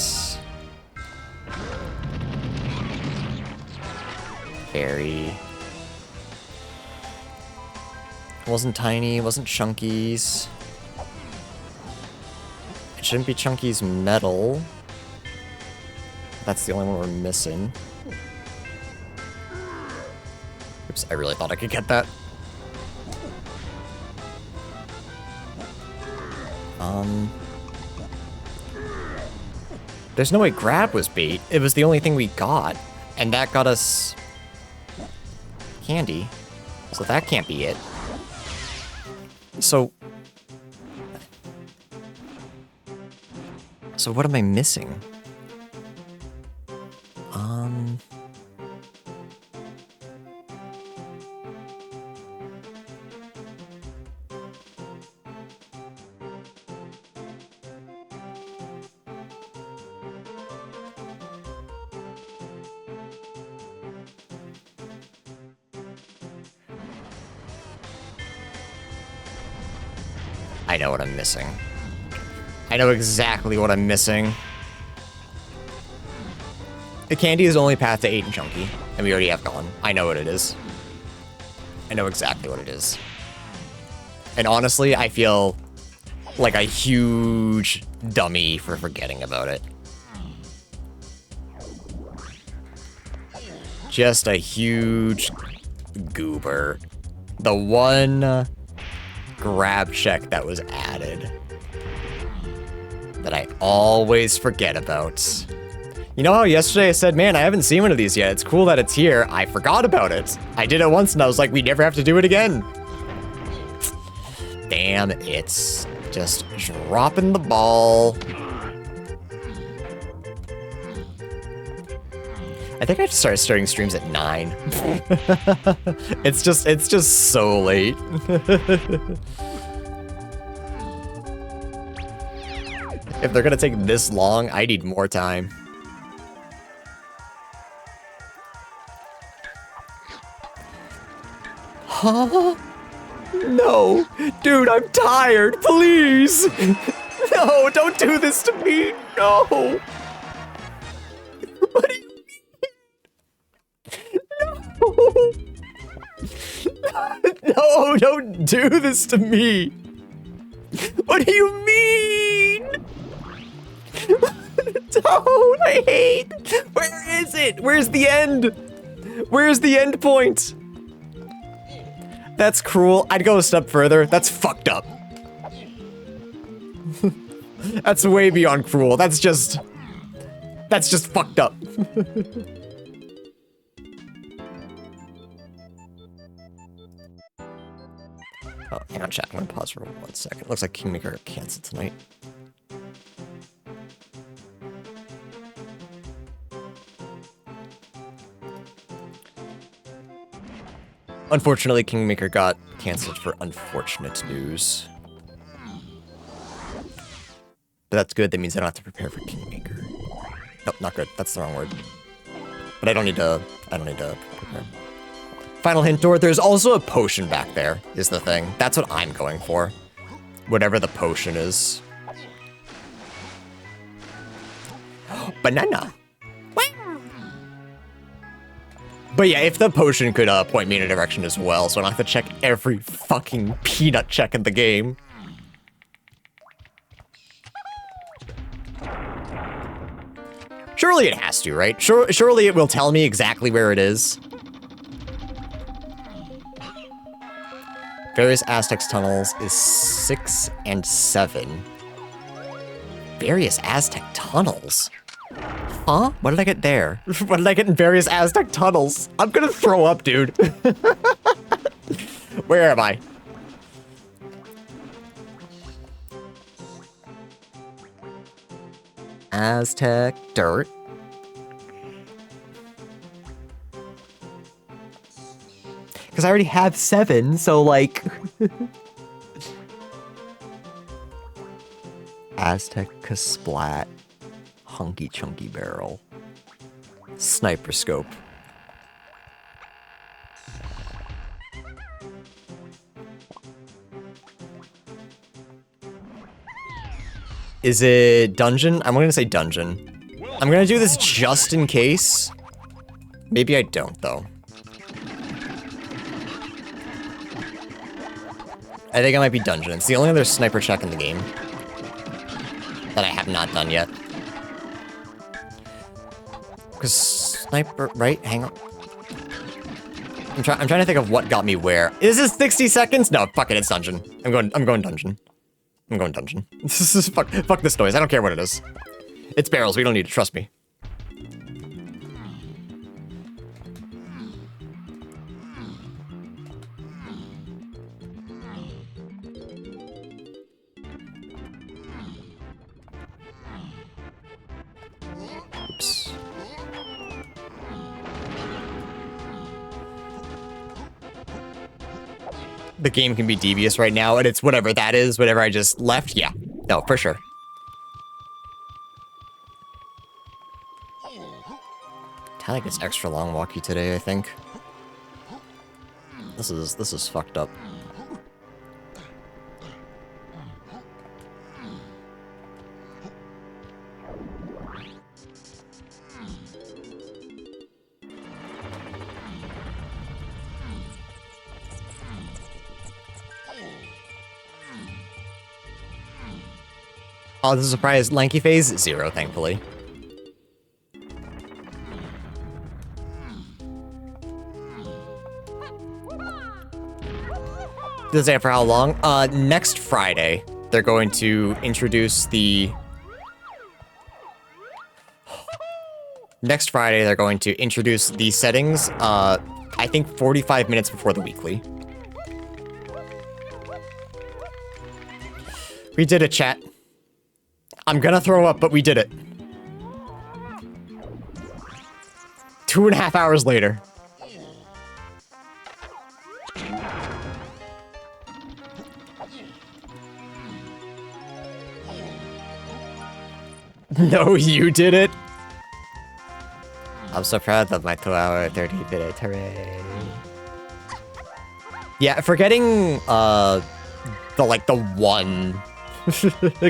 Very... Wasn't Tiny, wasn't Chunky's. It shouldn't be Chunky's metal. That's the only one we're missing. Oops, I really thought I could get that. There's no way grab was bait. It was the only thing we got. And that got us candy. So that can't be it. So what am I missing? I know what I'm missing. I know exactly what I'm missing. The candy is only path to 8 and Chunky, and we already have gone. I know what it is. I know exactly what it is. And honestly, I feel like a huge dummy for forgetting about it. Just a huge goober. The one grab check that was added that I always forget about. You know how yesterday I said, man, I haven't seen one of these yet. It's cool that it's here. I forgot about it. I did it once and I was like, we never have to do it again. Damn, it's just dropping the ball. I think I just started starting streams at 9. It's just so late. If they're gonna take this long, I need more time. Huh? No. Dude, I'm tired. Please. No, don't do this to me. No. What do you mean? No. No, don't do this to me. What do you mean? Don't. I hate. Where is it? Where's the end? Where's the end point? That's cruel. I'd go a step further. That's fucked up. That's way beyond cruel. That's just fucked up. Oh, hang on, chat. I'm gonna pause for 1 second. Looks like Kingmaker got canceled tonight. Unfortunately, Kingmaker got canceled for unfortunate news. But that's good. That means I don't have to prepare for Kingmaker. Nope, not good. That's the wrong word. But I don't need to prepare. Final hint door, there's also a potion back there, is the thing. That's what I'm going for. Whatever the potion is. Banana. But yeah, if the potion could point me in a direction as well, so I don't have to check every fucking peanut check in the game. Surely it has to, right? Surely it will tell me exactly where it is. Various Aztecs tunnels is 6 and 7. Various Aztec tunnels? Huh? What did I get there? What did I get in various Aztec tunnels? I'm gonna throw up, dude. Where am I? Aztec dirt. Because I already have 7, so like... Aztec Kasplat. Hunky Chunky Barrel. Sniper Scope. Is it dungeon? I'm gonna say dungeon. I'm gonna do this just in case. Maybe I don't, though. I think it might be dungeon. It's the only other sniper check in the game that I have not done yet. Because sniper, right? Hang on. I'm trying to think of what got me where. Is this 60 seconds? No, fuck it, it's dungeon. I'm going dungeon. I'm going dungeon. This is fuck this noise. I don't care what it is. It's barrels. We don't need to trust me. Oops. The game can be devious right now, and it's whatever that is, whatever I just left. Yeah, no, for sure. Tally gets extra long walkie today, I think. This is fucked up. Oh, the surprise lanky phase? 0, thankfully. Does it say for how long? Next Friday, they're going to introduce the... Next Friday, they're going to introduce the settings, I think 45 minutes before the weekly. We did it, chat. I'm gonna throw up, but we did it. 2.5 hours later. No, you did it. I'm so proud of my 2-hour, 30-minute hooray. Yeah, forgetting the one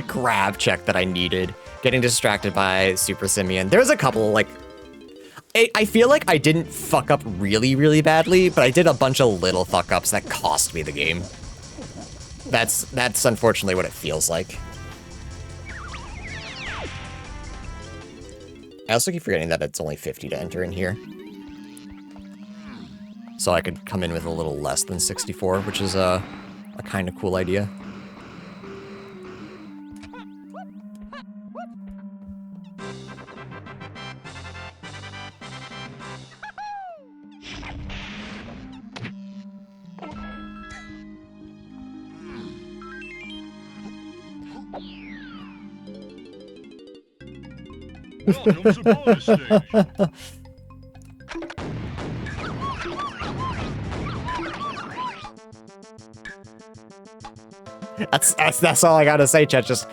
grab check that I needed. Getting distracted by Super Simeon. There's a couple, like... I feel like I didn't fuck up really, really badly, but I did a bunch of little fuck-ups that cost me the game. That's unfortunately what it feels like. I also keep forgetting that it's only 50 to enter in here. So I could come in with a little less than 64, which is a kind of cool idea. Welcome to bonus stage. That's all I gotta say, chat. Just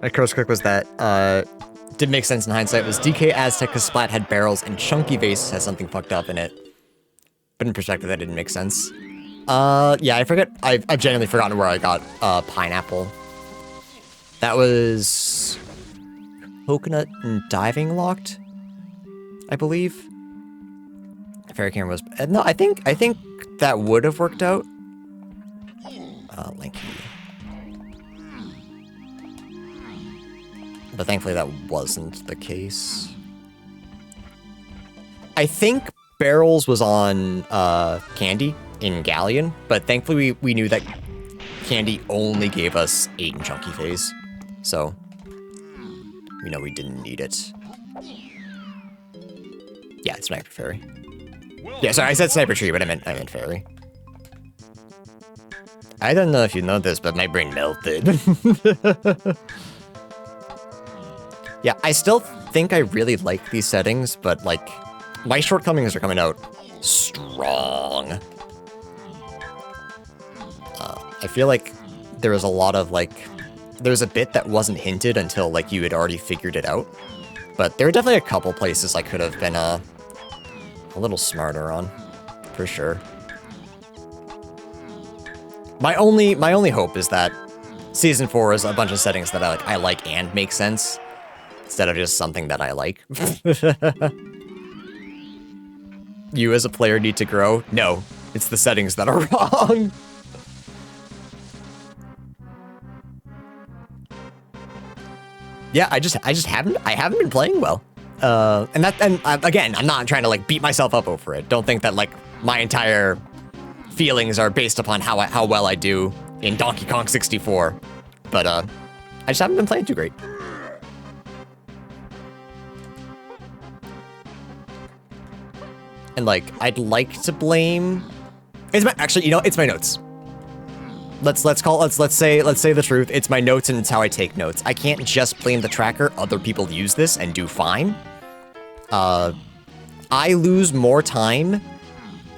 my curse quick was that did make sense in hindsight. Was DK Aztec because Splat had barrels and Chunky Vase has something fucked up in it. But in perspective, that didn't make sense. Yeah, I forget. I've genuinely forgotten where I got pineapple. That was coconut and diving locked, I believe. Fairy camera was no. I think that would have worked out. Linky. But thankfully that wasn't the case. I think Barrels was on Candy in Galleon, but thankfully we knew that Candy only gave us 8 in Chunky Phase, so we know we didn't need it. Yeah, it's Sniper Fairy. Yeah, sorry, I said Sniper Tree, but I meant Fairy. I don't know if you know this, but my brain melted. Yeah, I still think I really like these settings, but like, my shortcomings are coming out strong. I feel like there was a lot of like, there's a bit that wasn't hinted until like you had already figured it out. But there are definitely a couple places I could have been a little smarter on, for sure. My only hope is that Season 4 is a bunch of settings that I like and make sense, instead of just something that I like. You as a player need to grow? No, it's the settings that are wrong. Yeah, I haven't been playing well. Again, I'm not trying to like beat myself up over it. Don't think that like my entire feelings are based upon how well I do in Donkey Kong 64. But I just haven't been playing too great. And like, I'd like to blame. It's my actually, you know, it's my notes. Let's say the truth. It's my notes and it's how I take notes. I can't just blame the tracker. Other people use this and do fine. I lose more time.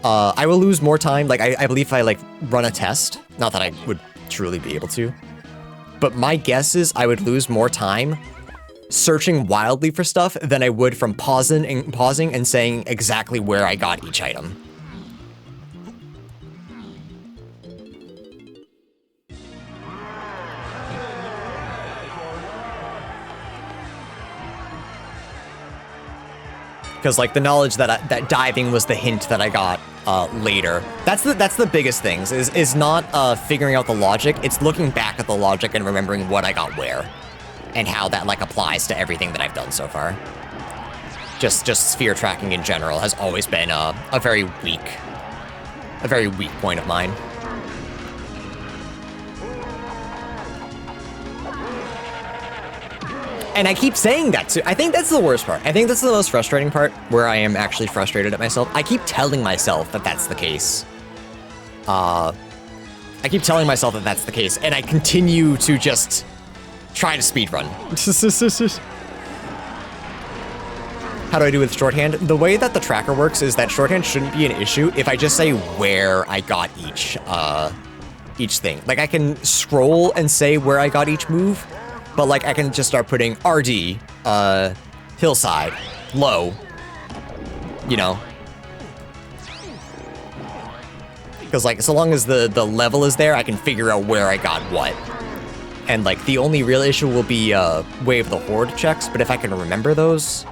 I will lose more time. Like I believe if I like run a test, not that I would truly be able to, but my guess is I would lose more time searching wildly for stuff than I would from pausing and saying exactly where I got each item. Because like the knowledge that that diving was the hint that I got later. That's the biggest things is not figuring out the logic. It's looking back at the logic and remembering what I got where, and how that like applies to everything that I've done so far. Just sphere tracking in general has always been a very weak point of mine. And I keep saying that too. I think that's the worst part. I think that's the most frustrating part, where I am actually frustrated at myself. I keep telling myself that that's the case. I keep telling myself that that's the case, and I continue to just try to speedrun. How do I do with shorthand? The way that the tracker works is that shorthand shouldn't be an issue if I just say where I got each thing. Like I can scroll and say where I got each move, but like I can just start putting RD, hillside, low, you know. Because like, so long as the level is there, I can figure out where I got what. And like, the only real issue will be Wave the Horde checks, but if I can remember those.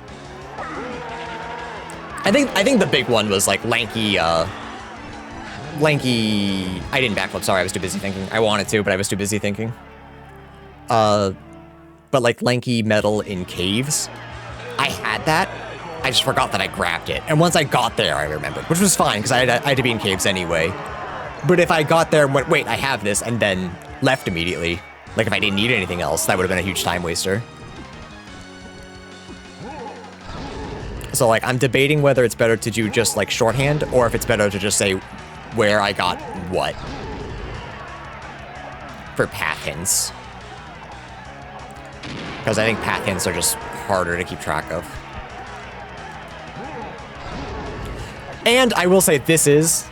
I think the big one was like lanky, I didn't backflip, sorry, I was too busy thinking. I wanted to, but I was too busy thinking. But like lanky metal in caves, I had that. I just forgot that I grabbed it. And once I got there, I remembered, which was fine because I had to be in caves anyway. But if I got there and went, wait, I have this, and then left immediately, like if I didn't need anything else, that would have been a huge time waster. So like, I'm debating whether it's better to do just like shorthand, or if it's better to just say where I got what for path hints. Because I think path hints are just harder to keep track of. And I will say this is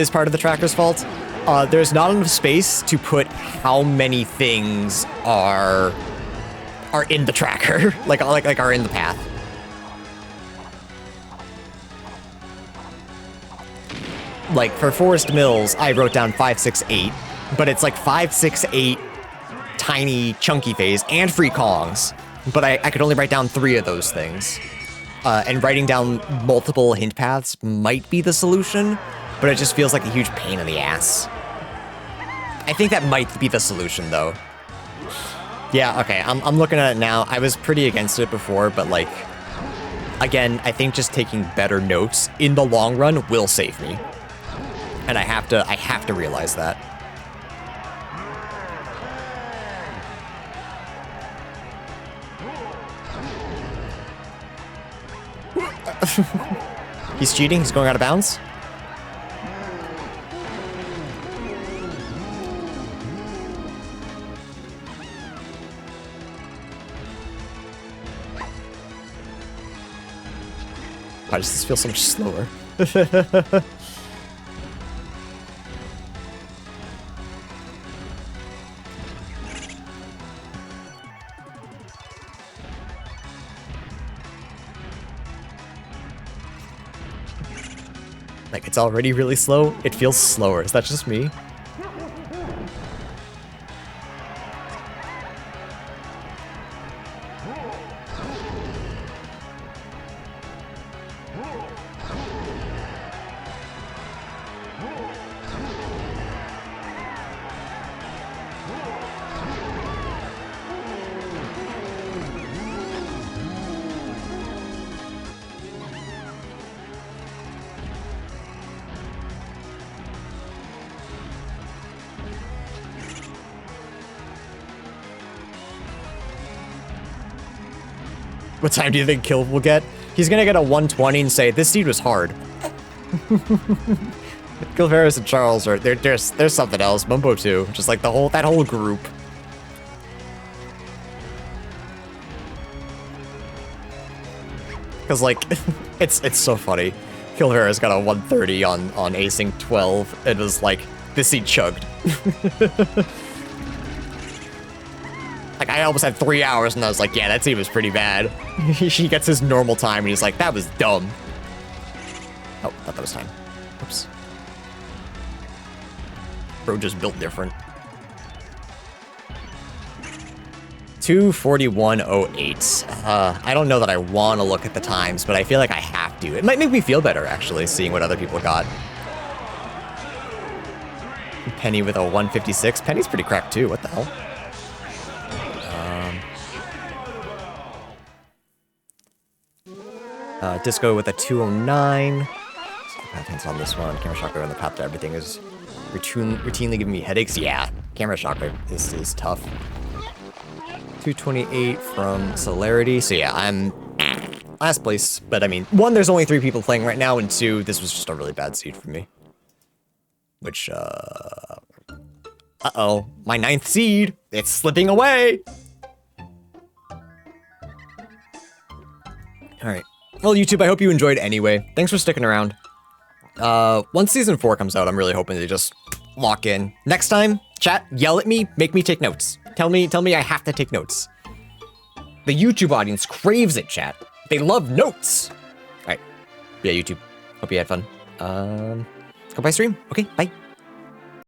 part of the tracker's fault. There's not enough space to put how many things are in the tracker, like are in the path. Like for Forest Mills, I wrote down 5, 6, 8, but it's like 5, 6, 8 tiny chunky phase and free Kongs, but I could only write down 3 of those things. And writing down multiple hint paths might be the solution, but it just feels like a huge pain in the ass. I think that might be the solution though. Yeah, okay, I'm looking at it now. I was pretty against it before, but like, again, I think just taking better notes in the long run will save me. And I have to realize that. He's cheating, he's going out of bounds. Why does this feel so much slower? Like, it's already really slow. It feels slower. Is that just me? What time do you think Kill will get? He's gonna get a 120 and say, this seed was hard. Kill Ferris and Charles are, there's something else. Mumbo too, just like that whole group. Cause like, it's so funny. Kill Ferris got a 130 on Async 12. It was like, this seed chugged. Like, I almost had 3 hours, and I was like, yeah, that seed was pretty bad. He gets his normal time, and he's like, that was dumb. Oh, thought that was time. Oops. Bro just built different. 2:41:08. I don't know that I want to look at the times, but I feel like I have to. It might make me feel better, actually, seeing what other people got. Penny with a 156. Penny's pretty cracked, too. What the hell? Disco with a 209. Path hints on this one. Camera shockwave on the path to everything is routinely giving me headaches. Yeah, camera shockwave is tough. 228 from Celerity. So yeah, I'm last place. But I mean, one, there's only 3 people playing right now, and 2, this was just a really bad seed for me. Which, uh-oh, my 9th seed. It's slipping away. All right. Well, YouTube, I hope you enjoyed anyway. Thanks for sticking around. Once Season 4 comes out, I'm really hoping to just lock in. Next time, chat, yell at me, make me take notes. Tell me I have to take notes. The YouTube audience craves it, chat. They love notes. All right. Yeah, YouTube. Hope you had fun. Go by stream. Okay, bye.